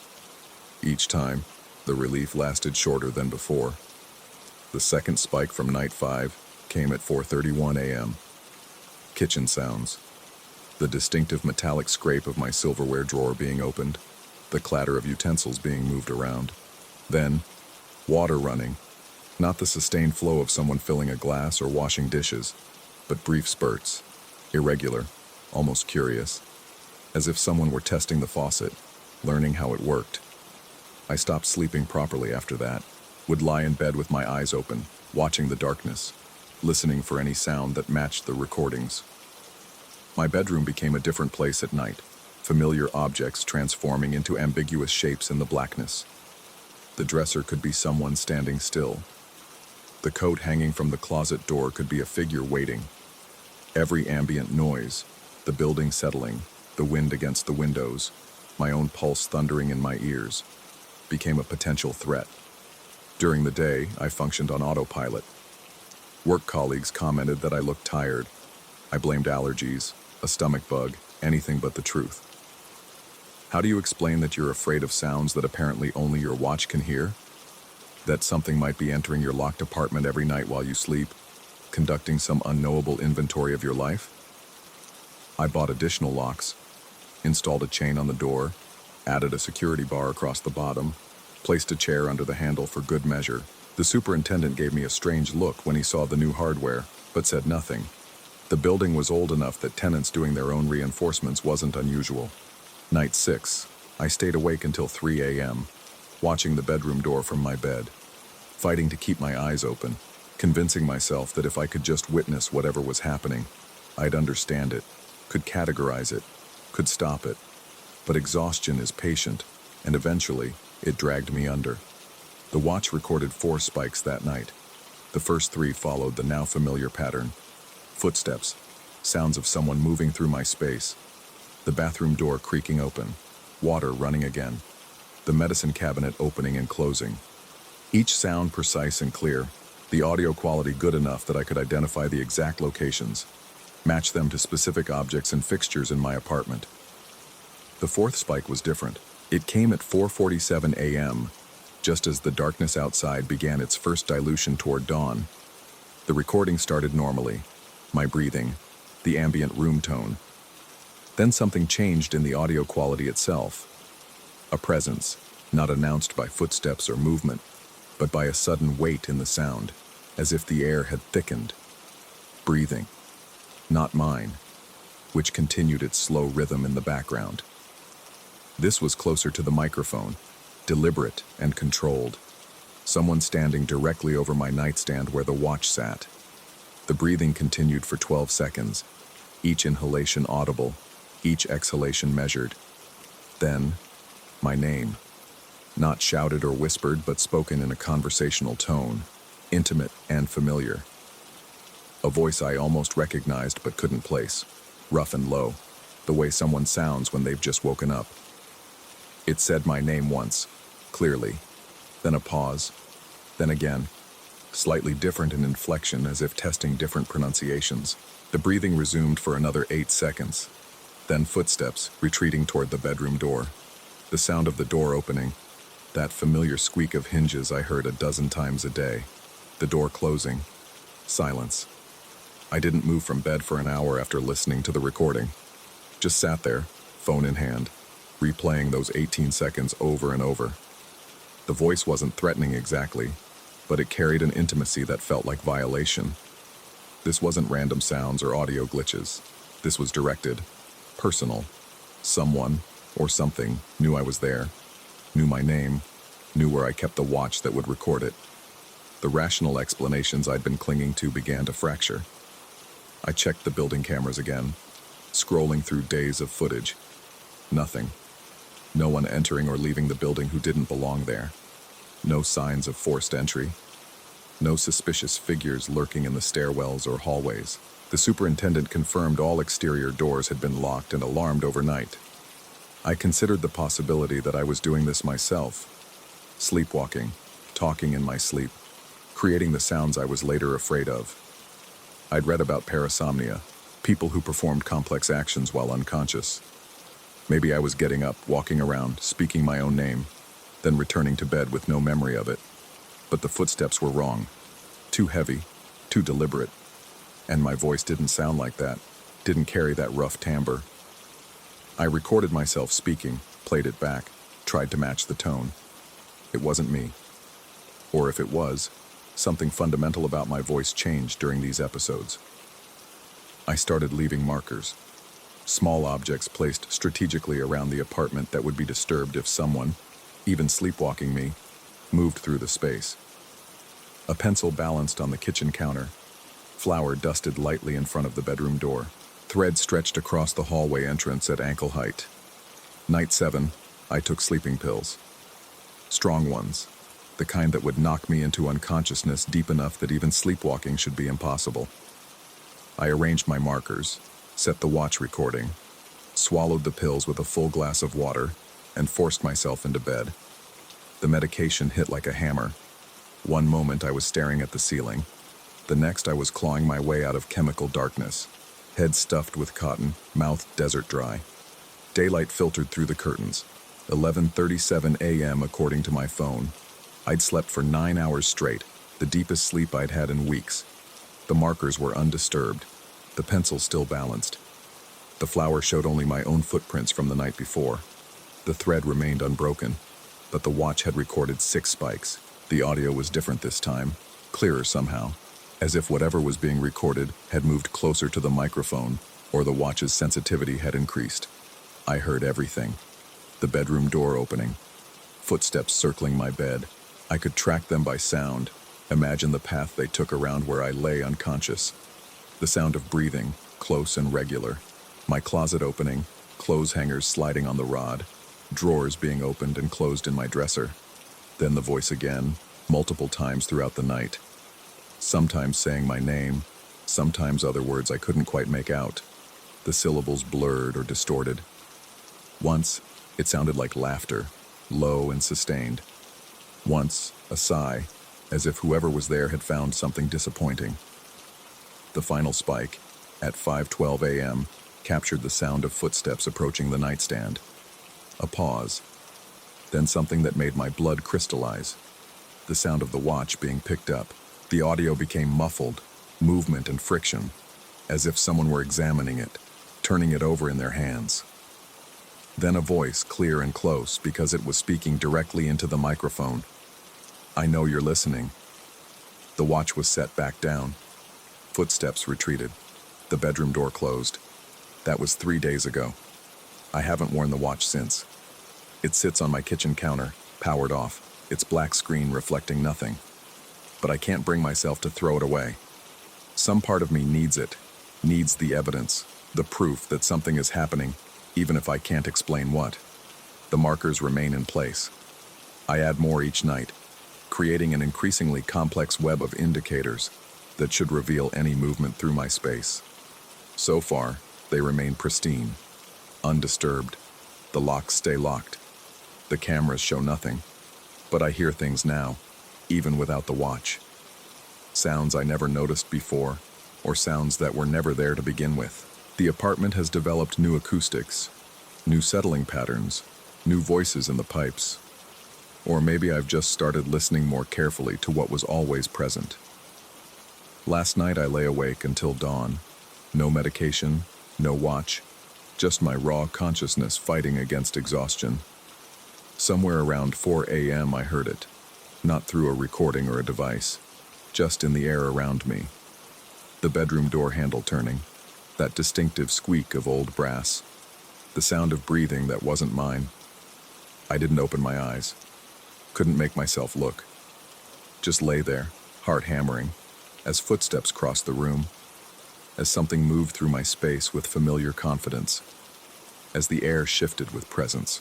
Each time, the relief lasted shorter than before. The second spike from night 5 came at 4:31 a.m. Kitchen sounds. The distinctive metallic scrape of my silverware drawer being opened, the clatter of utensils being moved around. Then, water running. Not the sustained flow of someone filling a glass or washing dishes, but brief spurts, irregular, almost curious, as if someone were testing the faucet, learning how it worked. I stopped sleeping properly after that, would lie in bed with my eyes open, watching the darkness, listening for any sound that matched the recordings. My bedroom became a different place at night, familiar objects transforming into ambiguous shapes in the blackness. The dresser could be someone standing still. The coat hanging from the closet door could be a figure waiting. Every ambient noise, the building settling, the wind against the windows, my own pulse thundering in my ears, became a potential threat. During the day, I functioned on autopilot. Work colleagues commented that I looked tired. I blamed allergies, a stomach bug, anything but the truth. How do you explain that you're afraid of sounds that apparently only your watch can hear? That something might be entering your locked apartment every night while you sleep, conducting some unknowable inventory of your life? I bought additional locks, installed a chain on the door, added a security bar across the bottom, placed a chair under the handle for good measure. The superintendent gave me a strange look when he saw the new hardware, but said nothing. The building was old enough that tenants doing their own reinforcements wasn't unusual. Night 6, I stayed awake until 3 a.m., watching the bedroom door from my bed, fighting to keep my eyes open, convincing myself that if I could just witness whatever was happening, I'd understand it, could categorize it, could stop it. But exhaustion is patient, and eventually, it dragged me under. The watch recorded 4 spikes that night. The first 3 followed the now familiar pattern. Footsteps, sounds of someone moving through my space, the bathroom door creaking open, water running again, the medicine cabinet opening and closing. Each sound precise and clear, the audio quality good enough that I could identify the exact locations, match them to specific objects and fixtures in my apartment. The 4th spike was different. It came at 4:47 a.m., just as the darkness outside began its first dilution toward dawn. The recording started normally, my breathing, the ambient room tone. Then something changed in the audio quality itself. A presence, not announced by footsteps or movement, but by a sudden weight in the sound, as if the air had thickened. Breathing, not mine, which continued its slow rhythm in the background. This was closer to the microphone, deliberate and controlled. Someone standing directly over my nightstand where the watch sat. The breathing continued for 12 seconds, each inhalation audible, each exhalation measured. Then, my name. Not shouted or whispered, but spoken in a conversational tone, intimate and familiar. A voice I almost recognized but couldn't place, rough and low, the way someone sounds when they've just woken up. It said my name once, clearly, then a pause, then again, slightly different in inflection as if testing different pronunciations. The breathing resumed for another 8 seconds, then footsteps retreating toward the bedroom door. The sound of the door opening, that familiar squeak of hinges I heard a dozen times a day. The door closing, silence. I didn't move from bed for an hour after listening to the recording. Just sat there, phone in hand, replaying those 18 seconds over and over. The voice wasn't threatening exactly, but it carried an intimacy that felt like violation. This wasn't random sounds or audio glitches. This was directed, personal. Someone, or something, knew I was there, knew my name, knew where I kept the watch that would record it. The rational explanations I'd been clinging to began to fracture. I checked the building cameras again, scrolling through days of footage. Nothing. No one entering or leaving the building who didn't belong there. No signs of forced entry. No suspicious figures lurking in the stairwells or hallways. The superintendent confirmed all exterior doors had been locked and alarmed overnight. I considered the possibility that I was doing this myself, sleepwalking, talking in my sleep, creating the sounds I was later afraid of. I'd read about parasomnia, people who performed complex actions while unconscious. Maybe I was getting up, walking around, speaking my own name, then returning to bed with no memory of it. But the footsteps were wrong. Too heavy, too deliberate. And my voice didn't sound like that, didn't carry that rough timbre. I recorded myself speaking, played it back, tried to match the tone. It wasn't me. Or if it was, something fundamental about my voice changed during these episodes. I started leaving markers. Small objects placed strategically around the apartment that would be disturbed if someone, even sleepwalking me, moved through the space. A pencil balanced on the kitchen counter. Flour dusted lightly in front of the bedroom door. Thread stretched across the hallway entrance at ankle height. Night 7, I took sleeping pills. Strong ones, the kind that would knock me into unconsciousness deep enough that even sleepwalking should be impossible. I arranged my markers, set the watch recording, swallowed the pills with a full glass of water, and forced myself into bed. The medication hit like a hammer. One moment I was staring at the ceiling. The next I was clawing my way out of chemical darkness, head stuffed with cotton, mouth desert dry. Daylight filtered through the curtains. 11:37 a.m. according to my phone. I'd slept for 9 hours straight, the deepest sleep I'd had in weeks. The markers were undisturbed, the pencil still balanced. The flour showed only my own footprints from the night before. The thread remained unbroken, but the watch had recorded 6 spikes. The audio was different this time, clearer somehow, as if whatever was being recorded had moved closer to the microphone, or the watch's sensitivity had increased. I heard everything. The bedroom door opening, footsteps circling my bed. I could track them by sound, imagine the path they took around where I lay unconscious. The sound of breathing, close and regular. My closet opening, clothes hangers sliding on the rod, drawers being opened and closed in my dresser. Then the voice again, multiple times throughout the night. Sometimes saying my name, sometimes other words I couldn't quite make out. The syllables blurred or distorted. Once, it sounded like laughter, low and sustained. Once, a sigh, as if whoever was there had found something disappointing. The final spike, at 5:12 a.m., captured the sound of footsteps approaching the nightstand. A pause. Then something that made my blood crystallize. The sound of the watch being picked up. The audio became muffled, movement and friction, as if someone were examining it, turning it over in their hands. Then a voice, clear and close, because it was speaking directly into the microphone. "I know you're listening." The watch was set back down. Footsteps retreated. The bedroom door closed. That was 3 days ago. I haven't worn the watch since. It sits on my kitchen counter, powered off, its black screen reflecting nothing. But I can't bring myself to throw it away. Some part of me needs it, needs the evidence, the proof that something is happening, even if I can't explain what. The markers remain in place. I add more each night, creating an increasingly complex web of indicators that should reveal any movement through my space. So far, they remain pristine, undisturbed. The locks stay locked. The cameras show nothing. But I hear things now, even without the watch. Sounds I never noticed before, or sounds that were never there to begin with. The apartment has developed new acoustics, new settling patterns, new voices in the pipes. Or maybe I've just started listening more carefully to what was always present. Last night I lay awake until dawn. No medication, no watch, just my raw consciousness fighting against exhaustion. Somewhere around 4 a.m. I heard it, not through a recording or a device, just in the air around me. The bedroom door handle turning, that distinctive squeak of old brass, the sound of breathing that wasn't mine. I didn't open my eyes, couldn't make myself look. Just lay there, heart hammering, as footsteps crossed the room, as something moved through my space with familiar confidence, as the air shifted with presence.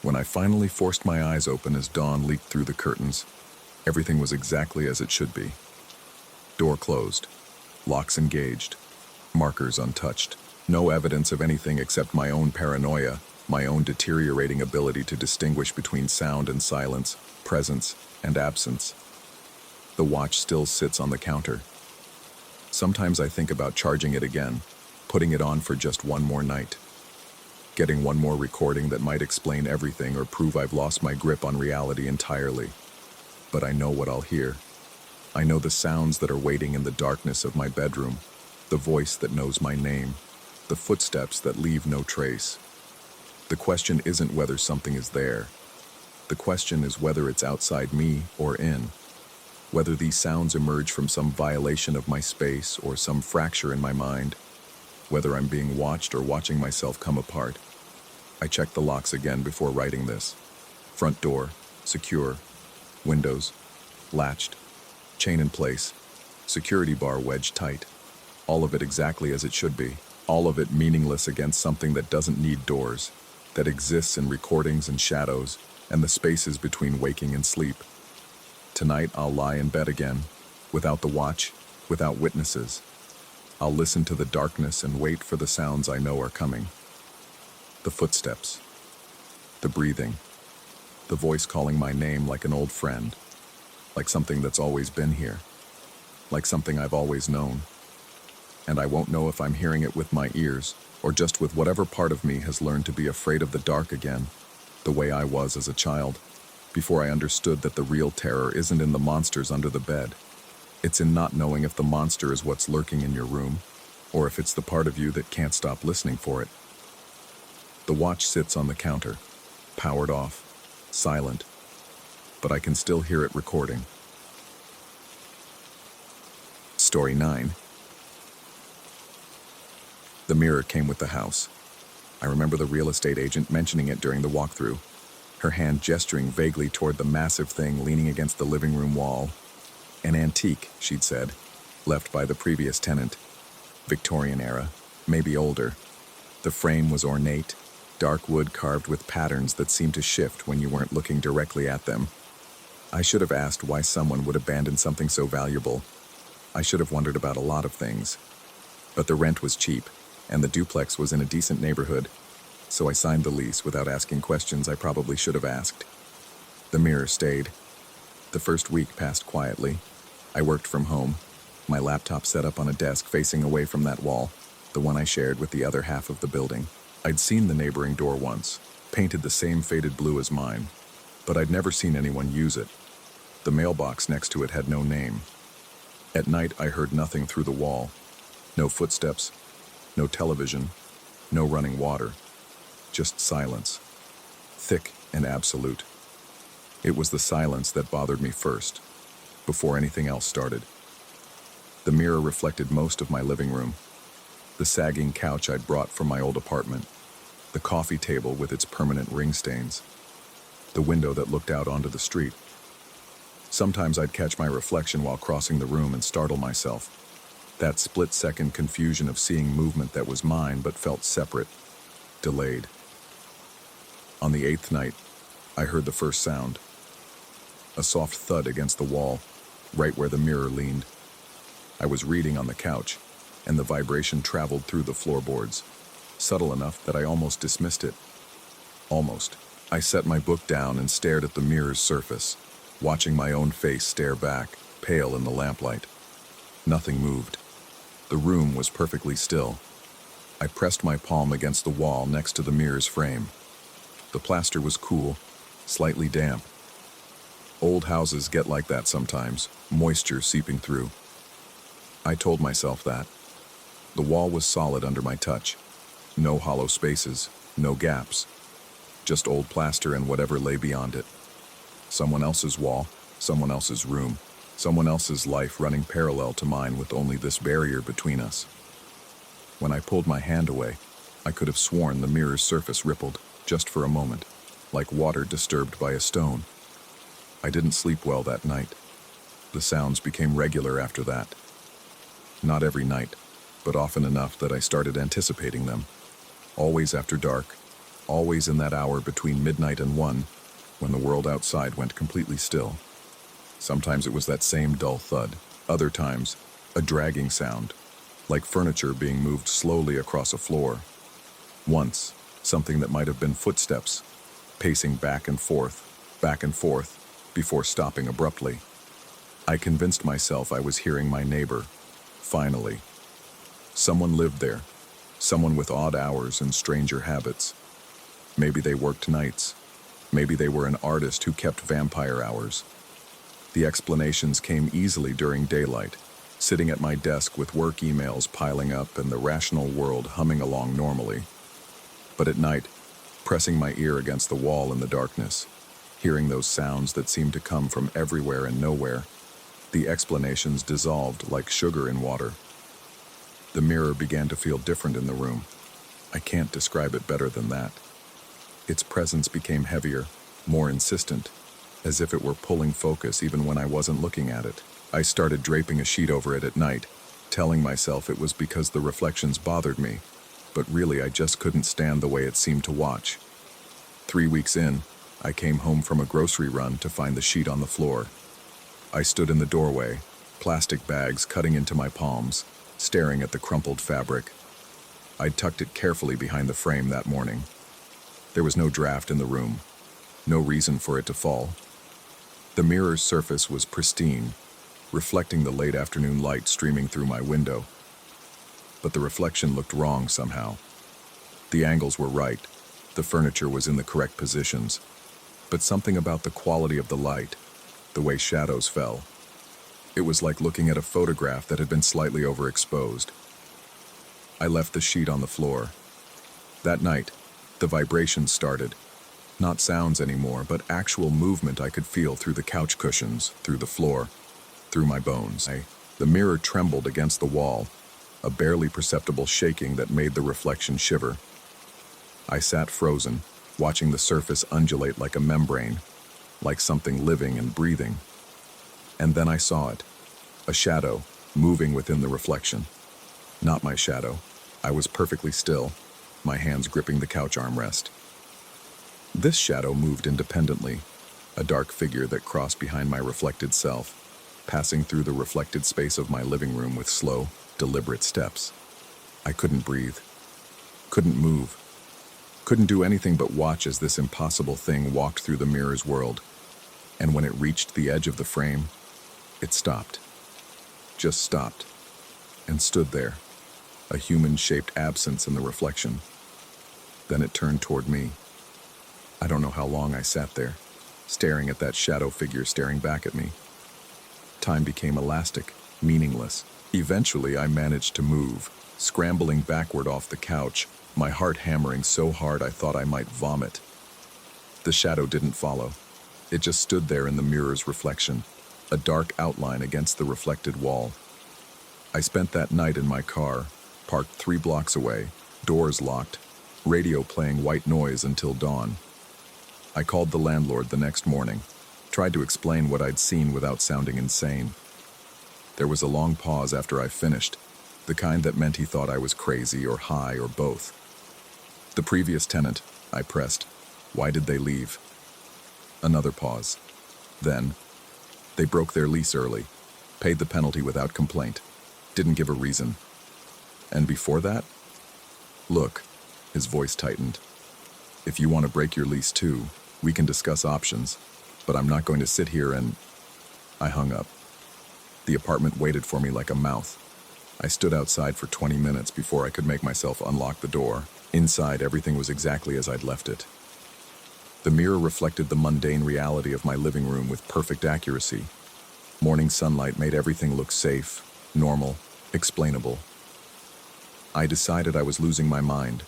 When I finally forced my eyes open as dawn leaked through the curtains, everything was exactly as it should be. Door closed, locks engaged, markers untouched. No evidence of anything except my own paranoia, my own deteriorating ability to distinguish between sound and silence, presence and absence. The watch still sits on the counter. Sometimes I think about charging it again, putting it on for just one more night. Getting one more recording that might explain everything or prove I've lost my grip on reality entirely. But I know what I'll hear. I know the sounds that are waiting in the darkness of my bedroom, the voice that knows my name, the footsteps that leave no trace. The question isn't whether something is there. The question is whether it's outside me or in. Whether these sounds emerge from some violation of my space or some fracture in my mind. Whether I'm being watched or watching myself come apart. I checked the locks again before writing this. Front door, secure. Windows, latched. Chain in place. Security bar wedged tight. All of it exactly as it should be. All of it meaningless against something that doesn't need doors, that exists in recordings and shadows, and the spaces between waking and sleep. Tonight I'll lie in bed again, without the watch, without witnesses. I'll listen to the darkness and wait for the sounds I know are coming. The footsteps, the breathing, the voice calling my name like an old friend, like something that's always been here, like something I've always known. And I won't know if I'm hearing it with my ears, or just with whatever part of me has learned to be afraid of the dark again, the way I was as a child, before I understood that the real terror isn't in the monsters under the bed. It's in not knowing if the monster is what's lurking in your room, or if it's the part of you that can't stop listening for it. The watch sits on the counter, powered off, silent, but I can still hear it recording. Story 9. The mirror came with the house. I remember the real estate agent mentioning it during the walkthrough, her hand gesturing vaguely toward the massive thing leaning against the living room wall. An antique, she'd said, left by the previous tenant. Victorian era, maybe older. The frame was ornate, dark wood carved with patterns that seemed to shift when you weren't looking directly at them. I should have asked why someone would abandon something so valuable. I should have wondered about a lot of things. But the rent was cheap, and the duplex was in a decent neighborhood, so I signed the lease without asking questions I probably should have asked. The mirror stayed. The first week passed quietly. I worked from home, my laptop set up on a desk facing away from that wall, the one I shared with the other half of the building. I'd seen the neighboring door once, painted the same faded blue as mine, but I'd never seen anyone use it. The mailbox next to it had no name. At night, I heard nothing through the wall. No footsteps, no television, no running water. Just silence, thick and absolute. It was the silence that bothered me first, before anything else started. The mirror reflected most of my living room. The sagging couch I'd brought from my old apartment, the coffee table with its permanent ring stains, the window that looked out onto the street. Sometimes I'd catch my reflection while crossing the room and startle myself. That split-second confusion of seeing movement that was mine but felt separate, delayed. On the 8th night, I heard the first sound. A soft thud against the wall, right where the mirror leaned. I was reading on the couch, and the vibration traveled through the floorboards, subtle enough that I almost dismissed it. Almost. I set my book down and stared at the mirror's surface, watching my own face stare back, pale in the lamplight. Nothing moved. The room was perfectly still. I pressed my palm against the wall next to the mirror's frame. The plaster was cool, slightly damp. Old houses get like that sometimes, moisture seeping through. I told myself that. The wall was solid under my touch. No hollow spaces, no gaps. Just old plaster and whatever lay beyond it. Someone else's wall, someone else's room, someone else's life running parallel to mine with only this barrier between us. When I pulled my hand away, I could have sworn the mirror's surface rippled, just for a moment, like water disturbed by a stone. I didn't sleep well that night. The sounds became regular after that. Not every night, but often enough that I started anticipating them. Always after dark, always in that hour between midnight and 1, when the world outside went completely still. Sometimes it was that same dull thud, other times, a dragging sound, like furniture being moved slowly across a floor. Once, something that might have been footsteps, pacing back and forth, before stopping abruptly. I convinced myself I was hearing my neighbor, finally. Someone lived there, someone with odd hours and stranger habits. Maybe they worked nights. Maybe they were an artist who kept vampire hours. The explanations came easily during daylight, sitting at my desk with work emails piling up and the rational world humming along normally. But at night, pressing my ear against the wall in the darkness, hearing those sounds that seemed to come from everywhere and nowhere, the explanations dissolved like sugar in water. The mirror began to feel different in the room. I can't describe it better than that. Its presence became heavier, more insistent, as if it were pulling focus even when I wasn't looking at it. I started draping a sheet over it at night, telling myself it was because the reflections bothered me, but really I just couldn't stand the way it seemed to watch. 3 weeks in, I came home from a grocery run to find the sheet on the floor. I stood in the doorway, plastic bags cutting into my palms, staring at the crumpled fabric. I'd tucked it carefully behind the frame that morning. There was no draft in the room, no reason for it to fall. The mirror's surface was pristine, reflecting the late afternoon light streaming through my window. But the reflection looked wrong somehow. The angles were right, the furniture was in the correct positions, but something about the quality of the light, the way shadows fell. It was like looking at a photograph that had been slightly overexposed. I left the sheet on the floor. That night, the vibrations started. Not sounds anymore, but actual movement I could feel through the couch cushions, through the floor, through my bones. The mirror trembled against the wall, a barely perceptible shaking that made the reflection shiver. I sat frozen, watching the surface undulate like a membrane, like something living and breathing. And then I saw it, a shadow, moving within the reflection. Not my shadow. I was perfectly still, my hands gripping the couch armrest. This shadow moved independently, a dark figure that crossed behind my reflected self, passing through the reflected space of my living room with slow, deliberate steps. I couldn't breathe, couldn't move, couldn't do anything but watch as this impossible thing walked through the mirror's world. And when it reached the edge of the frame, it stopped. Just stopped, and stood there, a human-shaped absence in the reflection. Then it turned toward me. I don't know how long I sat there, staring at that shadow figure staring back at me. Time became elastic, meaningless. Eventually, I managed to move, scrambling backward off the couch, my heart hammering so hard I thought I might vomit. The shadow didn't follow. It just stood there in the mirror's reflection, a dark outline against the reflected wall. I spent that night in my car, parked 3 blocks away, doors locked, radio playing white noise until dawn. I called the landlord the next morning, tried to explain what I'd seen without sounding insane. There was a long pause after I finished, the kind that meant he thought I was crazy or high or both. The previous tenant, I pressed. Why did they leave? Another pause. Then, they broke their lease early, paid the penalty without complaint, didn't give a reason. And before that? Look, his voice tightened. If you want to break your lease too, we can discuss options, but I'm not going to sit here and... I hung up. The apartment waited for me like a mouth. I stood outside for 20 minutes before I could make myself unlock the door. Inside, everything was exactly as I'd left it. The mirror reflected the mundane reality of my living room with perfect accuracy. Morning sunlight made everything look safe, normal, explainable. I decided I was losing my mind,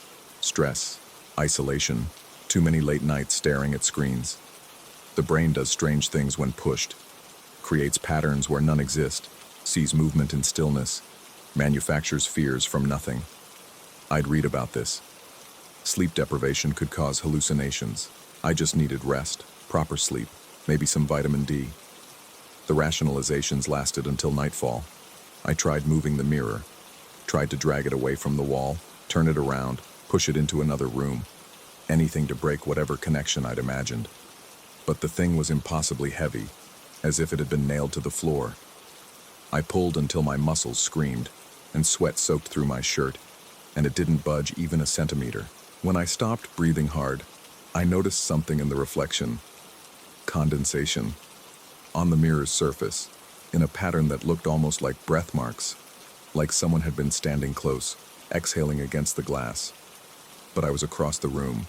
Stress, isolation, too many late nights staring at screens. The brain does strange things when pushed, creates patterns where none exist, sees movement in stillness, manufactures fears from nothing. I'd read about this. Sleep deprivation could cause hallucinations. I just needed rest, proper sleep, maybe some vitamin D. The rationalizations lasted until nightfall. I tried moving the mirror, tried to drag it away from the wall, turn it around, push it into another room. Anything to break whatever connection I'd imagined. But the thing was impossibly heavy, as if it had been nailed to the floor. I pulled until my muscles screamed, and sweat soaked through my shirt, and it didn't budge even a centimeter. When I stopped breathing hard, I noticed something in the reflection. Condensation. On the mirror's surface, in a pattern that looked almost like breath marks, like someone had been standing close, exhaling against the glass. But I was across the room.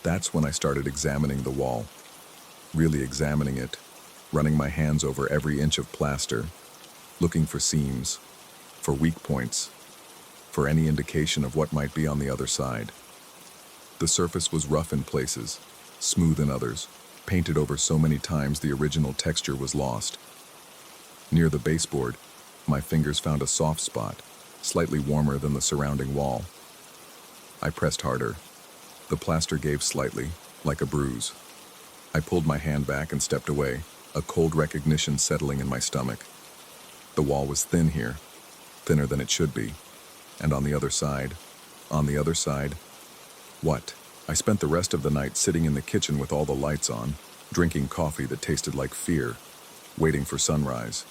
That's when I started examining the wall. Really examining it, running my hands over every inch of plaster, looking for seams, for weak points, for any indication of what might be on the other side. The surface was rough in places, smooth in others, painted over so many times the original texture was lost. Near the baseboard, my fingers found a soft spot, slightly warmer than the surrounding wall. I pressed harder. The plaster gave slightly, like a bruise. I pulled my hand back and stepped away, a cold recognition settling in my stomach. The wall was thin here, thinner than it should be. And on the other side, what? I spent the rest of the night sitting in the kitchen with all the lights on, drinking coffee that tasted like fear, waiting for sunrise.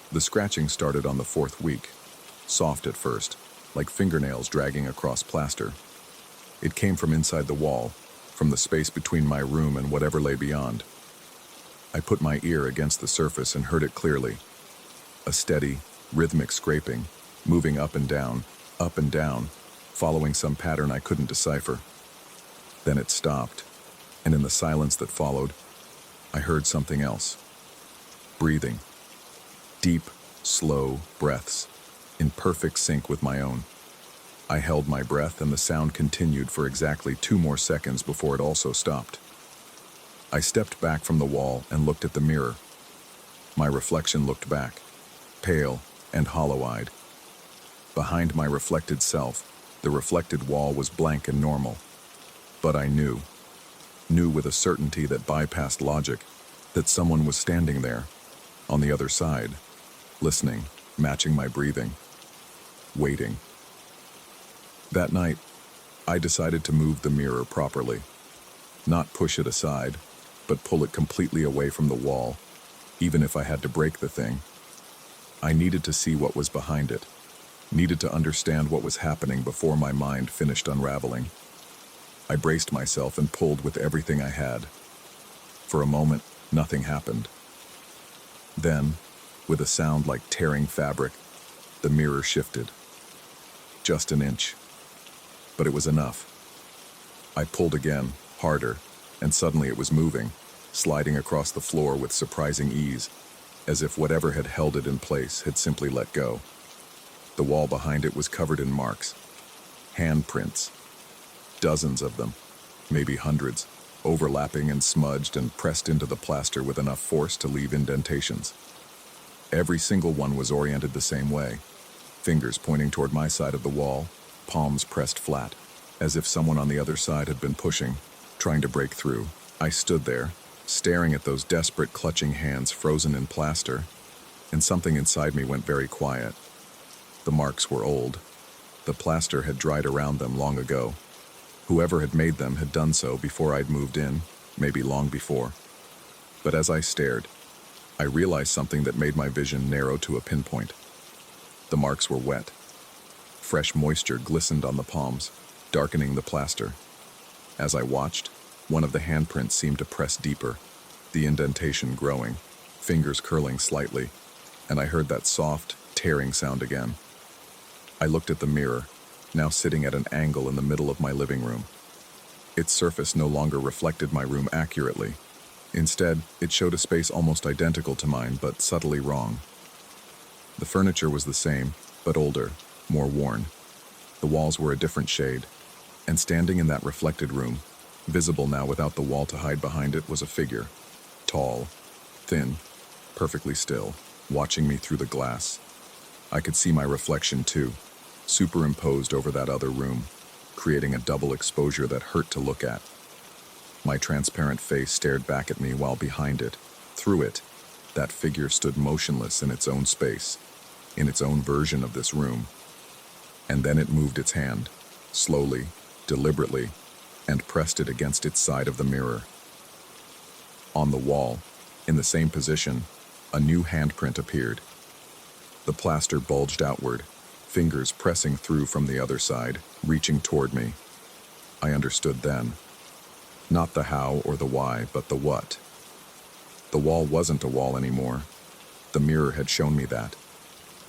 The scratching started on the 4th week, soft at first, like fingernails dragging across plaster. It came from inside the wall, from the space between my room and whatever lay beyond. I put my ear against the surface and heard it clearly. A steady, rhythmic scraping, moving up and down, following some pattern I couldn't decipher. Then it stopped, and in the silence that followed, I heard something else. Breathing. Deep, slow breaths, in perfect sync with my own. I held my breath and the sound continued for exactly 2 more seconds before it also stopped. I stepped back from the wall and looked at the mirror. My reflection looked back, pale and hollow-eyed. Behind my reflected self, the reflected wall was blank and normal. But I knew with a certainty that bypassed logic, that someone was standing there, on the other side, listening, matching my breathing, waiting. That night, I decided to move the mirror properly. Not push it aside, but pull it completely away from the wall, even if I had to break the thing. I needed to see what was behind it, needed to understand what was happening before my mind finished unraveling. I braced myself and pulled with everything I had. For a moment, nothing happened. Then, with a sound like tearing fabric, the mirror shifted. Just an inch. But it was enough. I pulled again, harder, and suddenly it was moving, sliding across the floor with surprising ease, as if whatever had held it in place had simply let go. The wall behind it was covered in marks, handprints, dozens of them, maybe hundreds, overlapping and smudged and pressed into the plaster with enough force to leave indentations. Every single one was oriented the same way, fingers pointing toward my side of the wall, palms pressed flat, as if someone on the other side had been pushing, trying to break through. I stood there, staring at those desperate clutching hands frozen in plaster, and something inside me went very quiet. The marks were old. The plaster had dried around them long ago. Whoever had made them had done so before I'd moved in, maybe long before. But as I stared, I realized something that made my vision narrow to a pinpoint. The marks were wet. Fresh moisture glistened on the palms, darkening the plaster. As I watched, one of the handprints seemed to press deeper, the indentation growing, fingers curling slightly, and I heard that soft, tearing sound again. I looked at the mirror, now sitting at an angle in the middle of my living room. Its surface no longer reflected my room accurately. Instead, it showed a space almost identical to mine, but subtly wrong. The furniture was the same, but older, more worn. The walls were a different shade, And standing in that reflected room, visible now without the wall to hide behind it, was a figure. Tall, thin, perfectly still, watching me through the glass. I could see my reflection too, superimposed over that other room, creating a double exposure that hurt to look at. My transparent face stared back at me while behind it, through it, that figure stood motionless in its own space, in its own version of this room. And then it moved its hand, slowly, deliberately, and pressed it against its side of the mirror. On the wall, in the same position, a new handprint appeared. The plaster bulged outward, fingers pressing through from the other side, reaching toward me. I understood then. Not the how or the why, but the what. The wall wasn't a wall anymore. The mirror had shown me that.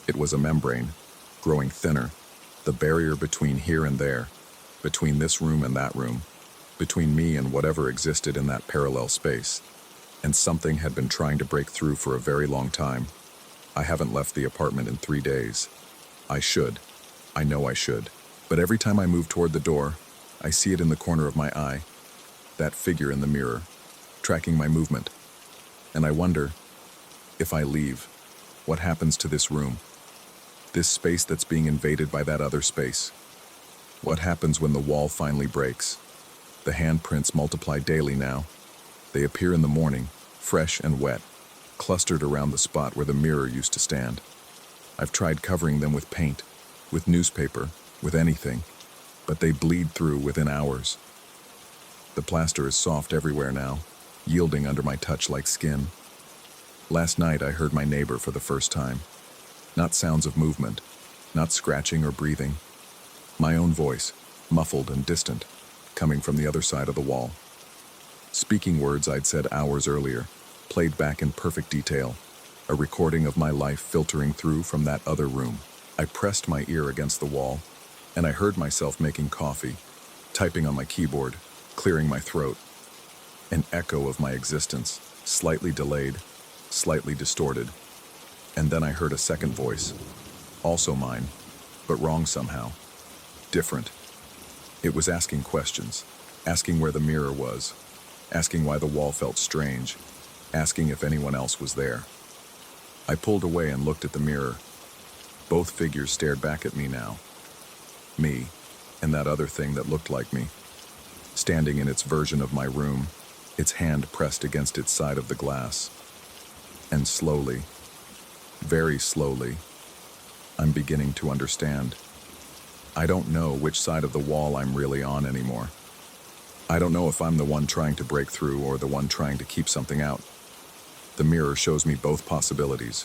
It was a membrane, growing thinner, the barrier between here and there, between this room and that room, between me and whatever existed in that parallel space. And something had been trying to break through for a very long time. I haven't left the apartment in 3 days. I should. I know I should. But every time I move toward the door, I see it in the corner of my eye, that figure in the mirror, tracking my movement. And I wonder, if I leave, what happens to this room? This space that's being invaded by that other space? What happens when the wall finally breaks? The handprints multiply daily now. They appear in the morning, fresh and wet, clustered around the spot where the mirror used to stand. I've tried covering them with paint, with newspaper, with anything, but they bleed through within hours. The plaster is soft everywhere now, yielding under my touch like skin. Last night I heard my neighbor for the first time. Not sounds of movement, not scratching or breathing. My own voice, muffled and distant, coming from the other side of the wall. Speaking words I'd said hours earlier, played back in perfect detail, a recording of my life filtering through from that other room. I pressed my ear against the wall, and I heard myself making coffee, typing on my keyboard, clearing my throat. An echo of my existence, slightly delayed, slightly distorted. And then I heard a second voice, also mine, but wrong somehow, different. It was asking questions, asking where the mirror was, asking why the wall felt strange, asking if anyone else was there. I pulled away and looked at the mirror. Both figures stared back at me now. Me, and that other thing that looked like me, standing in its version of my room, its hand pressed against its side of the glass. And slowly, very slowly, I'm beginning to understand. I don't know which side of the wall I'm really on anymore. I don't know if I'm the one trying to break through or the one trying to keep something out. The mirror shows me both possibilities,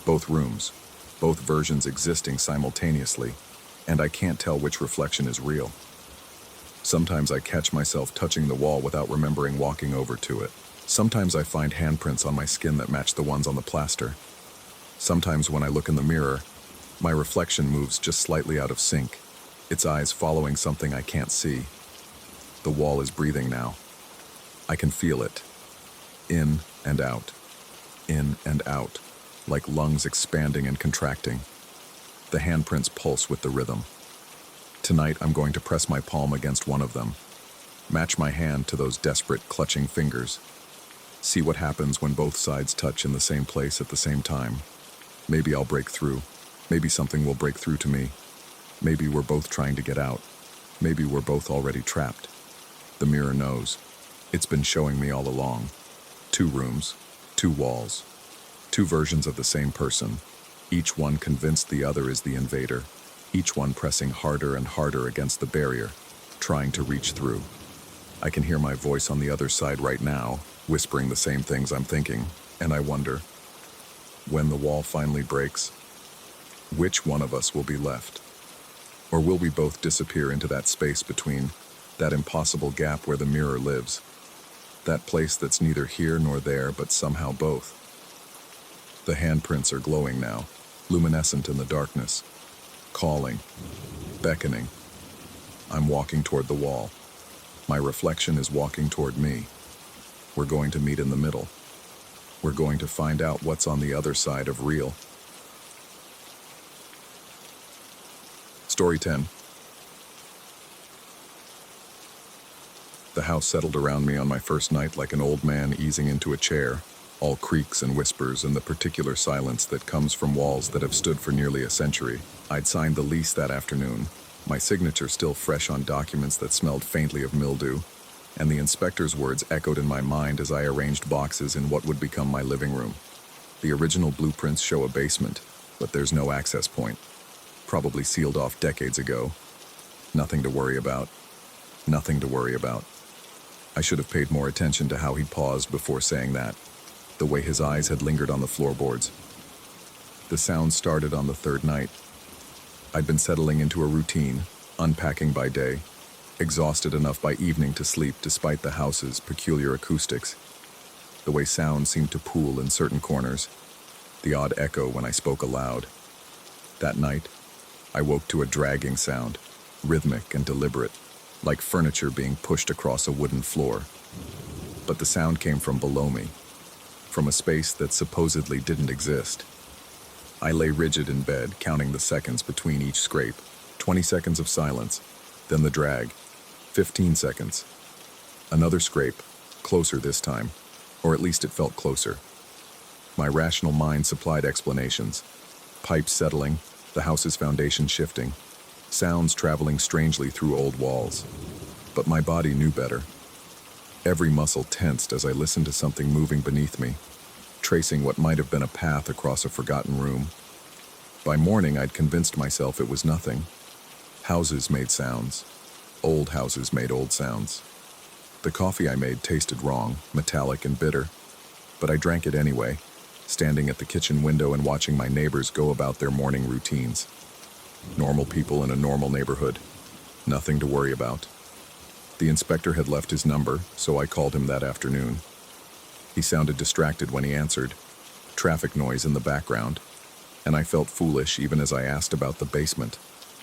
both rooms, both versions existing simultaneously, and I can't tell which reflection is real. Sometimes I catch myself touching the wall without remembering walking over to it. Sometimes I find handprints on my skin that match the ones on the plaster. Sometimes when I look in the mirror, my reflection moves just slightly out of sync, its eyes following something I can't see. The wall is breathing now. I can feel it. In and out. In and out. Like lungs expanding and contracting. The handprints pulse with the rhythm. Tonight I'm going to press my palm against one of them. Match my hand to those desperate, clutching fingers. See what happens when both sides touch in the same place at the same time. Maybe I'll break through. Maybe something will break through to me. Maybe we're both trying to get out. Maybe we're both already trapped. The mirror knows. It's been showing me all along. 2 rooms, 2 walls, 2 versions of the same person, each one convinced the other is the invader, each one pressing harder and harder against the barrier, trying to reach through. I can hear my voice on the other side right now, whispering the same things I'm thinking, and I wonder, when the wall finally breaks, which one of us will be left? Or will we both disappear into that space between, that impossible gap where the mirror lives, that place that's neither here nor there but somehow both? The handprints are glowing now, luminescent in the darkness, calling, beckoning. I'm walking toward the wall. My reflection is walking toward me. We're going to meet in the middle. We're going to find out what's on the other side of real. Story 10. The house settled around me on my first night like an old man easing into a chair, all creaks and whispers and the particular silence that comes from walls that have stood for nearly a century. I'd signed the lease that afternoon, my signature still fresh on documents that smelled faintly of mildew, and the inspector's words echoed in my mind as I arranged boxes in what would become my living room. The original blueprints show a basement, but there's no access point. Probably sealed off decades ago. Nothing to worry about. Nothing to worry about. I should have paid more attention to how he paused before saying that, the way his eyes had lingered on the floorboards. The sound started on the third night. I'd been settling into a routine, unpacking by day, exhausted enough by evening to sleep despite the house's peculiar acoustics. The way sound seemed to pool in certain corners, the odd echo when I spoke aloud. That night, I woke to a dragging sound, rhythmic and deliberate, like furniture being pushed across a wooden floor. But the sound came from below me, from a space that supposedly didn't exist. I lay rigid in bed, counting the seconds between each scrape. 20 seconds of silence, then the drag. 15 seconds. Another scrape, closer this time, or at least it felt closer. My rational mind supplied explanations. Pipes settling, the house's foundation shifting, sounds traveling strangely through old walls. But my body knew better. Every muscle tensed as I listened to something moving beneath me, tracing what might have been a path across a forgotten room. By morning, I'd convinced myself it was nothing. Houses made sounds. Old houses made old sounds. The coffee I made tasted wrong, metallic and bitter, but I drank it anyway, standing at the kitchen window and watching my neighbors go about their morning routines. Normal people in a normal neighborhood. Nothing to worry about. The inspector had left his number, so I called him that afternoon. He sounded distracted when he answered, traffic noise in the background, and I felt foolish even as I asked about the basement,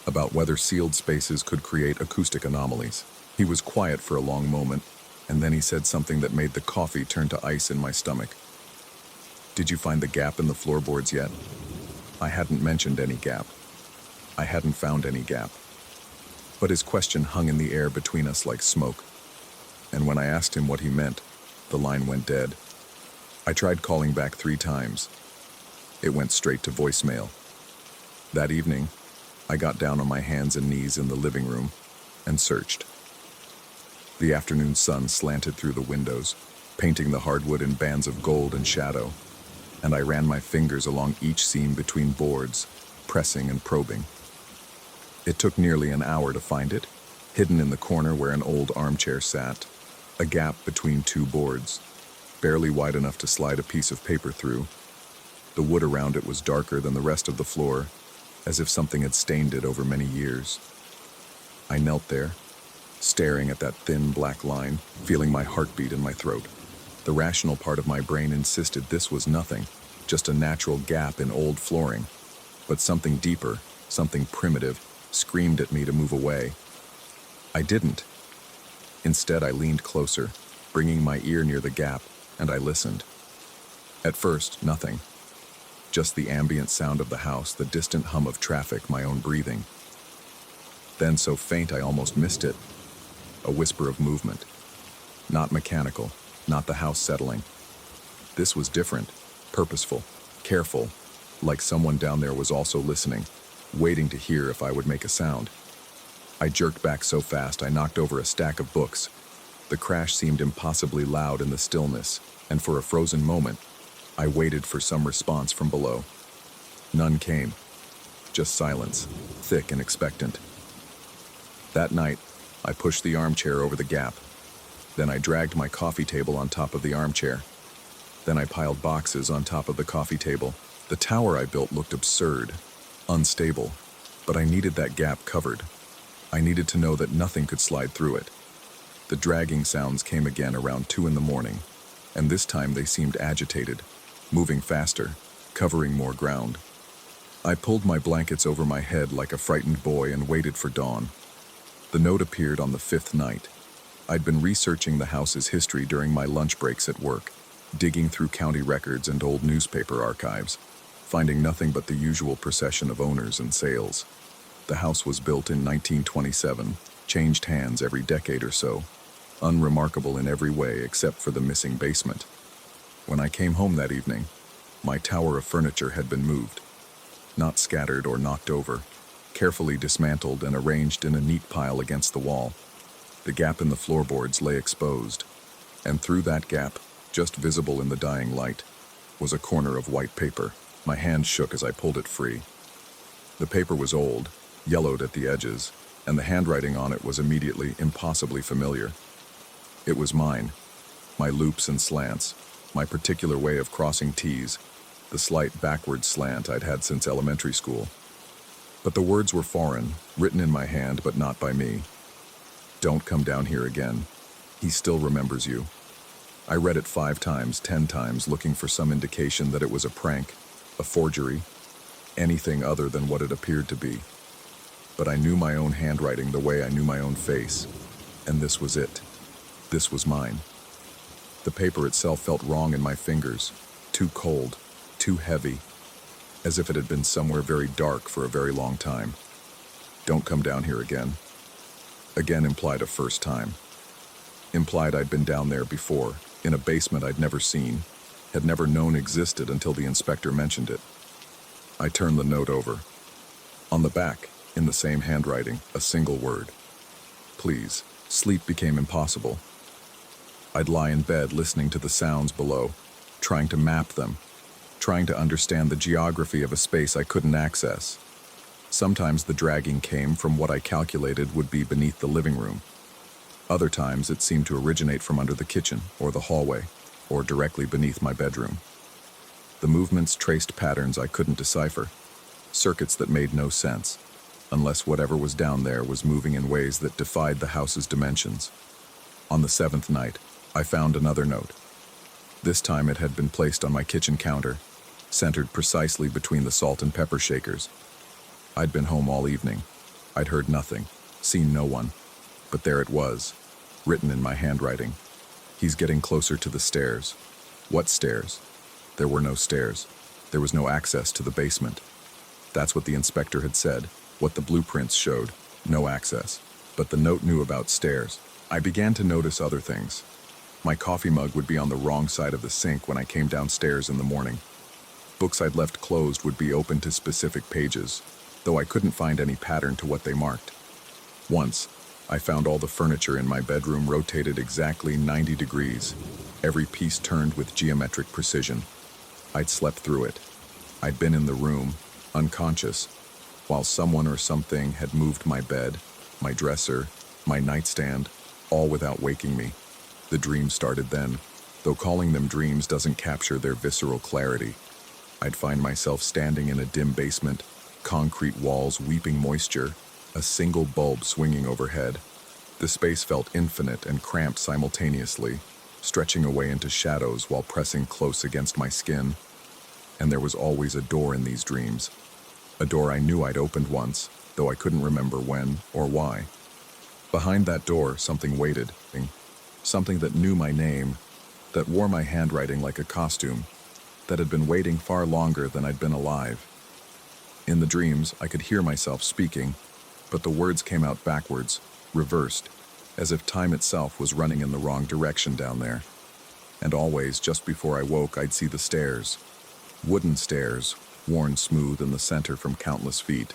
about whether sealed spaces could create acoustic anomalies. He was quiet for a long moment, and then he said something that made the coffee turn to ice in my stomach. Did you find the gap in the floorboards yet? I hadn't mentioned any gap. I hadn't found any gap. But his question hung in the air between us like smoke. And when I asked him what he meant, the line went dead. I tried calling back 3 times. It went straight to voicemail. That evening, I got down on my hands and knees in the living room and searched. The afternoon sun slanted through the windows, painting the hardwood in bands of gold and shadow, and I ran my fingers along each seam between boards, pressing and probing. It took nearly an hour to find it, hidden in the corner where an old armchair sat, a gap between 2 boards, barely wide enough to slide a piece of paper through. The wood around it was darker than the rest of the floor, as if something had stained it over many years. I knelt there, staring at that thin black line, feeling my heartbeat in my throat. The rational part of my brain insisted this was nothing, just a natural gap in old flooring. But something deeper, something primitive, screamed at me to move away. I didn't. Instead, I leaned closer, bringing my ear near the gap, and I listened. At first, nothing. Just the ambient sound of the house, the distant hum of traffic, my own breathing. Then, so faint I almost missed it, a whisper of movement. Not mechanical, not the house settling. This was different, purposeful, careful, like someone down there was also listening, waiting to hear if I would make a sound. I jerked back so fast I knocked over a stack of books. The crash seemed impossibly loud in the stillness, and for a frozen moment, I waited for some response from below. None came. Just silence, thick and expectant. That night, I pushed the armchair over the gap. Then I dragged my coffee table on top of the armchair. Then I piled boxes on top of the coffee table. The tower I built looked absurd, unstable, but I needed that gap covered. I needed to know that nothing could slide through it. The dragging sounds came again around 2 a.m, and this time they seemed agitated, moving faster, covering more ground. I pulled my blankets over my head like a frightened boy and waited for dawn. The note appeared on the 5th night. I'd been researching the house's history during my lunch breaks at work, digging through county records and old newspaper archives, finding nothing but the usual procession of owners and sales. The house was built in 1927, changed hands every decade or so. unremarkable in every way except for the missing basement. When I came home that evening, my tower of furniture had been moved. Not scattered or knocked over, carefully dismantled and arranged in a neat pile against the wall. The gap in the floorboards lay exposed, and through that gap, just visible in the dying light, was a corner of white paper. My hand shook as I pulled it free. The paper was old, yellowed at the edges, and the handwriting on it was immediately impossibly familiar. It was mine, my loops and slants, my particular way of crossing T's, the slight backward slant I'd had since elementary school. But the words were foreign, written in my hand but not by me. Don't come down here again. He still remembers you. I read it 5 times, 10 times, looking for some indication that it was a prank, a forgery, anything other than what it appeared to be. But I knew my own handwriting the way I knew my own face, and this was it. This was mine. The paper itself felt wrong in my fingers, too cold, too heavy, as if it had been somewhere very dark for a very long time. Don't come down here again. Again implied a first time. Implied I'd been down there before, in a basement I'd never seen, had never known existed until the inspector mentioned it. I turned the note over. On the back, in the same handwriting, a single word. Please. Sleep became impossible. I'd lie in bed listening to the sounds below, trying to map them, trying to understand the geography of a space I couldn't access. Sometimes the dragging came from what I calculated would be beneath the living room. Other times it seemed to originate from under the kitchen or the hallway, or directly beneath my bedroom. The movements traced patterns I couldn't decipher, circuits that made no sense, unless whatever was down there was moving in ways that defied the house's dimensions. On the 7th night, I found another note. This time it had been placed on my kitchen counter, centered precisely between the salt and pepper shakers. I'd been home all evening. I'd heard nothing, seen no one, but there it was, written in my handwriting. He's getting closer to the stairs. What stairs? There were no stairs. There was no access to the basement. That's what the inspector had said, what the blueprints showed, no access. But the note knew about stairs. I began to notice other things. My coffee mug would be on the wrong side of the sink when I came downstairs in the morning. Books I'd left closed would be open to specific pages, though I couldn't find any pattern to what they marked. Once, I found all the furniture in my bedroom rotated exactly 90 degrees, every piece turned with geometric precision. I'd slept through it. I'd been in the room, unconscious, while someone or something had moved my bed, my dresser, my nightstand, all without waking me. The dream started then, though calling them dreams doesn't capture their visceral clarity. I'd find myself standing in a dim basement, concrete walls weeping moisture, a single bulb swinging overhead. The space felt infinite and cramped simultaneously, stretching away into shadows while pressing close against my skin. And there was always a door in these dreams. A door I knew I'd opened once, though I couldn't remember when or why. Behind that door, something waited, something that knew my name, that wore my handwriting like a costume, that had been waiting far longer than I'd been alive. In the dreams, I could hear myself speaking, but the words came out backwards, reversed, as if time itself was running in the wrong direction down there. And always, just before I woke, I'd see the stairs. Wooden stairs, worn smooth in the center from countless feet,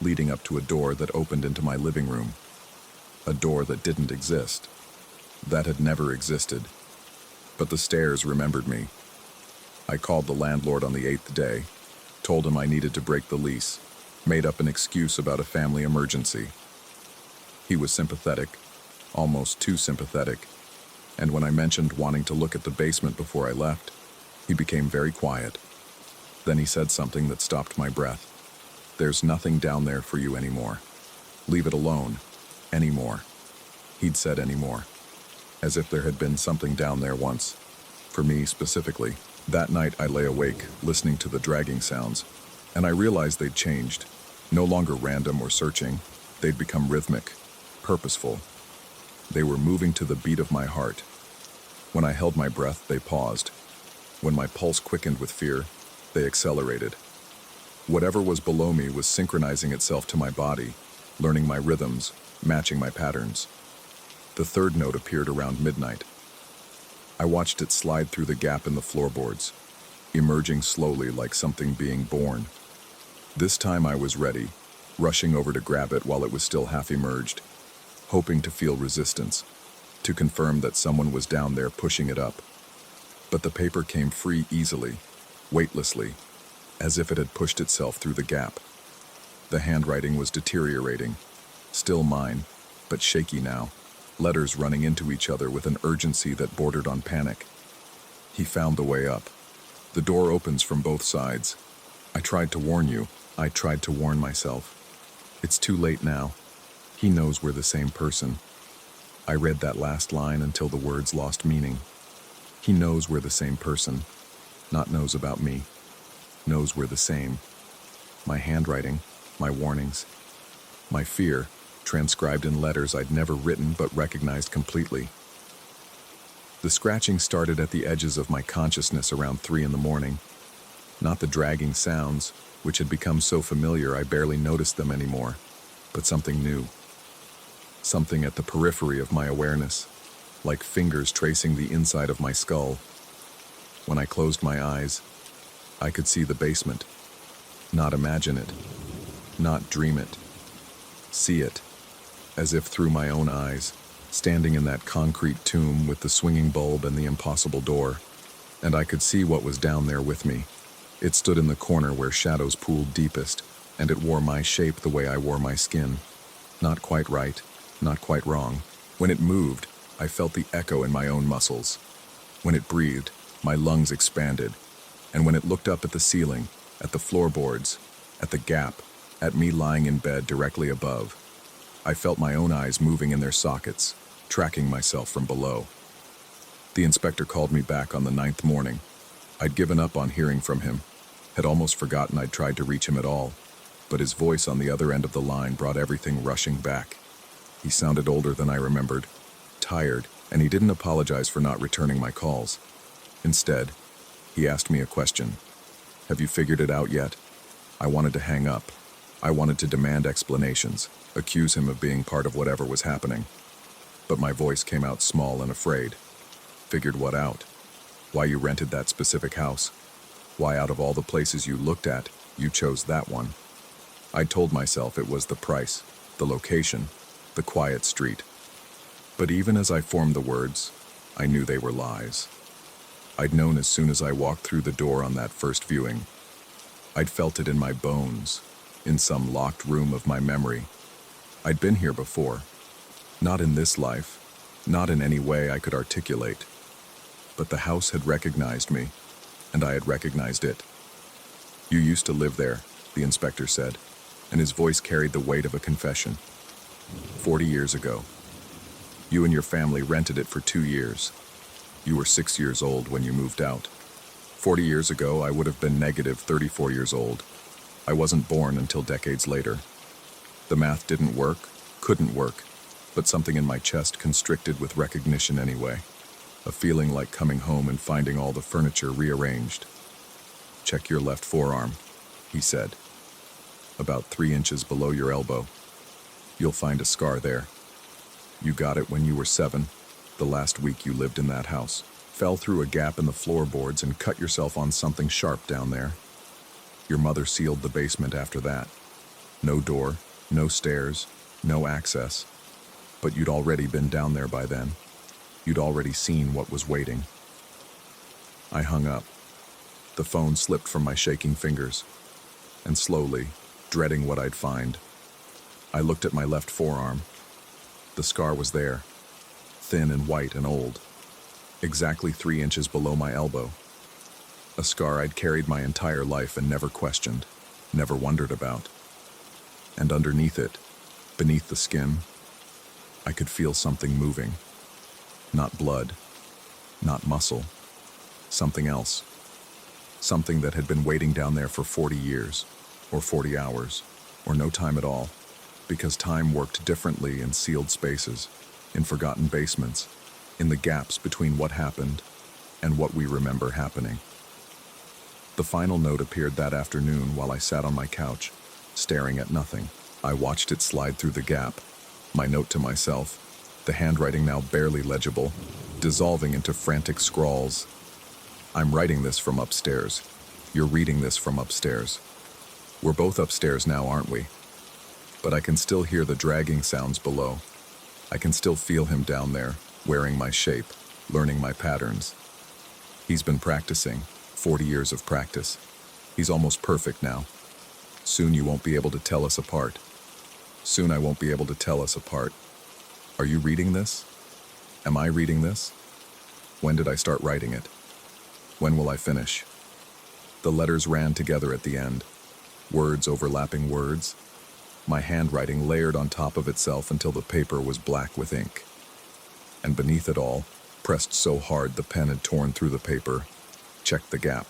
leading up to a door that opened into my living room. A door that didn't exist. That had never existed. But the stairs remembered me. I called the landlord on the 8th day, told him I needed to break the lease, made up an excuse about a family emergency. He was sympathetic, almost too sympathetic, and when I mentioned wanting to look at the basement before I left, he became very quiet. Then he said something that stopped my breath. There's nothing down there for you anymore. Leave it alone. Anymore. He'd said anymore. As if there had been something down there once. For me, specifically. That night I lay awake, listening to the dragging sounds, and I realized they'd changed. No longer random or searching. They'd become rhythmic, purposeful. They were moving to the beat of my heart. When I held my breath, they paused. When my pulse quickened with fear, they accelerated. Whatever was below me was synchronizing itself to my body, learning my rhythms, matching my patterns. The third note appeared around midnight. I watched it slide through the gap in the floorboards, emerging slowly like something being born. This time I was ready, rushing over to grab it while it was still half emerged, hoping to feel resistance, to confirm that someone was down there pushing it up. But the paper came free easily, weightlessly, as if it had pushed itself through the gap. The handwriting was deteriorating, still mine, but shaky now, letters running into each other with an urgency that bordered on panic. He found the way up. The door opens from both sides. I tried to warn you. I tried to warn myself. It's too late now. He knows we're the same person. I read that last line until the words lost meaning. He knows we're the same person. Not knows about me. Knows we're the same. My handwriting, my warnings, my fear, transcribed in letters I'd never written but recognized completely. The scratching started at the edges of my consciousness around 3 a.m. Not the dragging sounds, which had become so familiar I barely noticed them anymore, but something new. Something at the periphery of my awareness, like fingers tracing the inside of my skull. When I closed my eyes, I could see the basement. Not imagine it, not dream it. See it, as if through my own eyes, standing in that concrete tomb with the swinging bulb and the impossible door. And I could see what was down there with me. It stood in the corner where shadows pooled deepest, and it wore my shape the way I wore my skin. Not quite right, not quite wrong. When it moved, I felt the echo in my own muscles. When it breathed, my lungs expanded. And when it looked up at the ceiling, at the floorboards, at the gap, at me lying in bed directly above, I felt my own eyes moving in their sockets, tracking myself from below. The inspector called me back on the 9th morning. I'd given up on hearing from him, had almost forgotten I'd tried to reach him at all, but his voice on the other end of the line brought everything rushing back. He sounded older than I remembered, tired, and he didn't apologize for not returning my calls. Instead, he asked me a question. Have you figured it out yet? I wanted to hang up. I wanted to demand explanations, accuse him of being part of whatever was happening. But my voice came out small and afraid. Figured what out? Why you rented that specific house? Why out of all the places you looked at, you chose that one? I told myself it was the price, the location, the quiet street. But even as I formed the words, I knew they were lies. I'd known as soon as I walked through the door on that first viewing. I'd felt it in my bones, in some locked room of my memory. I'd been here before. Not in this life, not in any way I could articulate. But the house had recognized me, and I had recognized it. You used to live there, the inspector said, and his voice carried the weight of a confession. 40 years ago. You and your family rented it for 2 years. You were 6 years old when you moved out. 40 years ago, I would have been negative 34 years old. I wasn't born until decades later. The math didn't work, couldn't work, but something in my chest constricted with recognition anyway. A feeling like coming home and finding all the furniture rearranged. Check your left forearm, he said. About 3 inches below your elbow. You'll find a scar there. You got it when you were 7, the last week you lived in that house. Fell through a gap in the floorboards and cut yourself on something sharp down there. Your mother sealed the basement after that. No door, no stairs, no access. But you'd already been down there by then. You'd already seen what was waiting. I hung up. The phone slipped from my shaking fingers. And slowly, dreading what I'd find, I looked at my left forearm. The scar was there, thin and white and old, exactly 3 inches below my elbow. A scar I'd carried my entire life and never questioned, never wondered about. And underneath it, beneath the skin, I could feel something moving. Not blood, not muscle, something else. Something that had been waiting down there for 40 years, or 40 hours, or no time at all, because time worked differently in sealed spaces, in forgotten basements, in the gaps between what happened and what we remember happening. The final note appeared that afternoon while I sat on my couch, staring at nothing. I watched it slide through the gap. My note to myself, the handwriting now barely legible, dissolving into frantic scrawls. I'm writing this from upstairs. You're reading this from upstairs. We're both upstairs now, aren't we? But I can still hear the dragging sounds below. I can still feel him down there, wearing my shape, learning my patterns. He's been practicing, 40 years of practice. He's almost perfect now. Soon you won't be able to tell us apart. Soon I won't be able to tell us apart. Are you reading this? Am I reading this? When did I start writing it? When will I finish? The letters ran together at the end, words overlapping words, my handwriting layered on top of itself until the paper was black with ink. And beneath it all, pressed so hard the pen had torn through the paper, checked the gap.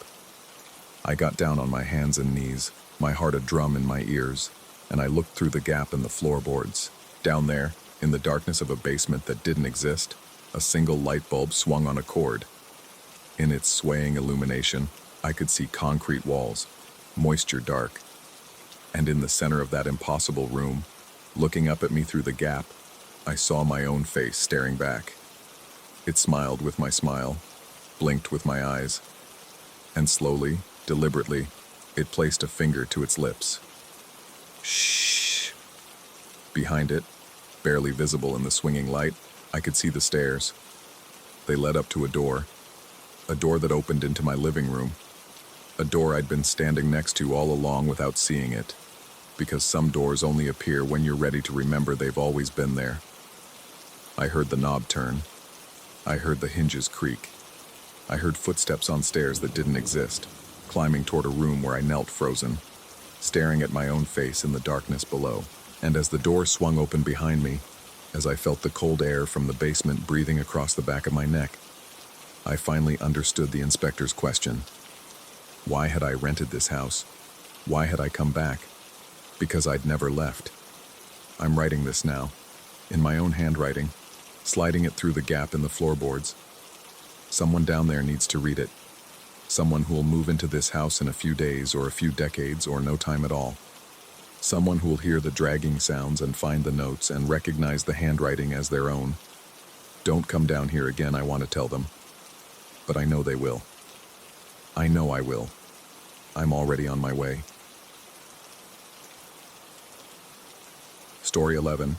I got down on my hands and knees, my heart a drum in my ears, and I looked through the gap in the floorboards. Down there, in the darkness of a basement that didn't exist, a single light bulb swung on a cord. In its swaying illumination, I could see concrete walls, moisture dark. And in the center of that impossible room, looking up at me through the gap, I saw my own face staring back. It smiled with my smile, blinked with my eyes, and slowly, deliberately, it placed a finger to its lips. Shh. Behind it, barely visible in the swinging light, I could see the stairs. They led up to a door that opened into my living room, a door I'd been standing next to all along without seeing it, because some doors only appear when you're ready to remember they've always been there. I heard the knob turn. I heard the hinges creak. I heard footsteps on stairs that didn't exist, climbing toward a room where I knelt frozen, staring at my own face in the darkness below. And as the door swung open behind me, as I felt the cold air from the basement breathing across the back of my neck, I finally understood the inspector's question. Why had I rented this house? Why had I come back? Because I'd never left. I'm writing this now, in my own handwriting, sliding it through the gap in the floorboards. Someone down there needs to read it. Someone who will move into this house in a few days or a few decades or no time at all. Someone who will hear the dragging sounds and find the notes and recognize the handwriting as their own. Don't come down here again, I want to tell them. But I know they will. I know I will. I'm already on my way. Story 11.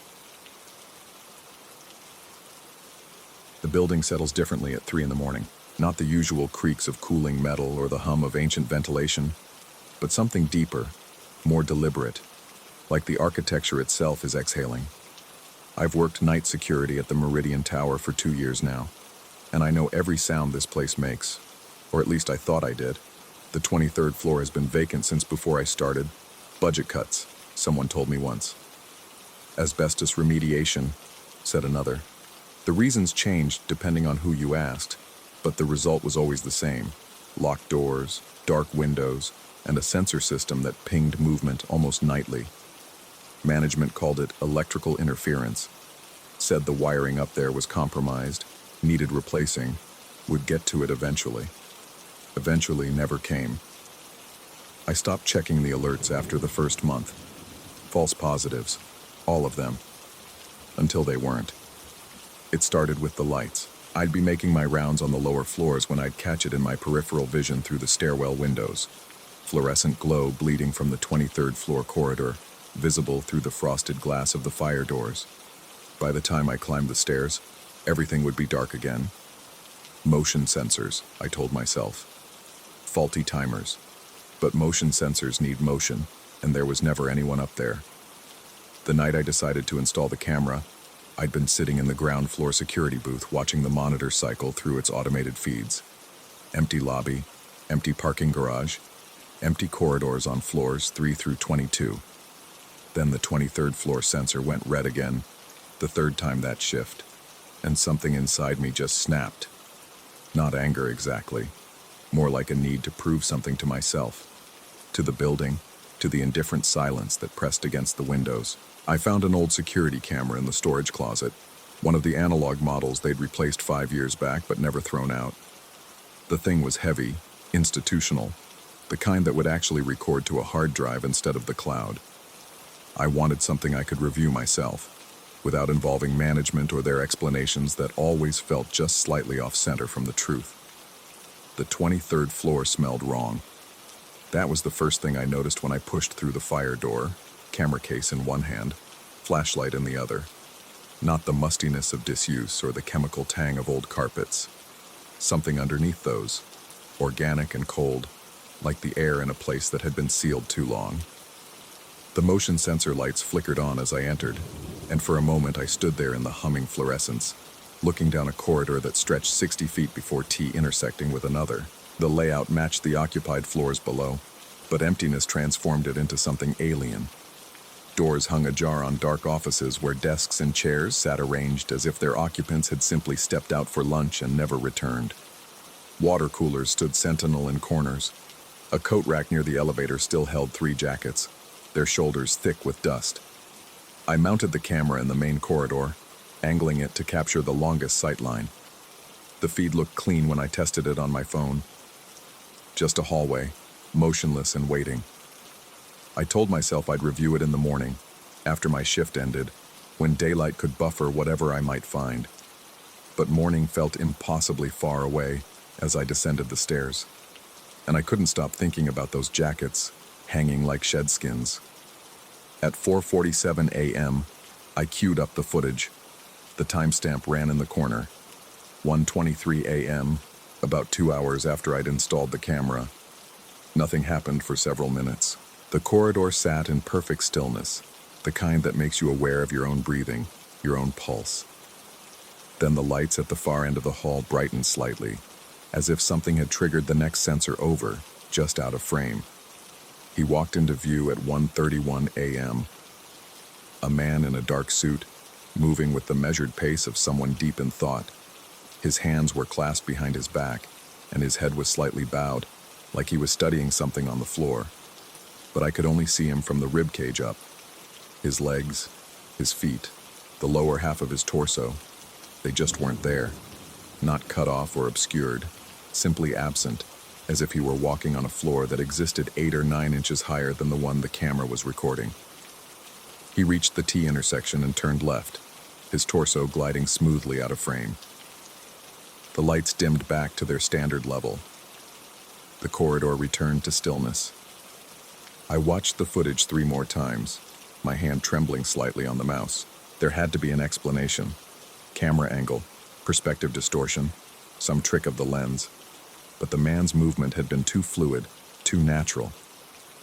The building settles differently at 3 in the morning. Not the usual creaks of cooling metal or the hum of ancient ventilation, but something deeper, more deliberate, like the architecture itself is exhaling. I've worked night security at the Meridian Tower for 2 years now, and I know every sound this place makes, or at least I thought I did. The 23rd floor has been vacant since before I started. Budget cuts, someone told me once. Asbestos remediation, said another. The reasons changed depending on who you asked, but the result was always the same. Locked doors, dark windows, and a sensor system that pinged movement almost nightly. Management called it electrical interference, said the wiring up there was compromised, needed replacing, would get to it eventually. Eventually never came. I stopped checking the alerts after the first month. False positives, all of them, until they weren't. It started with the lights. I'd be making my rounds on the lower floors when I'd catch it in my peripheral vision through the stairwell windows. Fluorescent glow bleeding from the 23rd floor corridor, visible through the frosted glass of the fire doors. By the time I climbed the stairs, everything would be dark again. Motion sensors, I told myself. Faulty timers. But motion sensors need motion, and there was never anyone up there. The night I decided to install the camera, I'd been sitting in the ground floor security booth watching the monitor cycle through its automated feeds. Empty lobby, empty parking garage, empty corridors on floors 3 through 22. Then the 23rd floor sensor went red again, the third time that shift, and something inside me just snapped. Not anger exactly, more like a need to prove something to myself, to the building, to the indifferent silence that pressed against the windows. I found an old security camera in the storage closet, one of the analog models they'd replaced 5 years back but never thrown out. The thing was heavy, institutional, the kind that would actually record to a hard drive instead of the cloud. I wanted something I could review myself. without involving management or their explanations that always felt just slightly off-center from the truth. The 23rd floor smelled wrong. That was the first thing I noticed when I pushed through the fire door, camera case in one hand, flashlight in the other. Not the mustiness of disuse or the chemical tang of old carpets. Something underneath those, organic and cold, like the air in a place that had been sealed too long. The motion sensor lights flickered on as I entered, and for a moment I stood there in the humming fluorescence, looking down a corridor that stretched 60 feet before T intersecting with another. The layout matched the occupied floors below, but emptiness transformed it into something alien. Doors hung ajar on dark offices where desks and chairs sat arranged as if their occupants had simply stepped out for lunch and never returned. Water coolers stood sentinel in corners. A coat rack near the elevator still held 3 jackets, their shoulders thick with dust. I mounted the camera in the main corridor, angling it to capture the longest sight line. The feed looked clean when I tested it on my phone. Just a hallway, motionless and waiting. I told myself I'd review it in the morning, after my shift ended, when daylight could buffer whatever I might find. But morning felt impossibly far away as I descended the stairs, and I couldn't stop thinking about those jackets hanging like shed skins. At 4:47 a.m., I queued up the footage. The timestamp ran in the corner. 1:23 a.m., about 2 hours after I'd installed the camera. Nothing happened for several minutes. The corridor sat in perfect stillness, the kind that makes you aware of your own breathing, your own pulse. Then the lights at the far end of the hall brightened slightly, as if something had triggered the next sensor over, just out of frame. He walked into view at 1:31 a.m. A man in a dark suit, moving with the measured pace of someone deep in thought. His hands were clasped behind his back, and his head was slightly bowed, like he was studying something on the floor. But I could only see him from the rib cage up. His legs, his feet, the lower half of his torso, they just weren't there. Not cut off or obscured, simply absent, as if he were walking on a floor that existed 8 or 9 inches higher than the one the camera was recording. He reached the T intersection and turned left, his torso gliding smoothly out of frame. The lights dimmed back to their standard level. The corridor returned to stillness. I watched the footage 3 more times, my hand trembling slightly on the mouse. There had to be an explanation. Camera angle, perspective distortion, some trick of the lens. But the man's movement had been too fluid, too natural.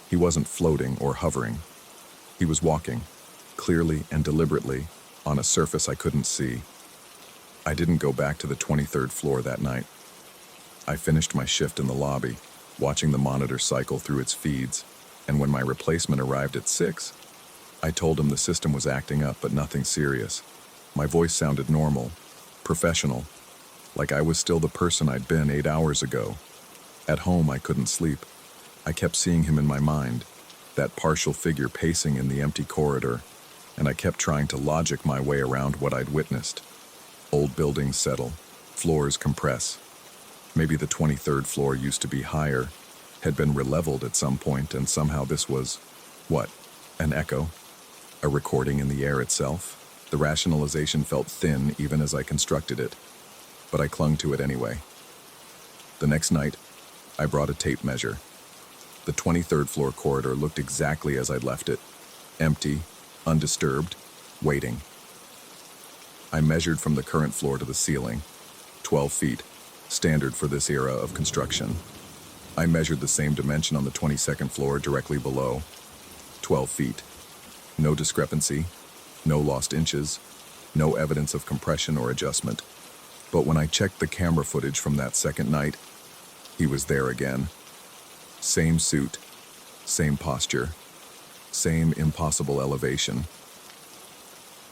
He wasn't floating or hovering. He was walking, clearly and deliberately, on a surface I couldn't see. I didn't go back to the 23rd floor that night. I finished my shift in the lobby, watching the monitor cycle through its feeds, and when my replacement arrived at 6, I told him the system was acting up but nothing serious. My voice sounded normal, professional, like I was still the person I'd been 8 hours ago. At home, I couldn't sleep. I kept seeing him in my mind, that partial figure pacing in the empty corridor, and I kept trying to logic my way around what I'd witnessed. Old buildings settle, floors compress. Maybe the 23rd floor used to be higher, had been releveled at some point, and somehow this was, what, an echo? A recording in the air itself? The rationalization felt thin even as I constructed it, but I clung to it anyway. The next night, I brought a tape measure. The 23rd floor corridor looked exactly as I'd left it, empty, undisturbed, waiting. I measured from the current floor to the ceiling, 12 feet, standard for this era of construction. I measured the same dimension on the 22nd floor directly below, 12 feet. No discrepancy, no lost inches, no evidence of compression or adjustment. But when I checked the camera footage from that second night, he was there again. Same suit, same posture, same impossible elevation.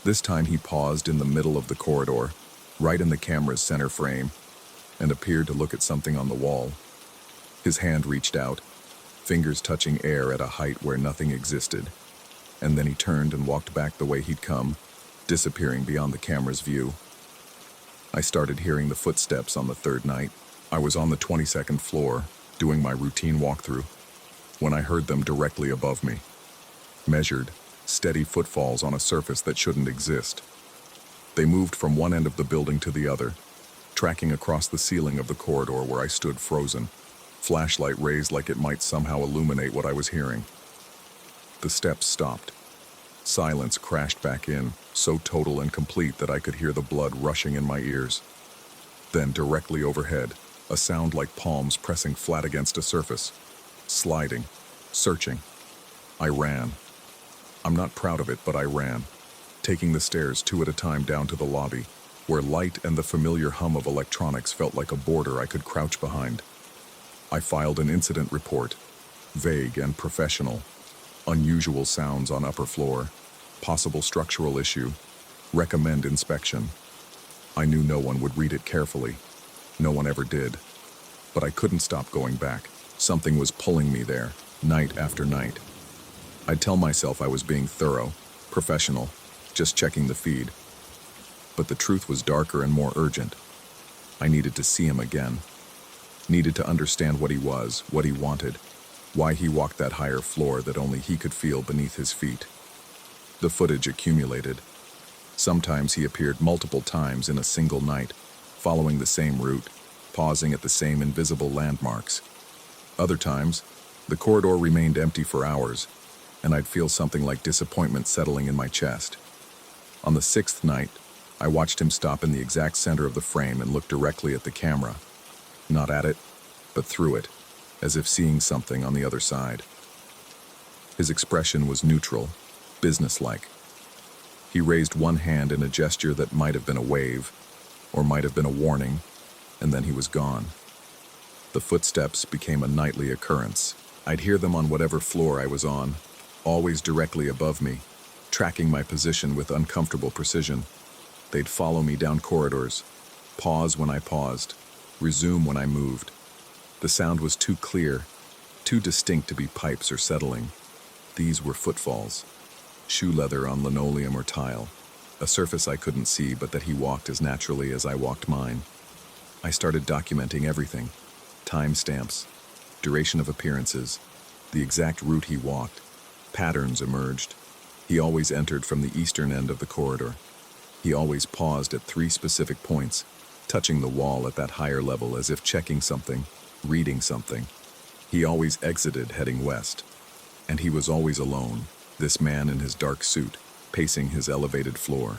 This time he paused in the middle of the corridor, right in the camera's center frame, and appeared to look at something on the wall. His hand reached out, fingers touching air at a height where nothing existed, and then he turned and walked back the way he'd come, disappearing beyond the camera's view. I started hearing the footsteps on the third night. I was on the 22nd floor, doing my routine walkthrough, when I heard them directly above me. Measured, steady footfalls on a surface that shouldn't exist. They moved from one end of the building to the other, tracking across the ceiling of the corridor where I stood frozen, flashlight raised like it might somehow illuminate what I was hearing. The steps stopped. Silence crashed back in, so total and complete that I could hear the blood rushing in my ears. Then, directly overhead, a sound like palms pressing flat against a surface, sliding, searching. I ran. I'm not proud of it, but I ran, taking the stairs 2 at a time down to the lobby, where light and the familiar hum of electronics felt like a border I could crouch behind. I filed an incident report, vague and professional. Unusual sounds on upper floor, possible structural issue, recommend inspection. I knew no one would read it carefully. No one ever did. But I couldn't stop going back. Something was pulling me there, night after night. I'd tell myself I was being thorough, professional, just checking the feed. But the truth was darker and more urgent. I needed to see him again. Needed to understand what he was, what he wanted, why he walked that higher floor that only he could feel beneath his feet. The footage accumulated. Sometimes he appeared multiple times in a single night, following the same route, pausing at the same invisible landmarks. Other times, the corridor remained empty for hours, and I'd feel something like disappointment settling in my chest. On the 6th night, I watched him stop in the exact center of the frame and look directly at the camera. Not at it, but through it, as if seeing something on the other side. His expression was neutral, businesslike. He raised one hand in a gesture that might have been a wave, or might have been a warning, and then he was gone. The footsteps became a nightly occurrence. I'd hear them on whatever floor I was on, always directly above me, tracking my position with uncomfortable precision. They'd follow me down corridors, pause when I paused, resume when I moved. The sound was too clear, too distinct to be pipes or settling. These were footfalls, shoe leather on linoleum or tile, a surface I couldn't see but that he walked as naturally as I walked mine. I started documenting everything, timestamps, duration of appearances, the exact route he walked. Patterns emerged. He always entered from the eastern end of the corridor. He always paused at 3 specific points, touching the wall at that higher level as if checking something, reading something. He always exited heading west. And he was always alone, this man in his dark suit, pacing his elevated floor.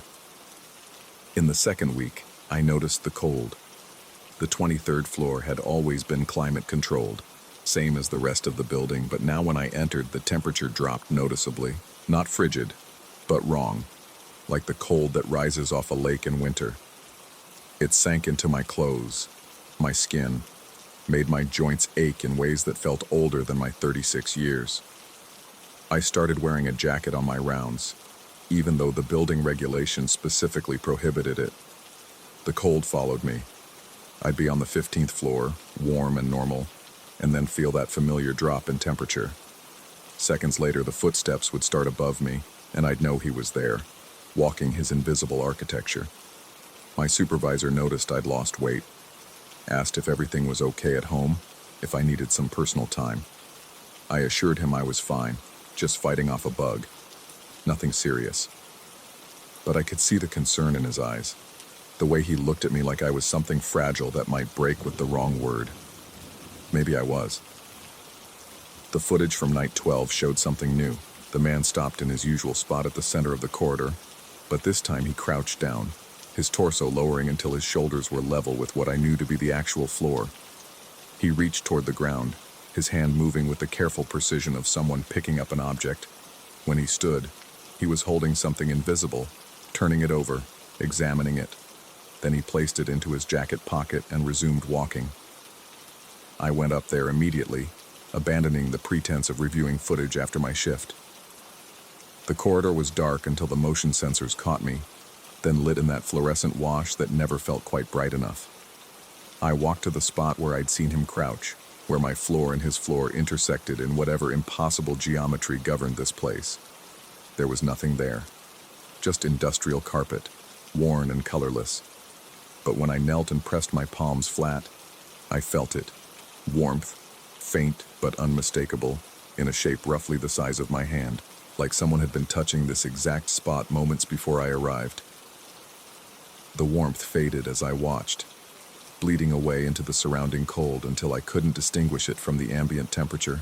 In the 2nd week, I noticed the cold. The 23rd floor had always been climate controlled, same as the rest of the building, but now when I entered, the temperature dropped noticeably. Not frigid, but wrong, like the cold that rises off a lake in winter. It sank into my clothes, my skin, made my joints ache in ways that felt older than my 36 years. I started wearing a jacket on my rounds, even though the building regulations specifically prohibited it. The cold followed me. I'd be on the 15th floor, warm and normal, and then feel that familiar drop in temperature. Seconds later, the footsteps would start above me, and I'd know he was there, walking his invisible architecture. My supervisor noticed I'd lost weight, asked if everything was okay at home, if I needed some personal time. I assured him I was fine, just fighting off a bug. Nothing serious. But I could see the concern in his eyes, the way he looked at me like I was something fragile that might break with the wrong word. Maybe I was. The footage from night 12 showed something new. The man stopped in his usual spot at the center of the corridor, but this time he crouched down, his torso lowering until his shoulders were level with what I knew to be the actual floor. He reached toward the ground, his hand moving with the careful precision of someone picking up an object. When he stood, he was holding something invisible, turning it over, examining it. Then he placed it into his jacket pocket and resumed walking. I went up there immediately, abandoning the pretense of reviewing footage after my shift. The corridor was dark until the motion sensors caught me, then lit in that fluorescent wash that never felt quite bright enough. I walked to the spot where I'd seen him crouch, where my floor and his floor intersected in whatever impossible geometry governed this place. There was nothing there, just industrial carpet, worn and colorless. But when I knelt and pressed my palms flat, I felt it. Warmth, faint but unmistakable, in a shape roughly the size of my hand, like someone had been touching this exact spot moments before I arrived. The warmth faded as I watched, bleeding away into the surrounding cold until I couldn't distinguish it from the ambient temperature.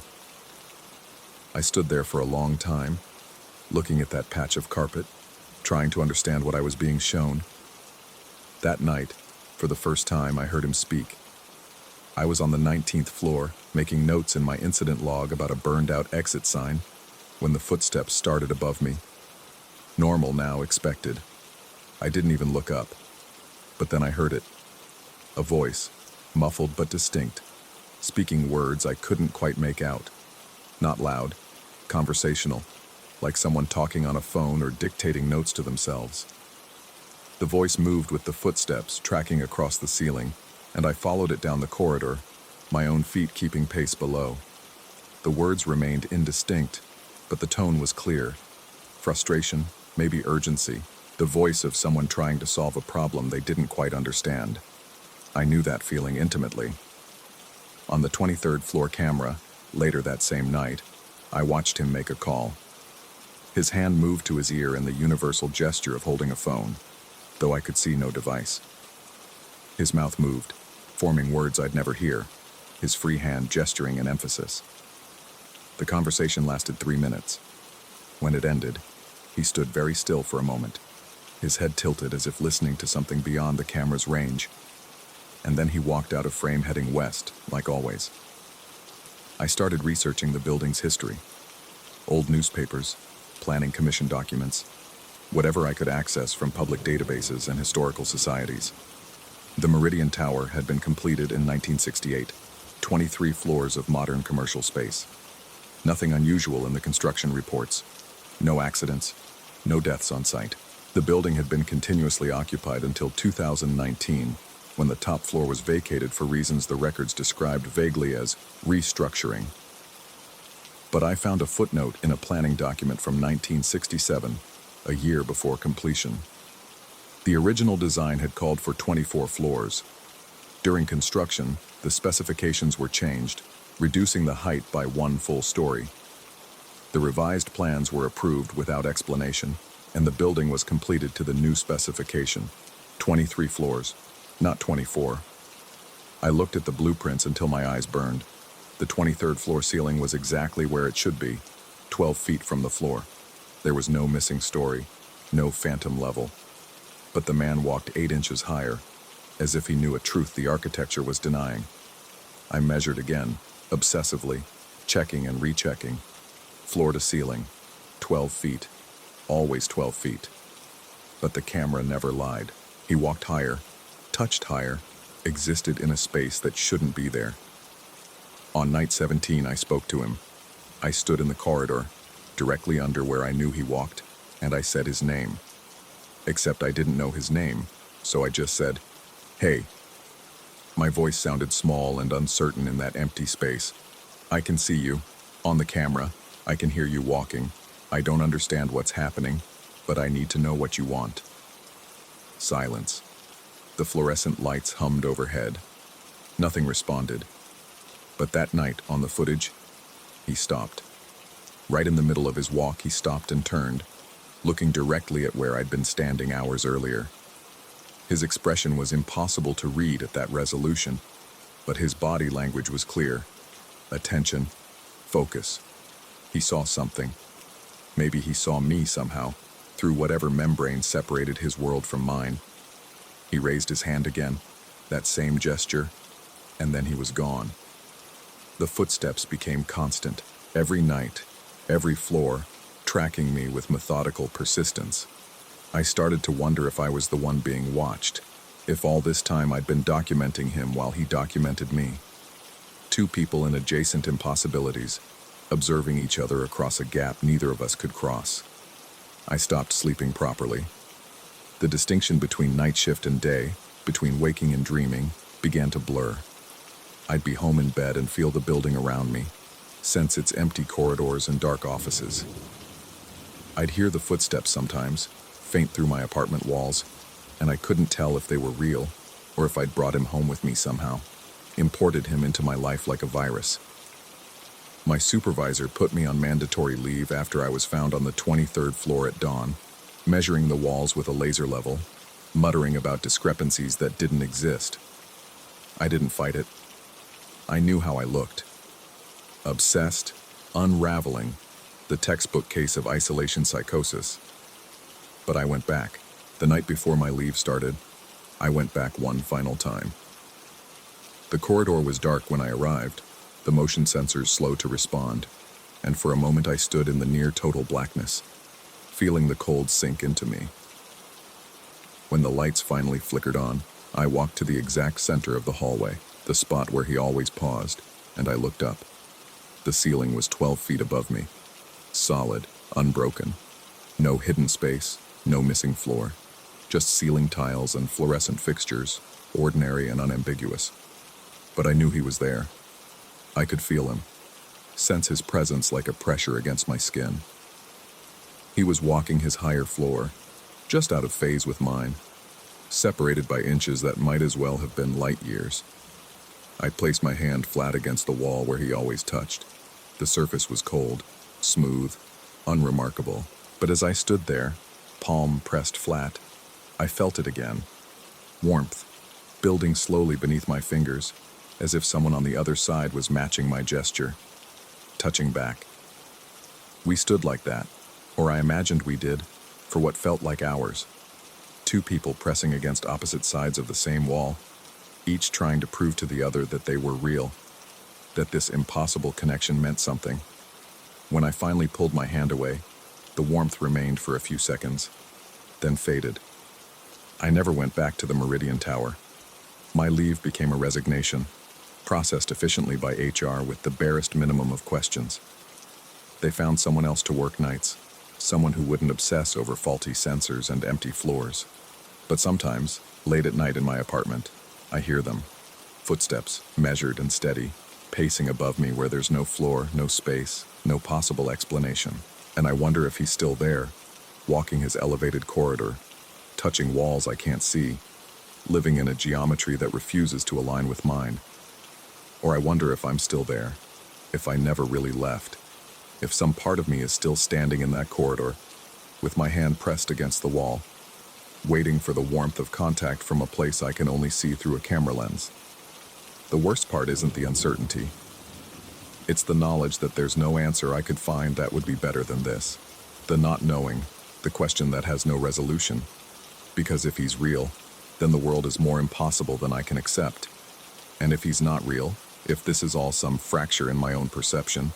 I stood there for a long time, looking at that patch of carpet, trying to understand what I was being shown. That night, for the first time, I heard him speak. I was on the 19th floor, making notes in my incident log about a burned-out exit sign, when the footsteps started above me. Normal now, expected. I didn't even look up. But then I heard it. A voice, muffled but distinct, speaking words I couldn't quite make out. Not loud, conversational, like someone talking on a phone or dictating notes to themselves. The voice moved with the footsteps, tracking across the ceiling, and I followed it down the corridor, my own feet keeping pace below. The words remained indistinct, but the tone was clear. Frustration, maybe urgency, the voice of someone trying to solve a problem they didn't quite understand. I knew that feeling intimately. On the 23rd floor camera, later that same night, I watched him make a call. His hand moved to his ear in the universal gesture of holding a phone, though I could see no device. His mouth moved, forming words I'd never hear, his free hand gesturing in emphasis. The conversation lasted 3 minutes. When it ended, he stood very still for a moment, his head tilted as if listening to something beyond the camera's range. And then he walked out of frame heading west, like always. I started researching the building's history. Old newspapers, planning commission documents, whatever I could access from public databases and historical societies. The Meridian Tower had been completed in 1968, 23 floors of modern commercial space. Nothing unusual in the construction reports. No accidents, no deaths on site. The building had been continuously occupied until 2019, when the top floor was vacated for reasons the records described vaguely as restructuring. But I found a footnote in a planning document from 1967, a year before completion. The original design had called for 24 floors. During construction, the specifications were changed, reducing the height by 1 full story. The revised plans were approved without explanation, and the building was completed to the new specification, 23 floors, not 24. I looked at the blueprints until my eyes burned. The 23rd floor ceiling was exactly where it should be, 12 feet from the floor. There was no missing story, no phantom level. But the man walked 8 inches higher, as if he knew a truth the architecture was denying. I measured again, obsessively, checking and rechecking. Floor to ceiling, 12 feet. Always 12 feet. But the camera never lied. He walked higher, touched higher, existed in a space that shouldn't be there. On night 17, I spoke to him. I stood in the corridor, directly under where I knew he walked, and I said his name. Except I didn't know his name, so I just said, "Hey." My voice sounded small and uncertain in that empty space. "I can see you, on the camera. I can hear you walking. I don't understand what's happening, but I need to know what you want." Silence. The fluorescent lights hummed overhead. Nothing responded. But that night, on the footage, he stopped. Right in the middle of his walk, he stopped and turned, looking directly at where I'd been standing hours earlier. His expression was impossible to read at that resolution, but his body language was clear. Attention, focus. He saw something. Maybe he saw me somehow, through whatever membrane separated his world from mine. He raised his hand again, that same gesture, and then he was gone. The footsteps became constant, every night, every floor, tracking me with methodical persistence. I started to wonder if I was the one being watched, if all this time I'd been documenting him while he documented me. 2 people in adjacent impossibilities, observing each other across a gap neither of us could cross. I stopped sleeping properly. The distinction between night shift and day, between waking and dreaming, began to blur. I'd be home in bed and feel the building around me, sense its empty corridors and dark offices. I'd hear the footsteps sometimes, faint through my apartment walls, and I couldn't tell if they were real or if I'd brought him home with me somehow, imported him into my life like a virus. My supervisor put me on mandatory leave after I was found on the 23rd floor at dawn, measuring the walls with a laser level, muttering about discrepancies that didn't exist. I didn't fight it. I knew how I looked. Obsessed, unraveling, the textbook case of isolation psychosis. But I went back. The night before my leave started, I went back one final time. The corridor was dark when I arrived, the motion sensors slow to respond, and for a moment I stood in the near total blackness, feeling the cold sink into me. When the lights finally flickered on, I walked to the exact center of the hallway, the spot where he always paused, and I looked up. The ceiling was 12 feet above me, solid, unbroken. No hidden space, no missing floor, just ceiling tiles and fluorescent fixtures, ordinary and unambiguous. But I knew he was there. I could feel him, sense his presence like a pressure against my skin. He was walking his higher floor, just out of phase with mine, separated by inches that might as well have been light years. I placed my hand flat against the wall where he always touched. The surface was cold, smooth, unremarkable, but as I stood there, palm pressed flat, I felt it again. Warmth, building slowly beneath my fingers, as if someone on the other side was matching my gesture, touching back. We stood like that, or I imagined we did, for what felt like hours. Two people pressing against opposite sides of the same wall, each trying to prove to the other that they were real, that this impossible connection meant something. When I finally pulled my hand away, the warmth remained for a few seconds, then faded. I never went back to the Meridian Tower. My leave became a resignation, processed efficiently by HR with the barest minimum of questions. They found someone else to work nights, someone who wouldn't obsess over faulty sensors and empty floors. But sometimes, late at night in my apartment, I hear them. Footsteps, measured and steady, pacing above me where there's no floor, no space, no possible explanation. And I wonder if he's still there, walking his elevated corridor, touching walls I can't see, living in a geometry that refuses to align with mine. Or I wonder if I'm still there, if I never really left, if some part of me is still standing in that corridor, with my hand pressed against the wall, waiting for the warmth of contact from a place I can only see through a camera lens. The worst part isn't the uncertainty. It's the knowledge that there's no answer I could find that would be better than this. The not knowing, the question that has no resolution. Because if he's real, then the world is more impossible than I can accept. And if he's not real, if this is all some fracture in my own perception,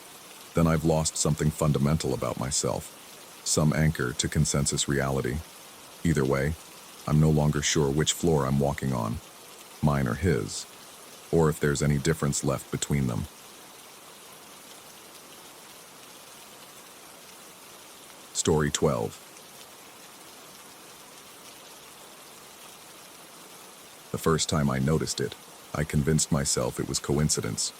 then I've lost something fundamental about myself, some anchor to consensus reality. Either way, I'm no longer sure which floor I'm walking on, mine or his, or if there's any difference left between them. Story 12. The first time I noticed it, I convinced myself it was coincidence.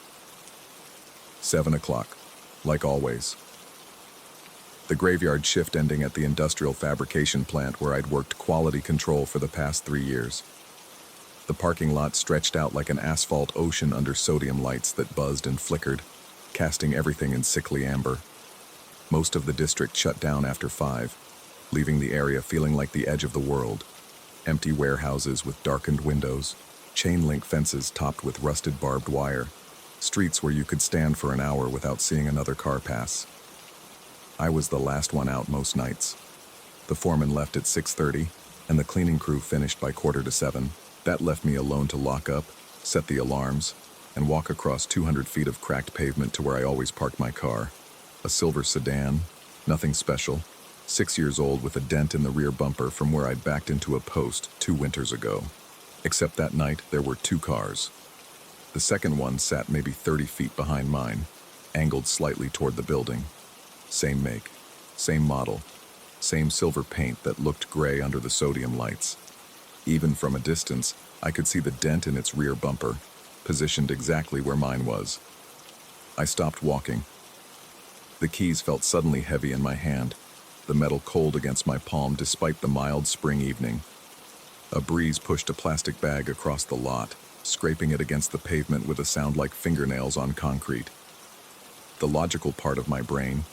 7 o'clock, like always. The graveyard shift ending at the industrial fabrication plant where I'd worked quality control for the past 3 years. The parking lot stretched out like an asphalt ocean under sodium lights that buzzed and flickered, casting everything in sickly amber. Most of the district shut down after 5, leaving the area feeling like the edge of the world. Empty warehouses with darkened windows, chain-link fences topped with rusted barbed wire, streets where you could stand for an hour without seeing another car pass. I was the last one out most nights. The foreman left at 6:30, and the cleaning crew finished by 6:45. That left me alone to lock up, set the alarms, and walk across 200 feet of cracked pavement to where I always parked my car. A silver sedan, nothing special, 6 years old with a dent in the rear bumper from where I'd backed into a post 2 winters ago. Except that night, there were 2 cars. The second one sat maybe 30 feet behind mine, angled slightly toward the building. Same make, same model, same silver paint that looked gray under the sodium lights. Even from a distance, I could see the dent in its rear bumper, positioned exactly where mine was. I stopped walking. The keys felt suddenly heavy in my hand, the metal cold against my palm despite the mild spring evening. A breeze pushed a plastic bag across the lot, scraping it against the pavement with a sound like fingernails on concrete. The logical part of my brain,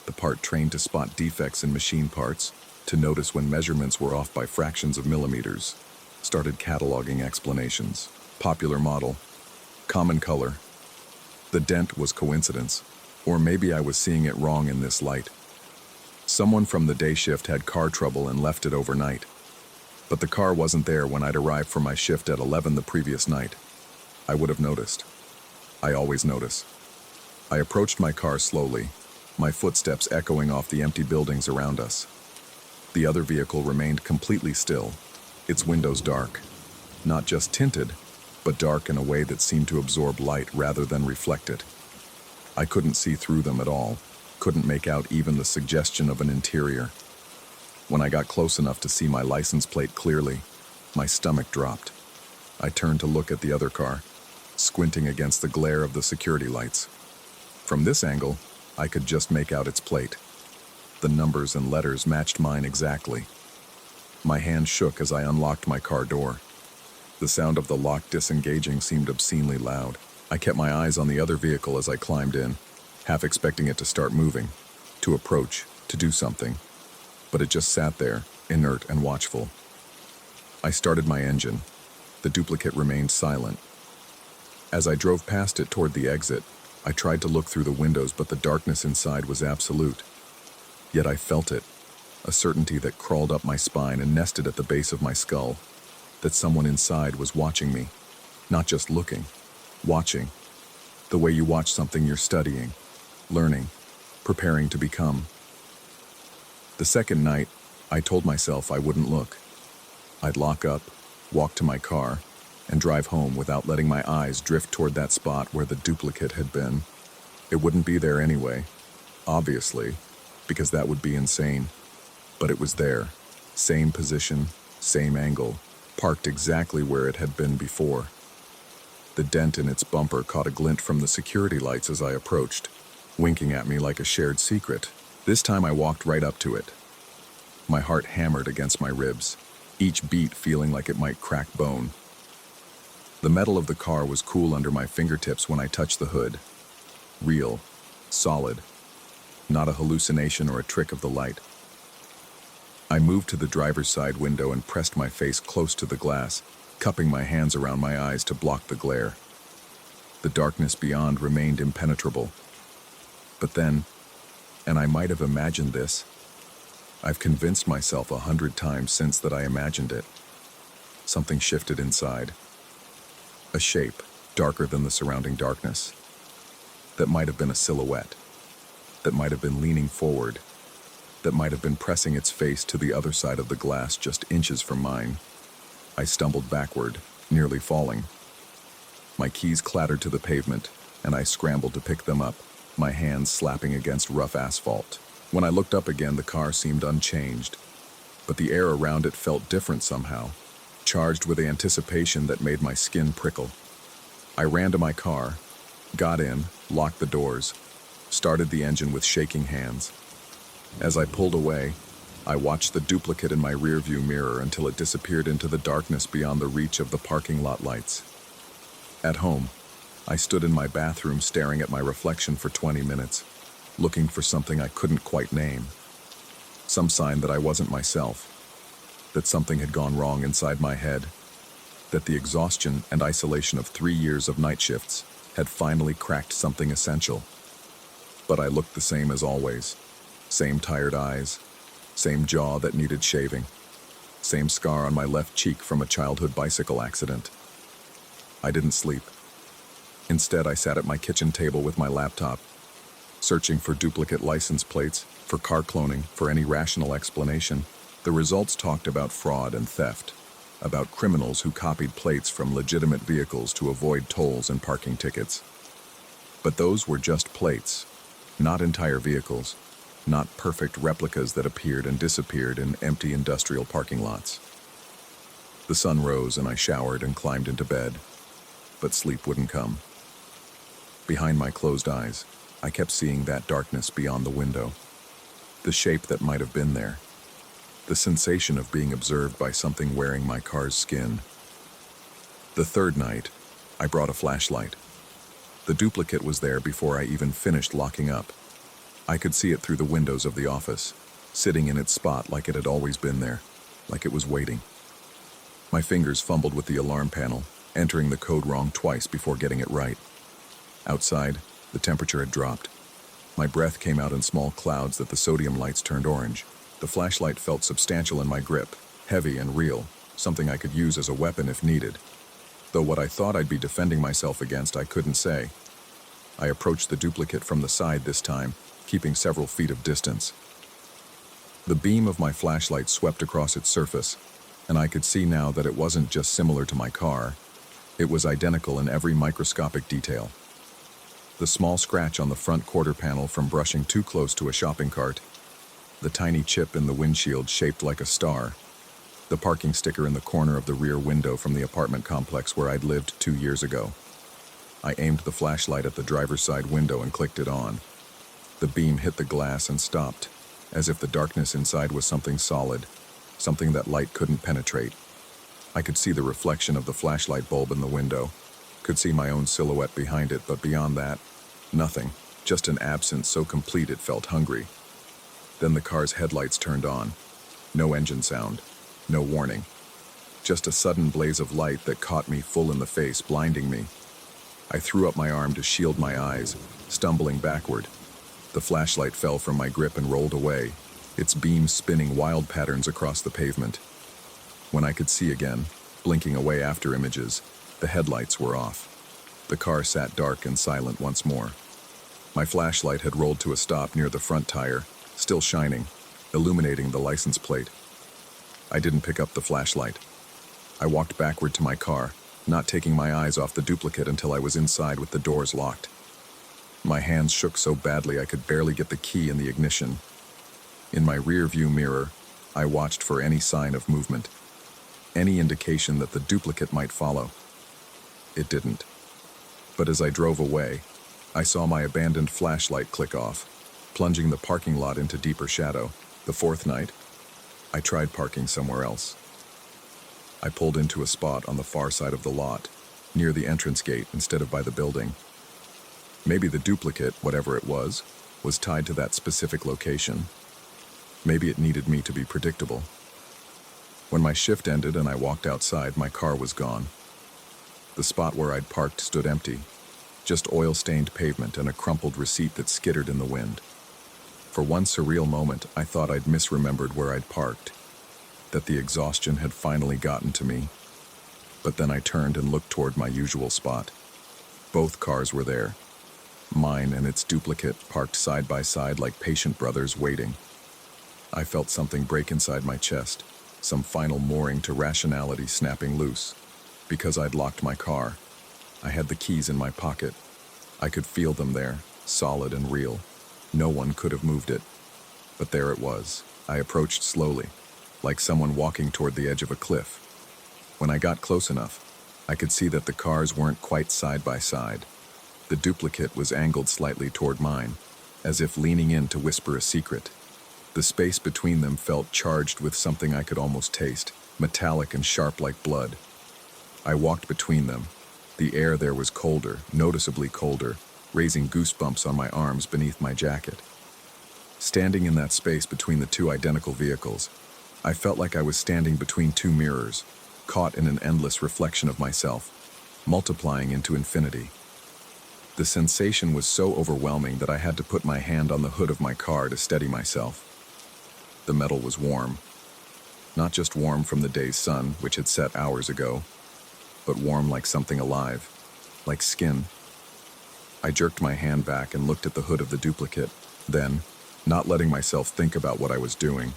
the part trained to spot defects in machine parts, to notice when measurements were off by fractions of millimeters, started cataloging explanations. Popular model, common color. The dent was coincidence, or maybe I was seeing it wrong in this light. Someone from the day shift had car trouble and left it overnight. But the car wasn't there when I'd arrived for my shift at 11 the previous night. I would have noticed. I always notice. I approached my car slowly, my footsteps echoing off the empty buildings around us. The other vehicle remained completely still, its windows dark. Not just tinted, but dark in a way that seemed to absorb light rather than reflect it. I couldn't see through them at all, couldn't make out even the suggestion of an interior. When I got close enough to see my license plate clearly, my stomach dropped. I turned to look at the other car, squinting against the glare of the security lights. From this angle, I could just make out its plate. The numbers and letters matched mine exactly. My hand shook as I unlocked my car door. The sound of the lock disengaging seemed obscenely loud. I kept my eyes on the other vehicle as I climbed in, half expecting it to start moving, to approach, to do something. But it just sat there, inert and watchful. I started my engine. The duplicate remained silent. As I drove past it toward the exit, I tried to look through the windows, but the darkness inside was absolute. Yet I felt it, a certainty that crawled up my spine and nested at the base of my skull, that someone inside was watching me, not just looking, watching, the way you watch something you're studying, learning, preparing to become. The second night, I told myself I wouldn't look. I'd lock up, walk to my car, and drive home without letting my eyes drift toward that spot where the duplicate had been. It wouldn't be there anyway, obviously, because that would be insane. But it was there, same position, same angle, parked exactly where it had been before. The dent in its bumper caught a glint from the security lights as I approached, winking at me like a shared secret. This time I walked right up to it. My heart hammered against my ribs, each beat feeling like it might crack bone. The metal of the car was cool under my fingertips when I touched the hood. Real, solid, not a hallucination or a trick of the light. I moved to the driver's side window and pressed my face close to the glass, cupping my hands around my eyes to block the glare. The darkness beyond remained impenetrable. But then, and I might have imagined this, I've convinced myself 100 times since that I imagined it. Something shifted inside. A shape, darker than the surrounding darkness. That might have been a silhouette. That might have been leaning forward. That might have been pressing its face to the other side of the glass just inches from mine. I stumbled backward, nearly falling. My keys clattered to the pavement, and I scrambled to pick them up, my hands slapping against rough asphalt. When I looked up again, the car seemed unchanged, but the air around it felt different somehow, charged with anticipation that made my skin prickle. I ran to my car, got in, locked the doors, started the engine with shaking hands. As I pulled away, I watched the duplicate in my rearview mirror until it disappeared into the darkness beyond the reach of the parking lot lights. At home, I stood in my bathroom staring at my reflection for 20 minutes, looking for something I couldn't quite name. Some sign that I wasn't myself, that something had gone wrong inside my head, that the exhaustion and isolation of 3 years of night shifts had finally cracked something essential. But I looked the same as always. Same tired eyes, same jaw that needed shaving, same scar on my left cheek from a childhood bicycle accident. I didn't sleep. Instead, I sat at my kitchen table with my laptop, searching for duplicate license plates, for car cloning, for any rational explanation. The results talked about fraud and theft, about criminals who copied plates from legitimate vehicles to avoid tolls and parking tickets. But those were just plates, not entire vehicles. Not perfect replicas that appeared and disappeared in empty industrial parking lots. The sun rose and I showered and climbed into bed, but sleep wouldn't come. Behind my closed eyes, I kept seeing that darkness beyond the window, the shape that might have been there, the sensation of being observed by something wearing my car's skin. The third night, I brought a flashlight. The duplicate was there before I even finished locking up. I could see it through the windows of the office, sitting in its spot like it had always been there, like it was waiting. My fingers fumbled with the alarm panel, entering the code wrong twice before getting it right. Outside, the temperature had dropped. My breath came out in small clouds that the sodium lights turned orange. The flashlight felt substantial in my grip, heavy and real, something I could use as a weapon if needed. Though what I thought I'd be defending myself against, I couldn't say. I approached the duplicate from the side this time, keeping several feet of distance. The beam of my flashlight swept across its surface, and I could see now that it wasn't just similar to my car. It was identical in every microscopic detail. The small scratch on the front quarter panel from brushing too close to a shopping cart, the tiny chip in the windshield shaped like a star, the parking sticker in the corner of the rear window from the apartment complex where I'd lived 2 years ago. I aimed the flashlight at the driver's side window and clicked it on. The beam hit the glass and stopped, as if the darkness inside was something solid, something that light couldn't penetrate. I could see the reflection of the flashlight bulb in the window, could see my own silhouette behind it, but beyond that, nothing, just an absence so complete it felt hungry. Then the car's headlights turned on. No engine sound, no warning. Just a sudden blaze of light that caught me full in the face, blinding me. I threw up my arm to shield my eyes, stumbling backward. The flashlight fell from my grip and rolled away, its beam spinning wild patterns across the pavement. When I could see again, blinking away after images, the headlights were off. The car sat dark and silent once more. My flashlight had rolled to a stop near the front tire, still shining, illuminating the license plate. I didn't pick up the flashlight. I walked backward to my car, not taking my eyes off the duplicate until I was inside with the doors locked. My hands shook so badly I could barely get the key in the ignition. In my rear-view mirror, I watched for any sign of movement, any indication that the duplicate might follow. It didn't. But as I drove away, I saw my abandoned flashlight click off, plunging the parking lot into deeper shadow. The fourth night, I tried parking somewhere else. I pulled into a spot on the far side of the lot, near the entrance gate instead of by the building. Maybe the duplicate, whatever it was tied to that specific location. Maybe it needed me to be predictable. When my shift ended and I walked outside, my car was gone. The spot where I'd parked stood empty, just oil-stained pavement and a crumpled receipt that skittered in the wind. For one surreal moment, I thought I'd misremembered where I'd parked, that the exhaustion had finally gotten to me. But then I turned and looked toward my usual spot. Both cars were there, mine and its duplicate parked side by side like patient brothers waiting. I felt something break inside my chest, some final mooring to rationality snapping loose. Because I'd locked my car, I had the keys in my pocket. I could feel them there, solid and real. No one could have moved it. But there it was. I approached slowly, like someone walking toward the edge of a cliff. When I got close enough, I could see that the cars weren't quite side by side. The duplicate was angled slightly toward mine, as if leaning in to whisper a secret. The space between them felt charged with something I could almost taste, metallic and sharp like blood. I walked between them. The air there was colder, noticeably colder, raising goosebumps on my arms beneath my jacket. Standing in that space between the two identical vehicles, I felt like I was standing between two mirrors, caught in an endless reflection of myself, multiplying into infinity. The sensation was so overwhelming that I had to put my hand on the hood of my car to steady myself. The metal was warm. Not just warm from the day's sun, which had set hours ago, but warm like something alive, like skin. I jerked my hand back and looked at the hood of the duplicate. Then, not letting myself think about what I was doing,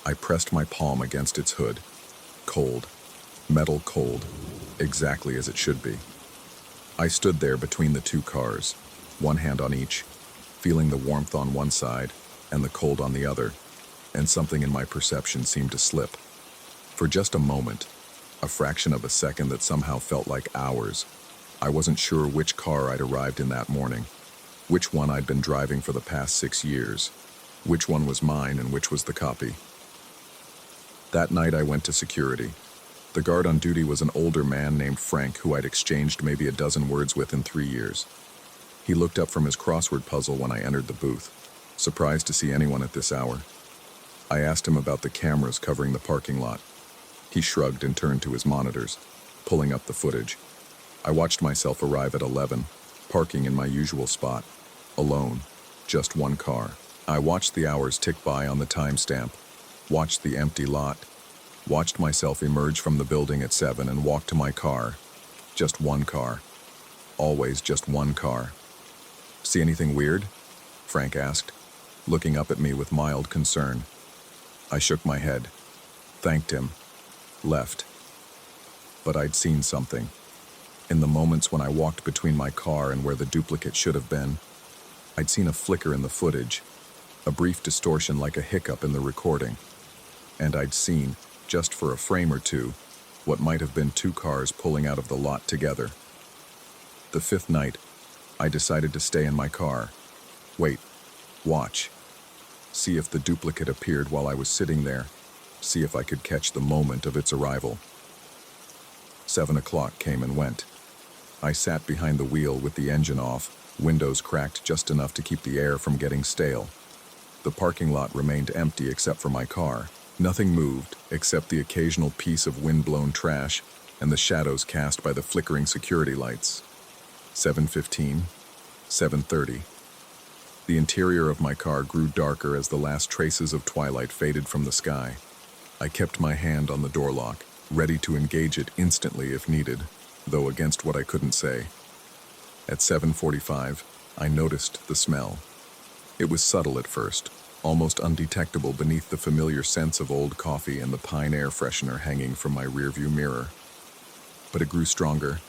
I pressed my palm against its hood. Cold. Metal cold. Exactly as it should be. I stood there between the two cars, one hand on each, feeling the warmth on one side and the cold on the other, and something in my perception seemed to slip. For just a moment, a fraction of a second that somehow felt like hours, I wasn't sure which car I'd arrived in that morning, which one I'd been driving for the past 6 years, which one was mine and which was the copy. That night I went to security. The guard on duty was an older man named Frank who I'd exchanged maybe a dozen words with in 3 years. He looked up from his crossword puzzle when I entered the booth, surprised to see anyone at this hour. I asked him about the cameras covering the parking lot. He shrugged and turned to his monitors, pulling up the footage. I watched myself arrive at 11, parking in my usual spot, alone, just one car. I watched the hours tick by on the timestamp, watched the empty lot, watched myself emerge from the building at 7 and walk to my car. Just one car. Always just one car. See anything weird? Frank asked, looking up at me with mild concern. I shook my head, thanked him, left. But I'd seen something. In the moments when I walked between my car and where the duplicate should have been, I'd seen a flicker in the footage, a brief distortion like a hiccup in the recording. And I'd seen, just for a frame or two, what might have been two cars pulling out of the lot together. The fifth night, I decided to stay in my car. Wait, watch. See if the duplicate appeared while I was sitting there. See if I could catch the moment of its arrival. 7 o'clock came and went. I sat behind the wheel with the engine off, windows cracked just enough to keep the air from getting stale. The parking lot remained empty except for my car. Nothing moved except the occasional piece of wind-blown trash and the shadows cast by the flickering security lights. 7:15, 7:30. The interior of my car grew darker as the last traces of twilight faded from the sky. I kept my hand on the door lock, ready to engage it instantly if needed, though against what I couldn't say. At 7:45, I noticed the smell. It was subtle at first, almost undetectable beneath the familiar scents of old coffee and the pine air freshener hanging from my rearview mirror. But it grew stronger,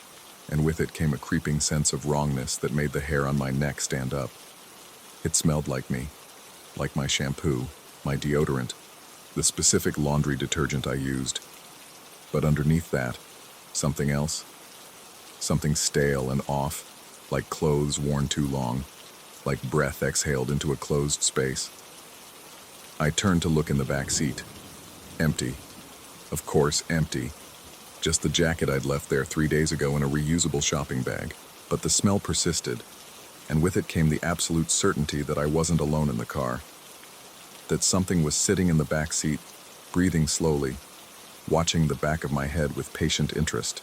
and with it came a creeping sense of wrongness that made the hair on my neck stand up. It smelled like me, like my shampoo, my deodorant, the specific laundry detergent I used. But underneath that, something else. Something stale and off, like clothes worn too long, like breath exhaled into a closed space. I turned to look in the back seat. Empty. Of course, empty. Just the jacket I'd left there 3 days ago in a reusable shopping bag. But the smell persisted, and with it came the absolute certainty that I wasn't alone in the car. That something was sitting in the back seat, breathing slowly, watching the back of my head with patient interest.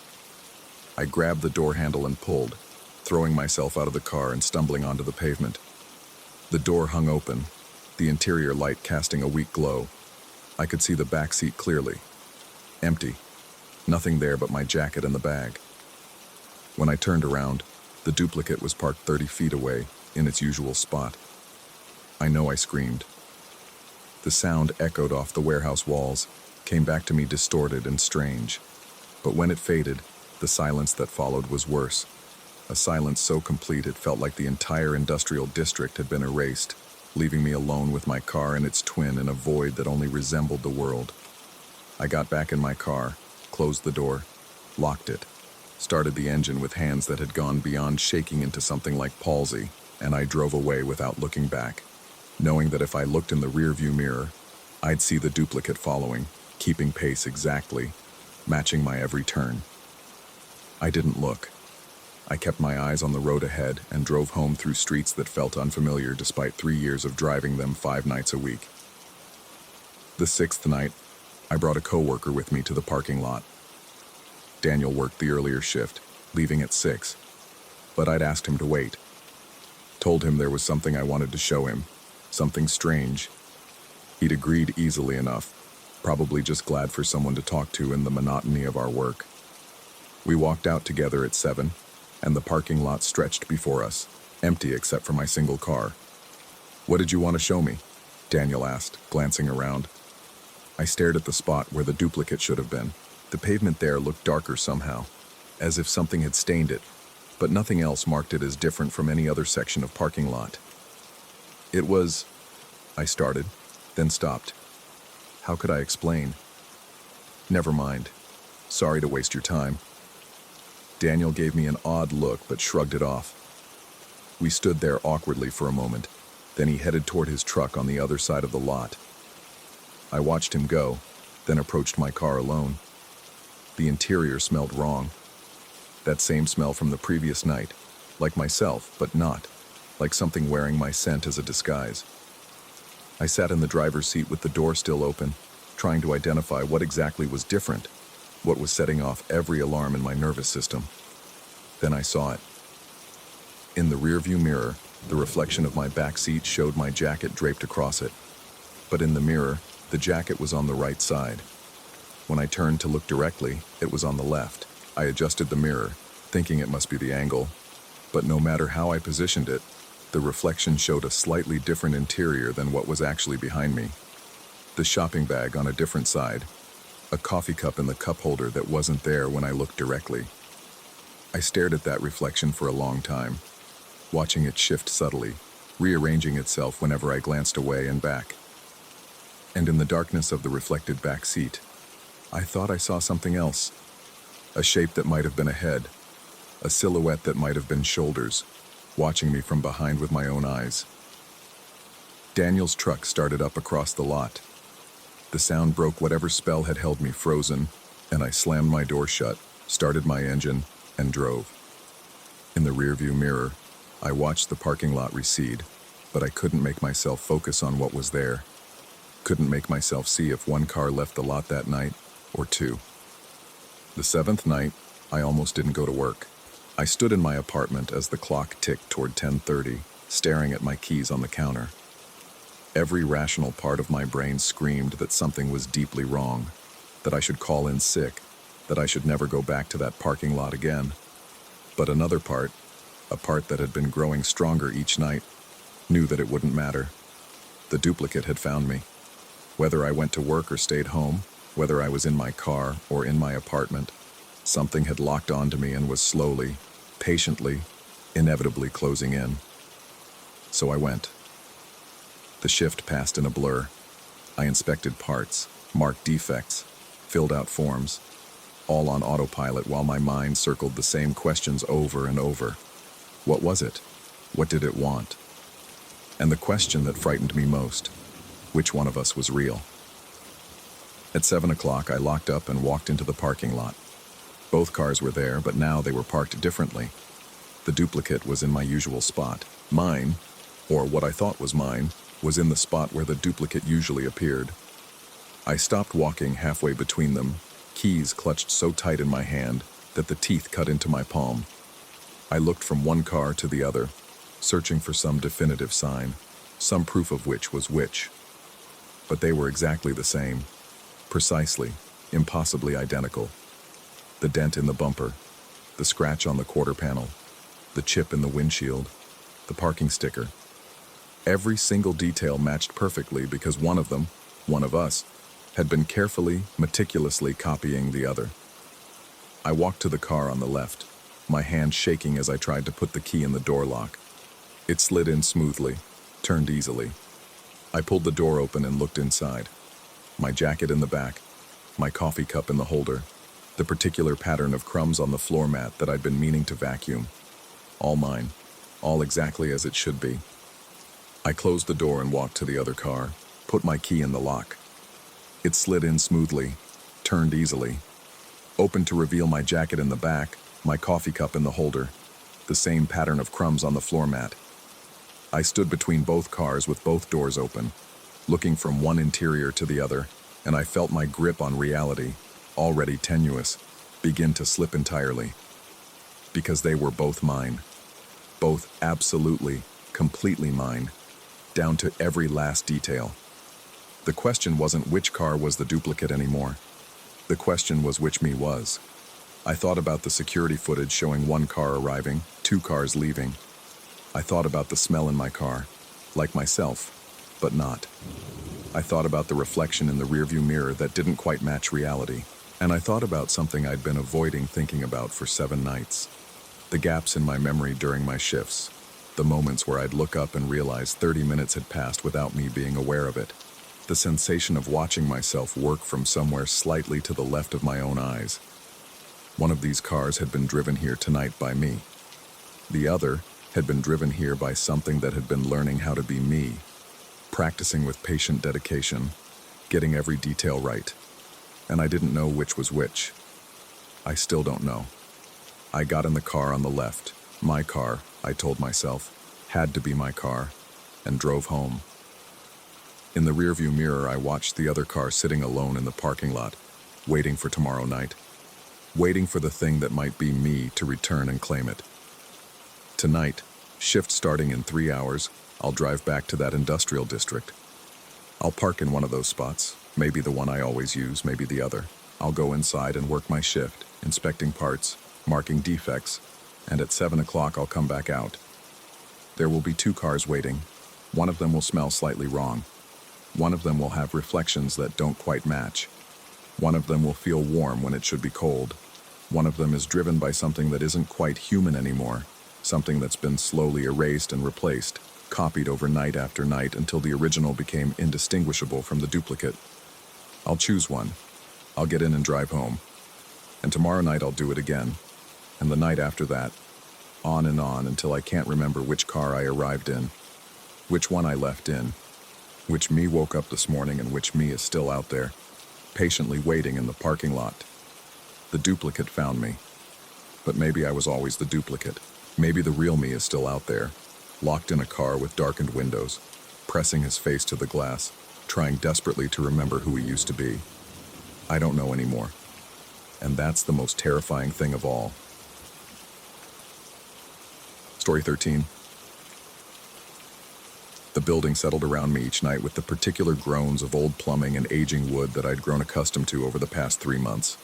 I grabbed the door handle and pulled, throwing myself out of the car and stumbling onto the pavement. The door hung open, the interior light casting a weak glow. I could see the back seat clearly. Empty. Nothing there but my jacket and the bag. When I turned around, the duplicate was parked 30 feet away, in its usual spot. I know I screamed. The sound echoed off the warehouse walls, came back to me distorted and strange. But when it faded, the silence that followed was worse. A silence so complete it felt like the entire industrial district had been erased, leaving me alone with my car and its twin in a void that only resembled the world. I got back in my car, closed the door, locked it, started the engine with hands that had gone beyond shaking into something like palsy, and I drove away without looking back, knowing that if I looked in the rearview mirror, I'd see the duplicate following, keeping pace exactly, matching my every turn. I didn't look. I kept my eyes on the road ahead and drove home through streets that felt unfamiliar despite 3 years of driving them 5 nights a week. The 6th night, I brought a coworker with me to the parking lot. Daniel worked the earlier shift, leaving at 6, but I'd asked him to wait. Told him there was something I wanted to show him, something strange. He'd agreed easily enough, probably just glad for someone to talk to in the monotony of our work. We walked out together at 7, and the parking lot stretched before us, empty except for my single car. "What did you want to show me?" Daniel asked, glancing around. I stared at the spot where the duplicate should have been. The pavement there looked darker somehow, as if something had stained it, but nothing else marked it as different from any other section of parking lot. It was... I started, then stopped. How could I explain? Never mind. Sorry to waste your time. Daniel gave me an odd look but shrugged it off. We stood there awkwardly for a moment, then he headed toward his truck on the other side of the lot. I watched him go, then approached my car alone. The interior smelled wrong. That same smell from the previous night, like myself, but not, like something wearing my scent as a disguise. I sat in the driver's seat with the door still open, trying to identify what exactly was different, what was setting off every alarm in my nervous system. Then I saw it. In the rearview mirror, the reflection of my back seat showed my jacket draped across it. But in the mirror, the jacket was on the right side. When I turned to look directly, it was on the left. I adjusted the mirror, thinking it must be the angle. But no matter how I positioned it, the reflection showed a slightly different interior than what was actually behind me. The shopping bag on a different side, a coffee cup in the cup holder that wasn't there when I looked directly. I stared at that reflection for a long time, watching it shift subtly, rearranging itself whenever I glanced away and back. And in the darkness of the reflected back seat, I thought I saw something else. A shape that might have been a head, a silhouette that might have been shoulders, watching me from behind with my own eyes. Daniel's truck started up across the lot. The sound broke whatever spell had held me frozen, and I slammed my door shut, started my engine, and drove. In the rearview mirror, I watched the parking lot recede, but I couldn't make myself focus on what was there. Couldn't make myself see if one car left the lot that night, or two. The seventh night, I almost didn't go to work. I stood in my apartment as the clock ticked toward 10:30, staring at my keys on the counter. Every rational part of my brain screamed that something was deeply wrong, that I should call in sick, that I should never go back to that parking lot again. But another part, a part that had been growing stronger each night, knew that it wouldn't matter. The duplicate had found me. Whether I went to work or stayed home, whether I was in my car or in my apartment, something had locked onto me and was slowly, patiently, inevitably closing in. So I went. The shift passed in a blur. I inspected parts, marked defects, filled out forms, all on autopilot while my mind circled the same questions over and over. What was it? What did it want? And the question that frightened me most, which one of us was real? At 7 o'clock, I locked up and walked into the parking lot. Both cars were there, but now they were parked differently. The duplicate was in my usual spot. Mine, or what I thought was mine, was in the spot where the duplicate usually appeared. I stopped walking halfway between them, keys clutched so tight in my hand that the teeth cut into my palm. I looked from one car to the other, searching for some definitive sign, some proof of which was which. But they were exactly the same, precisely, impossibly identical. The dent in the bumper, the scratch on the quarter panel, the chip in the windshield, the parking sticker. Every single detail matched perfectly because one of them, one of us, had been carefully, meticulously copying the other. I walked to the car on the left, my hand shaking as I tried to put the key in the door lock. It slid in smoothly, turned easily. I pulled the door open and looked inside. My jacket in the back, my coffee cup in the holder, the particular pattern of crumbs on the floor mat that I'd been meaning to vacuum. All mine, all exactly as it should be. I closed the door and walked to the other car, put my key in the lock. It slid in smoothly, turned easily, opened to reveal my jacket in the back, my coffee cup in the holder, the same pattern of crumbs on the floor mat. I stood between both cars with both doors open, looking from one interior to the other, and I felt my grip on reality, already tenuous, begin to slip entirely. Because they were both mine. Both absolutely, completely mine, down to every last detail. The question wasn't which car was the duplicate anymore. The question was which me was. I thought about the security footage showing one car arriving, two cars leaving. I thought about the smell in my car, like myself, but not. I thought about the reflection in the rearview mirror that didn't quite match reality. And I thought about something I'd been avoiding thinking about for 7 nights. The gaps in my memory during my shifts. The moments where I'd look up and realize 30 minutes had passed without me being aware of it. The sensation of watching myself work from somewhere slightly to the left of my own eyes. One of these cars had been driven here tonight by me. The other had been driven here by something that had been learning how to be me, practicing with patient dedication, getting every detail right. And I didn't know which was which. I still don't know. I got in the car on the left. My car, I told myself, had to be my car, and drove home. In the rearview mirror, I watched the other car sitting alone in the parking lot, waiting for tomorrow night, waiting for the thing that might be me to return and claim it. Tonight, shift starting in 3 hours, I'll drive back to that industrial district. I'll park in one of those spots, maybe the one I always use, maybe the other. I'll go inside and work my shift, inspecting parts, marking defects, and at 7 o'clock I'll come back out. There will be 2 cars waiting. One of them will smell slightly wrong. One of them will have reflections that don't quite match. One of them will feel warm when it should be cold. One of them is driven by something that isn't quite human anymore, something that's been slowly erased and replaced, copied over night after night until the original became indistinguishable from the duplicate. I'll choose one. I'll get in and drive home. And tomorrow night I'll do it again. And the night after that. On and on until I can't remember which car I arrived in, which one I left in, which me woke up this morning and which me is still out there, patiently waiting in the parking lot. The duplicate found me. But maybe I was always the duplicate. Maybe the real me is still out there, locked in a car with darkened windows, pressing his face to the glass, trying desperately to remember who he used to be. I don't know anymore. And that's the most terrifying thing of all. Story 13. The building settled around me each night with the particular groans of old plumbing and aging wood that I'd grown accustomed to over the past 3 months.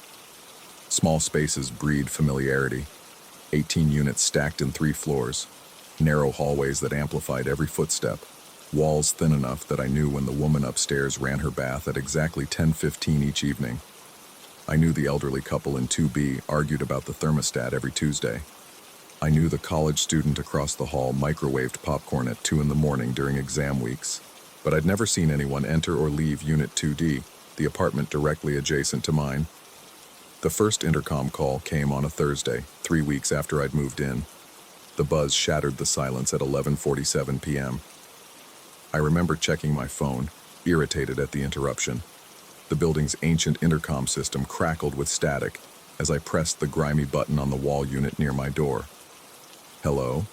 Small spaces breed familiarity. 18 units stacked in 3 floors. Narrow hallways that amplified every footstep. Walls thin enough that I knew when the woman upstairs ran her bath at exactly 10:15 each evening. I knew the elderly couple in 2B argued about the thermostat every Tuesday. I knew the college student across the hall microwaved popcorn at 2 in the morning during exam weeks, but I'd never seen anyone enter or leave Unit 2D, the apartment directly adjacent to mine. The first intercom call came on a Thursday, 3 weeks after I'd moved in. The buzz shattered the silence at 11:47 p.m. I remember checking my phone, irritated at the interruption. The building's ancient intercom system crackled with static as I pressed the grimy button on the wall unit near my door. Hello?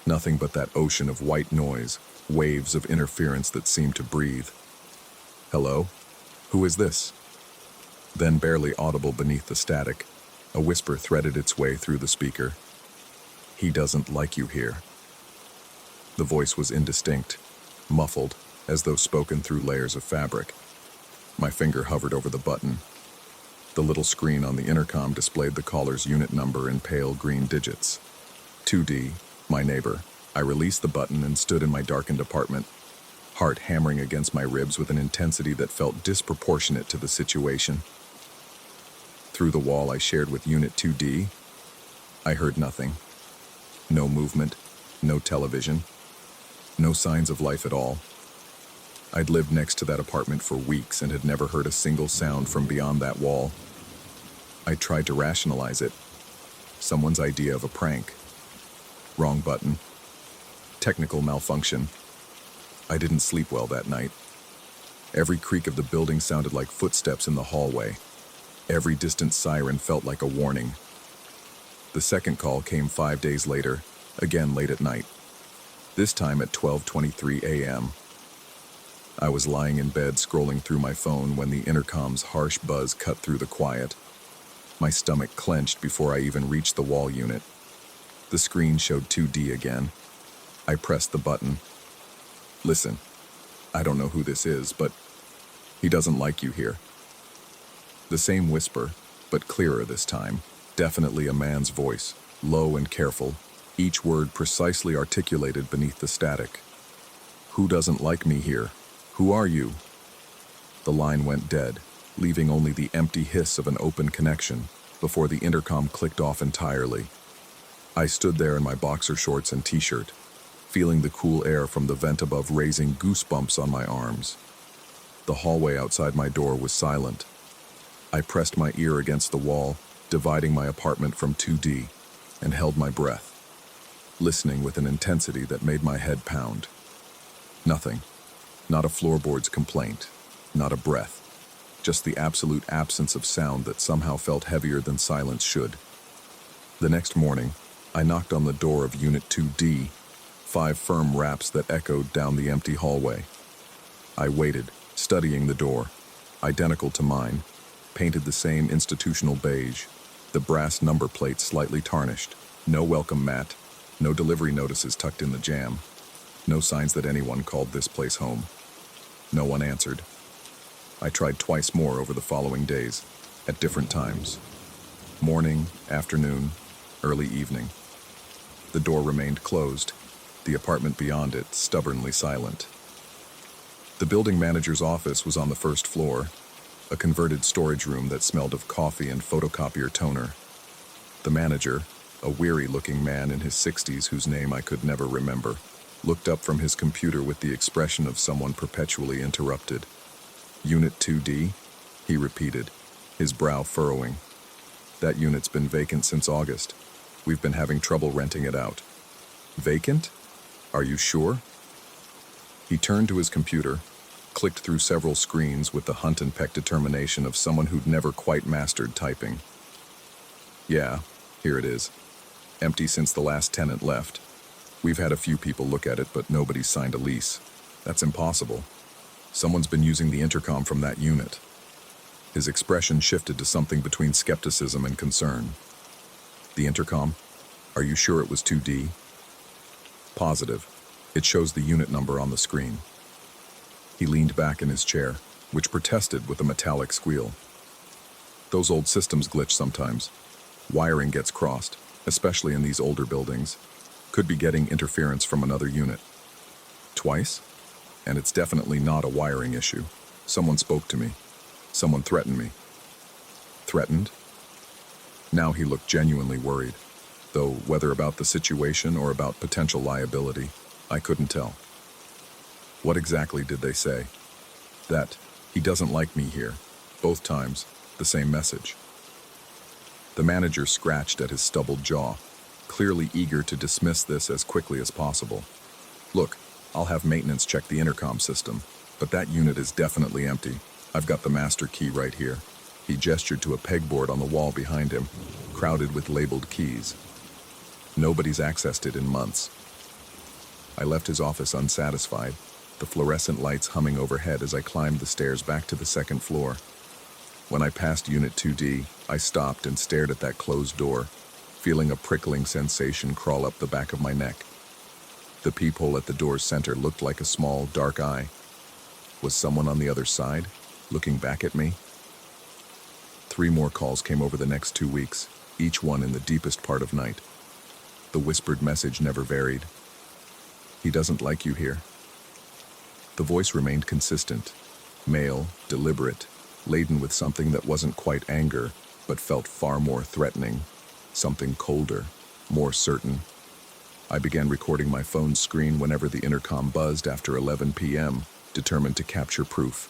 Nothing but that ocean of white noise, waves of interference that seemed to breathe. Hello? Who is this? Then, barely audible beneath the static, a whisper threaded its way through the speaker. He doesn't like you here. The voice was indistinct, muffled, as though spoken through layers of fabric. My finger hovered over the button. The little screen on the intercom displayed the caller's unit number in pale green digits. 2D, my neighbor. I released the button and stood in my darkened apartment, heart hammering against my ribs with an intensity that felt disproportionate to the situation. Through the wall I shared with Unit 2D, I heard nothing. No movement, no television, no signs of life at all. I'd lived next to that apartment for weeks and had never heard a single sound from beyond that wall. I tried to rationalize it. Someone's idea of a prank. Wrong button. Technical malfunction. I didn't sleep well that night. Every creak of the building sounded like footsteps in the hallway. Every distant siren felt like a warning. The second call came 5 days later, again late at night. This time at 12:23 a.m. I was lying in bed scrolling through my phone when the intercom's harsh buzz cut through the quiet. My stomach clenched before I even reached the wall unit. The screen showed 2D again. I pressed the button. Listen, I don't know who this is, but he doesn't like you here. The same whisper, but clearer this time. Definitely a man's voice, low and careful, each word precisely articulated beneath the static. Who doesn't like me here? Who are you? The line went dead, leaving only the empty hiss of an open connection before the intercom clicked off entirely. I stood there in my boxer shorts and t-shirt, feeling the cool air from the vent above raising goosebumps on my arms. The hallway outside my door was silent. I pressed my ear against the wall, dividing my apartment from 2D, and held my breath, listening with an intensity that made my head pound. Nothing. Not a floorboard's complaint. Not a breath. Just the absolute absence of sound that somehow felt heavier than silence should. The next morning, I knocked on the door of Unit 2D, 5 firm raps that echoed down the empty hallway. I waited, studying the door. Identical to mine, painted the same institutional beige, the brass number plate slightly tarnished, no welcome mat, no delivery notices tucked in the jamb, no signs that anyone called this place home. No one answered. I tried twice more over the following days, at different times. Morning, afternoon, early evening. The door remained closed, the apartment beyond it stubbornly silent. The building manager's office was on the first floor, a converted storage room that smelled of coffee and photocopier toner. The manager, a weary-looking man in his 60s whose name I could never remember, looked up from his computer with the expression of someone perpetually interrupted. "Unit 2D?" he repeated, his brow furrowing. "That unit's been vacant since August. We've been having trouble renting it out." "Vacant? Are you sure?" He turned to his computer, clicked through several screens with the hunt and peck determination of someone who'd never quite mastered typing. "Yeah, here it is. Empty since the last tenant left. We've had a few people look at it, but nobody's signed a lease. That's impossible. Someone's been using the intercom from that unit." His expression shifted to something between skepticism and concern. "The intercom? Are you sure it was 2D? "Positive. It shows the unit number on the screen." He leaned back in his chair, which protested with a metallic squeal. "Those old systems glitch sometimes. Wiring gets crossed, especially in these older buildings. Could be getting interference from another unit." "Twice? And it's definitely not a wiring issue. Someone spoke to me. Someone threatened me." "Threatened?" Now he looked genuinely worried, though whether about the situation or about potential liability, I couldn't tell. "What exactly did they say?" "That he doesn't like me here. Both times, the same message." The manager scratched at his stubbled jaw, clearly eager to dismiss this as quickly as possible. "Look, I'll have maintenance check the intercom system, but that unit is definitely empty. I've got the master key right here." He gestured to a pegboard on the wall behind him, crowded with labeled keys. "Nobody's accessed it in months." I left his office unsatisfied, the fluorescent lights humming overhead as I climbed the stairs back to the second floor. When I passed Unit 2D, I stopped and stared at that closed door, feeling a prickling sensation crawl up the back of my neck. The peephole at the door's center looked like a small, dark eye. Was someone on the other side, looking back at me? 3 more calls came over the next 2 weeks, each one in the deepest part of night. The whispered message never varied. "He doesn't like you here." The voice remained consistent, male, deliberate, laden with something that wasn't quite anger, but felt far more threatening, something colder, more certain. I began recording my phone's screen whenever the intercom buzzed after 11 p.m., determined to capture proof.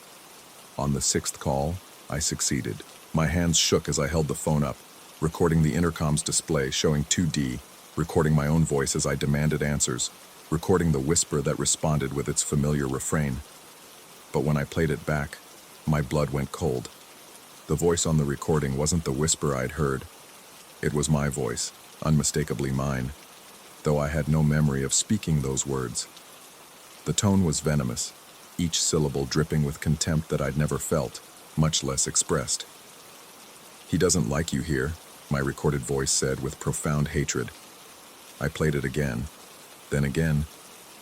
On the 6th call, I succeeded. My hands shook as I held the phone up, recording the intercom's display showing 2D, recording my own voice as I demanded answers, recording the whisper that responded with its familiar refrain. But when I played it back, my blood went cold. The voice on the recording wasn't the whisper I'd heard. It was my voice, unmistakably mine, though I had no memory of speaking those words. The tone was venomous, each syllable dripping with contempt that I'd never felt, much less expressed. "He doesn't like you here," my recorded voice said with profound hatred. I played it again, then again,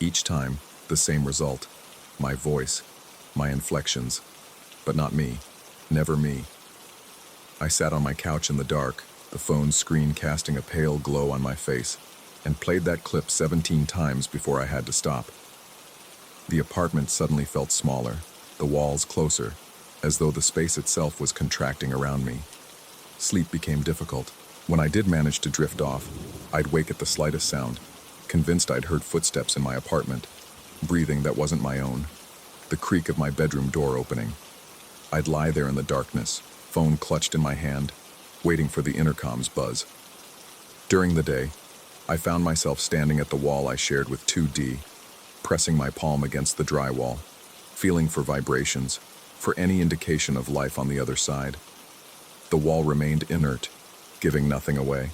each time the same result. My voice, my inflections, but not me, never me. I sat on my couch in the dark, the phone's screen casting a pale glow on my face, and played that clip 17 times before I had to stop. The apartment suddenly felt smaller, the walls closer, as though the space itself was contracting around me. Sleep became difficult. When I did manage to drift off, I'd wake at the slightest sound, convinced I'd heard footsteps in my apartment, breathing that wasn't my own, the creak of my bedroom door opening. I'd lie there in the darkness, phone clutched in my hand, waiting for the intercom's buzz. During the day, I found myself standing at the wall I shared with 2D, pressing my palm against the drywall, feeling for vibrations, for any indication of life on the other side. The wall remained inert, giving nothing away.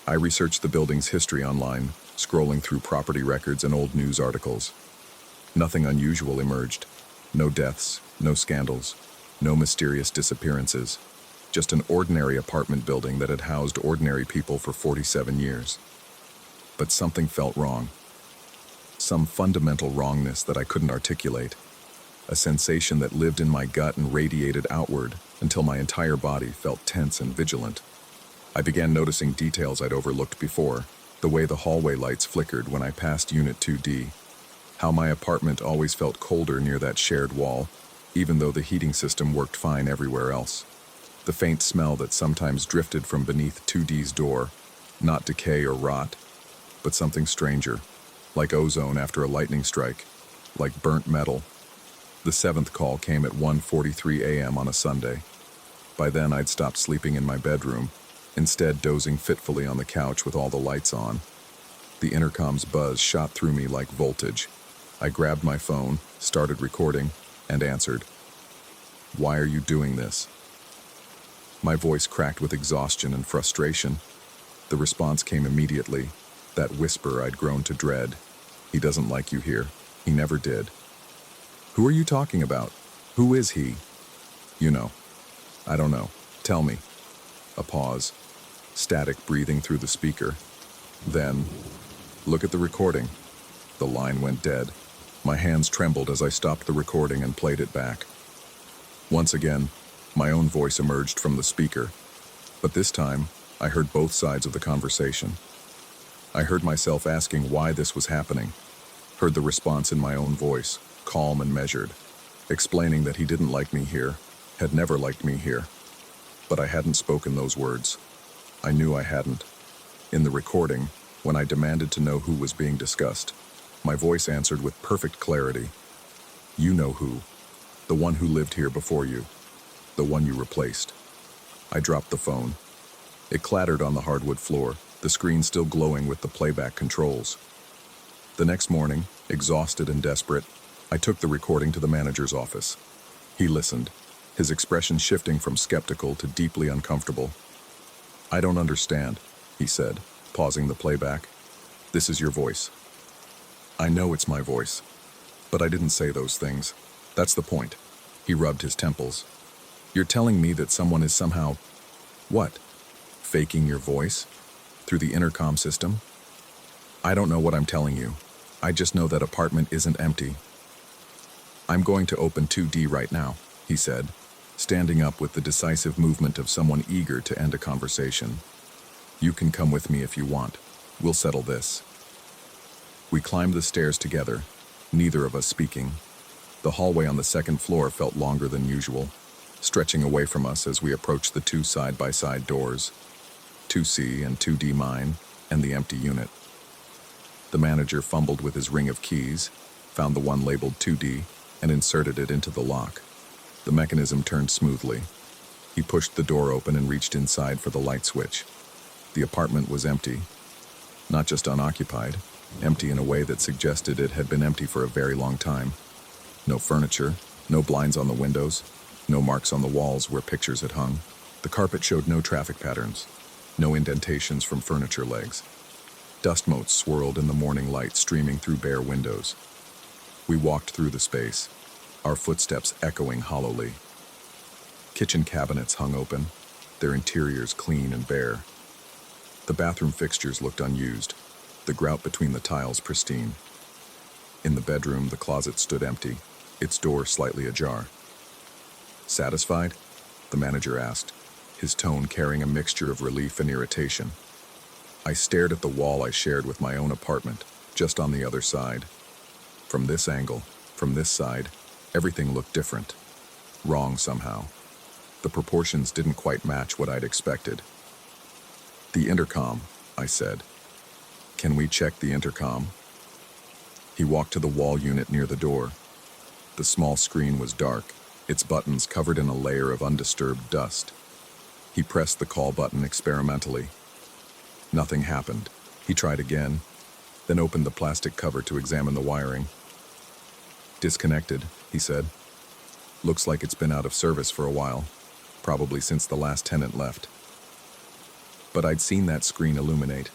I researched the building's history online, scrolling through property records and old news articles. Nothing unusual emerged. No deaths, no scandals, no mysterious disappearances. Just an ordinary apartment building that had housed ordinary people for 47 years. But something felt wrong. Some fundamental wrongness that I couldn't articulate. A sensation that lived in my gut and radiated outward until my entire body felt tense and vigilant. I began noticing details I'd overlooked before, the way the hallway lights flickered when I passed Unit 2D, how my apartment always felt colder near that shared wall, even though the heating system worked fine everywhere else. The faint smell that sometimes drifted from beneath 2D's door, not decay or rot, but something stranger, like ozone after a lightning strike, like burnt metal. The seventh call came at 1:43 a.m. on a Sunday. By then I'd stopped sleeping in my bedroom, instead dozing fitfully on the couch with all the lights on. The intercom's buzz shot through me like voltage. I grabbed my phone, started recording, and answered. "Why are you doing this?" My voice cracked with exhaustion and frustration. The response came immediately, that whisper I'd grown to dread. "He doesn't like you here. He never did." "Who are you talking about? Who is he?" "You know." "I don't know. Tell me." A pause. Static breathing through the speaker. Then, "Look at the recording." The line went dead. My hands trembled as I stopped the recording and played it back. Once again, my own voice emerged from the speaker. But this time, I heard both sides of the conversation. I heard myself asking why this was happening. Heard the response in my own voice, calm and measured, explaining that he didn't like me here, had never liked me here. But I hadn't spoken those words. I knew I hadn't. In the recording, when I demanded to know who was being discussed, my voice answered with perfect clarity. "You know who. The one who lived here before you. The one you replaced." I dropped the phone. It clattered on the hardwood floor, the screen still glowing with the playback controls. The next morning, exhausted and desperate, I took the recording to the manager's office. He listened, his expression shifting from skeptical to deeply uncomfortable. "I don't understand," he said, pausing the playback. "This is your voice." "I know it's my voice, but I didn't say those things. That's the point." He rubbed his temples. "You're telling me that someone is somehow... what? Faking your voice? Through the intercom system? I don't know what I'm telling you. I just know that apartment isn't empty." "I'm going to open 2D right now," he said, standing up with the decisive movement of someone eager to end a conversation. "You can come with me if you want. We'll settle this." We climbed the stairs together, neither of us speaking. The hallway on the second floor felt longer than usual, stretching away from us as we approached the two side-by-side doors, 2C and 2D mine, and the empty unit. The manager fumbled with his ring of keys, found the one labeled 2D, and inserted it into the lock. The mechanism turned smoothly. He pushed the door open and reached inside for the light switch. The apartment was empty. Not just unoccupied, empty in a way that suggested it had been empty for a very long time. No furniture, no blinds on the windows, no marks on the walls where pictures had hung. The carpet showed no traffic patterns, no indentations from furniture legs. Dust motes swirled in the morning light streaming through bare windows. We walked through the space, our footsteps echoing hollowly. Kitchen cabinets hung open, their interiors clean and bare. The bathroom fixtures looked unused, the grout between the tiles pristine. In the bedroom, the closet stood empty, its door slightly ajar. "Satisfied?" the manager asked, his tone carrying a mixture of relief and irritation. I stared at the wall I shared with my own apartment, just on the other side. From this angle, from this side, everything looked different. Wrong somehow. The proportions didn't quite match what I'd expected. "The intercom," I said. "Can we check the intercom?" He walked to the wall unit near the door. The small screen was dark, its buttons covered in a layer of undisturbed dust. He pressed the call button experimentally. Nothing happened. He tried again, then opened the plastic cover to examine the wiring. "Disconnected," he said. "Looks like it's been out of service for a while, probably since the last tenant left." But I'd seen that screen illuminate.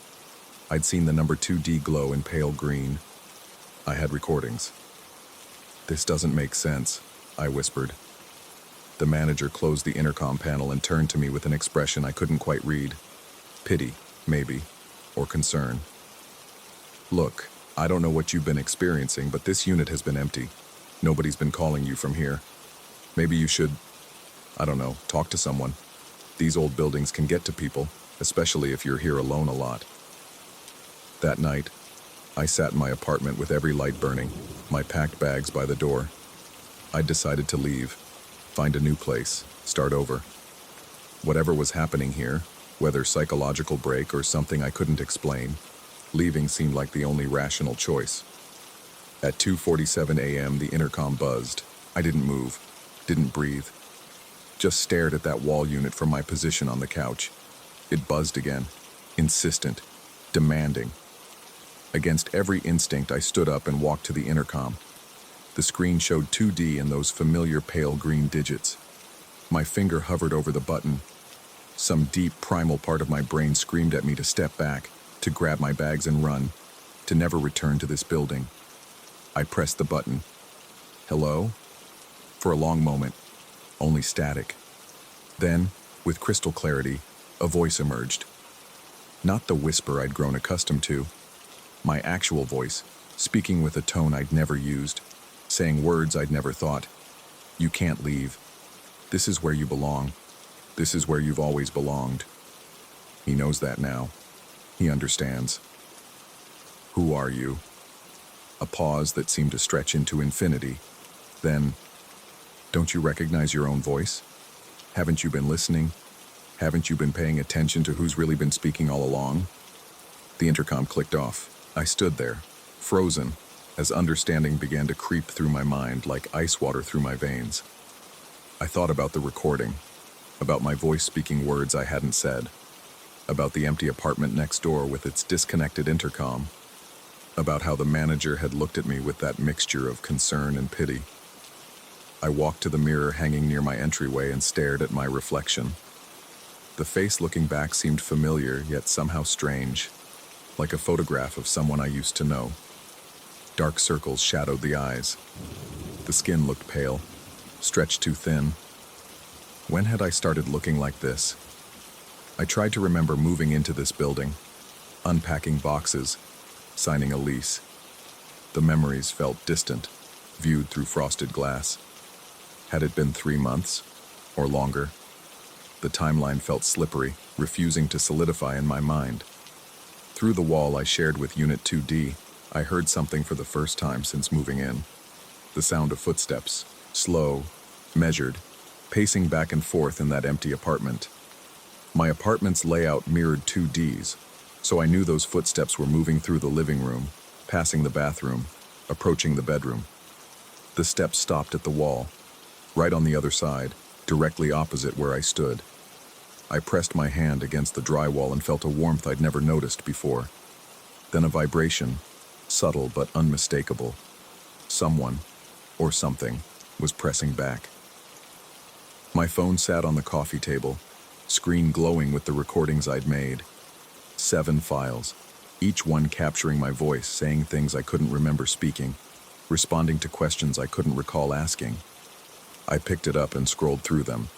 I'd seen the number 2D glow in pale green. I had recordings. "This doesn't make sense," I whispered. The manager closed the intercom panel and turned to me with an expression I couldn't quite read. Pity, maybe, or concern. "Look, I don't know what you've been experiencing, but this unit has been empty. Nobody's been calling you from here. Maybe you should, I don't know, talk to someone. These old buildings can get to people, especially if you're here alone a lot." That night, I sat in my apartment with every light burning, my packed bags by the door. I decided to leave, find a new place, start over. Whatever was happening here, whether psychological break or something I couldn't explain, leaving seemed like the only rational choice. At 2:47 a.m., the intercom buzzed. I didn't move, didn't breathe. Just stared at that wall unit from my position on the couch. It buzzed again, insistent, demanding. Against every instinct, I stood up and walked to the intercom. The screen showed 2D and those familiar pale green digits. My finger hovered over the button. Some deep, primal part of my brain screamed at me to step back, to grab my bags and run, to never return to this building. I pressed the button. "Hello?" For a long moment, only static. Then, with crystal clarity, a voice emerged. Not the whisper I'd grown accustomed to. My actual voice, speaking with a tone I'd never used, saying words I'd never thought. "You can't leave. This is where you belong. This is where you've always belonged." He knows that now. He understands. "Who are you?" A pause that seemed to stretch into infinity. Then, "Don't you recognize your own voice? Haven't you been listening? Haven't you been paying attention to who's really been speaking all along?" The intercom clicked off. I stood there, frozen, as understanding began to creep through my mind like ice water through my veins. I thought about the recording, about my voice speaking words I hadn't said, about the empty apartment next door with its disconnected intercom, about how the manager had looked at me with that mixture of concern and pity. I walked to the mirror hanging near my entryway and stared at my reflection. The face looking back seemed familiar, yet somehow strange, like a photograph of someone I used to know. Dark circles shadowed the eyes. The skin looked pale, stretched too thin. When had I started looking like this? I tried to remember moving into this building, unpacking boxes, signing a lease. The memories felt distant, viewed through frosted glass. Had it been 3 months, or longer? The timeline felt slippery, refusing to solidify in my mind. Through the wall I shared with Unit 2D, I heard something for the first time since moving in. The sound of footsteps, slow, measured, pacing back and forth in that empty apartment. My apartment's layout mirrored 2D's, so I knew those footsteps were moving through the living room, passing the bathroom, approaching the bedroom. The steps stopped at the wall, right on the other side, directly opposite where I stood. I pressed my hand against the drywall and felt a warmth I'd never noticed before. Then a vibration, subtle but unmistakable. Someone, or something, was pressing back. My phone sat on the coffee table, screen glowing with the recordings I'd made. 7 files, each one capturing my voice, saying things I couldn't remember speaking, responding to questions I couldn't recall asking. I picked it up and scrolled through them,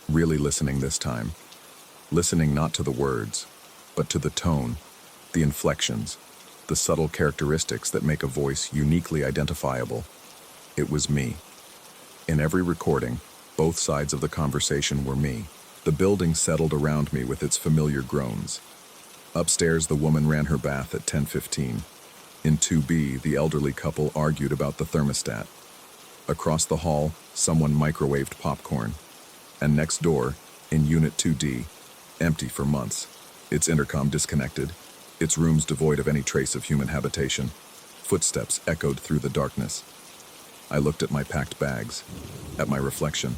really listening this time. Listening not to the words, but to the tone, the inflections, the subtle characteristics that make a voice uniquely identifiable. It was me. In every recording, both sides of the conversation were me. The building settled around me with its familiar groans. Upstairs, the woman ran her bath at 10:15. In 2B, the elderly couple argued about the thermostat. Across the hall, someone microwaved popcorn. And next door, in Unit 2D, empty for months, its intercom disconnected, its rooms devoid of any trace of human habitation. Footsteps echoed through the darkness. I looked at my packed bags, at my reflection,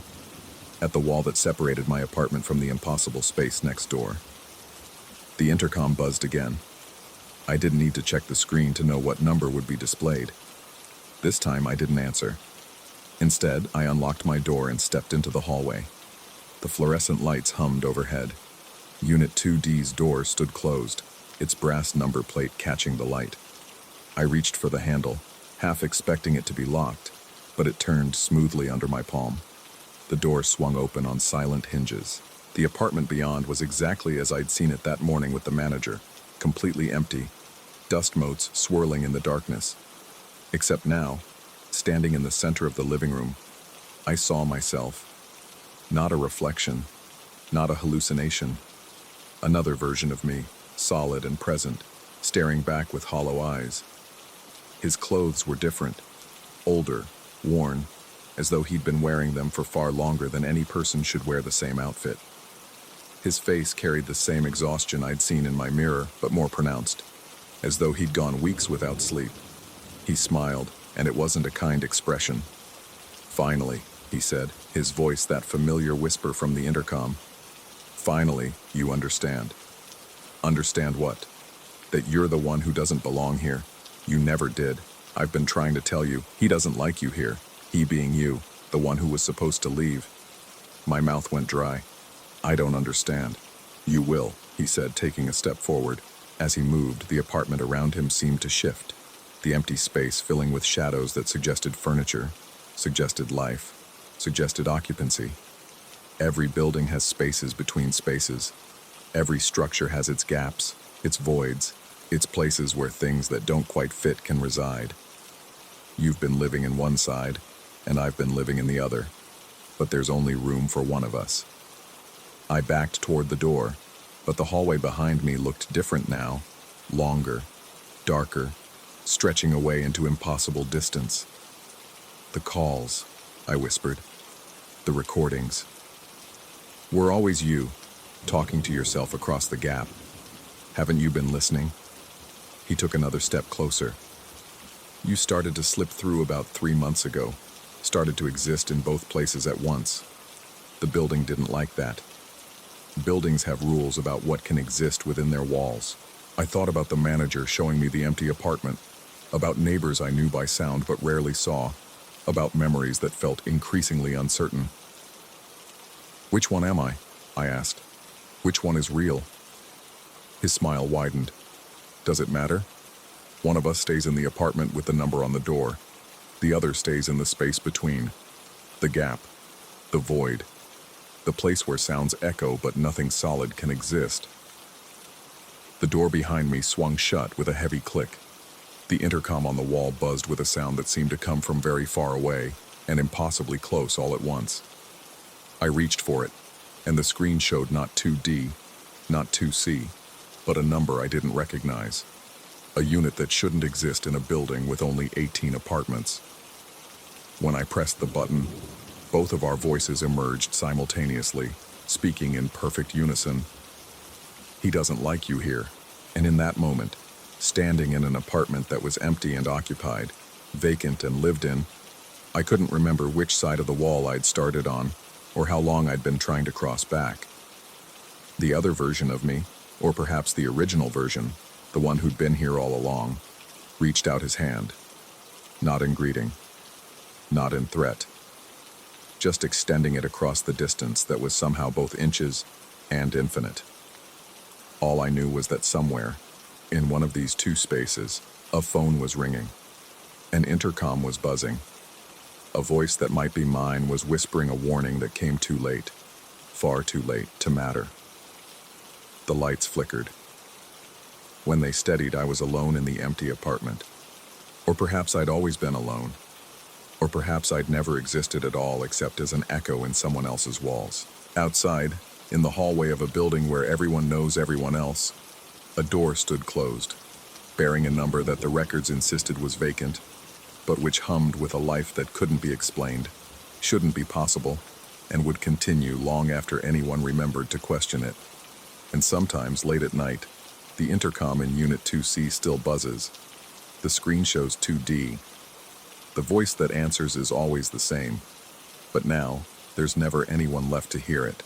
at the wall that separated my apartment from the impossible space next door. The intercom buzzed again. I didn't need to check the screen to know what number would be displayed. This time I didn't answer. Instead, I unlocked my door and stepped into the hallway. The fluorescent lights hummed overhead. Unit 2D's door stood closed, its brass number plate catching the light. I reached for the handle, half expecting it to be locked, but it turned smoothly under my palm. The door swung open on silent hinges. The apartment beyond was exactly as I'd seen it that morning with the manager, completely empty, dust motes swirling in the darkness. Except now, standing in the center of the living room, I saw myself. Not a reflection, not a hallucination. Another version of me, solid and present, staring back with hollow eyes. His clothes were different, older, worn, as though he'd been wearing them for far longer than any person should wear the same outfit. His face carried the same exhaustion I'd seen in my mirror, but more pronounced, as though he'd gone weeks without sleep. He smiled, and it wasn't a kind expression. "Finally," he said, his voice that familiar whisper from the intercom. "Finally, you understand." "Understand what?" "That you're the one who doesn't belong here. You never did. I've been trying to tell you, he doesn't like you here. He being you, the one who was supposed to leave." My mouth went dry. "I don't understand." "You will," he said, taking a step forward. As he moved, the apartment around him seemed to shift, the empty space filling with shadows that suggested furniture, suggested life, suggested occupancy. Every building has spaces between spaces. Every structure has its gaps, its voids, its places where things that don't quite fit can reside. You've been living in one side, and I've been living in the other, but there's only room for one of us. I backed toward the door, but the hallway behind me looked different now, longer, darker, stretching away into impossible distance. "The calls," I whispered. "The recordings. Were always you, talking to yourself across the gap. Haven't you been listening?" He took another step closer. "You started to slip through about 3 months ago, started to exist in both places at once. The building didn't like that. Buildings have rules about what can exist within their walls. I thought about the manager showing me the empty apartment, about neighbors I knew by sound but rarely saw, about memories that felt increasingly uncertain. Which one am I? I asked. Which one is real? His smile widened. Does it matter? One of us stays in the apartment with the number on the door. The other stays in the space between. The gap. The void. The place where sounds echo but nothing solid can exist. The door behind me swung shut with a heavy click. The intercom on the wall buzzed with a sound that seemed to come from very far away and impossibly close all at once. I reached for it, and the screen showed not 2D, not 2C, but a number I didn't recognize. A unit that shouldn't exist in a building with only 18 apartments. When I pressed the button, both of our voices emerged simultaneously, speaking in perfect unison. "He doesn't like you here." And in that moment, standing in an apartment that was empty and occupied, vacant and lived in, I couldn't remember which side of the wall I'd started on, or how long I'd been trying to cross back. The other version of me, or perhaps the original version, the one who'd been here all along, reached out his hand. Not in greeting, not in threat, just extending it across the distance that was somehow both inches and infinite. All I knew was that somewhere, in one of these two spaces, a phone was ringing. An intercom was buzzing. A voice that might be mine was whispering a warning that came too late, far too late to matter. The lights flickered. When they steadied, I was alone in the empty apartment. Or perhaps I'd always been alone. Or perhaps I'd never existed at all except as an echo in someone else's walls. Outside, in the hallway of a building where everyone knows everyone else, a door stood closed, bearing a number that the records insisted was vacant, but which hummed with a life that couldn't be explained, shouldn't be possible, and would continue long after anyone remembered to question it. And sometimes, late at night, the intercom in Unit 2C still buzzes. The screen shows 2D. The voice that answers is always the same, but now, there's never anyone left to hear it.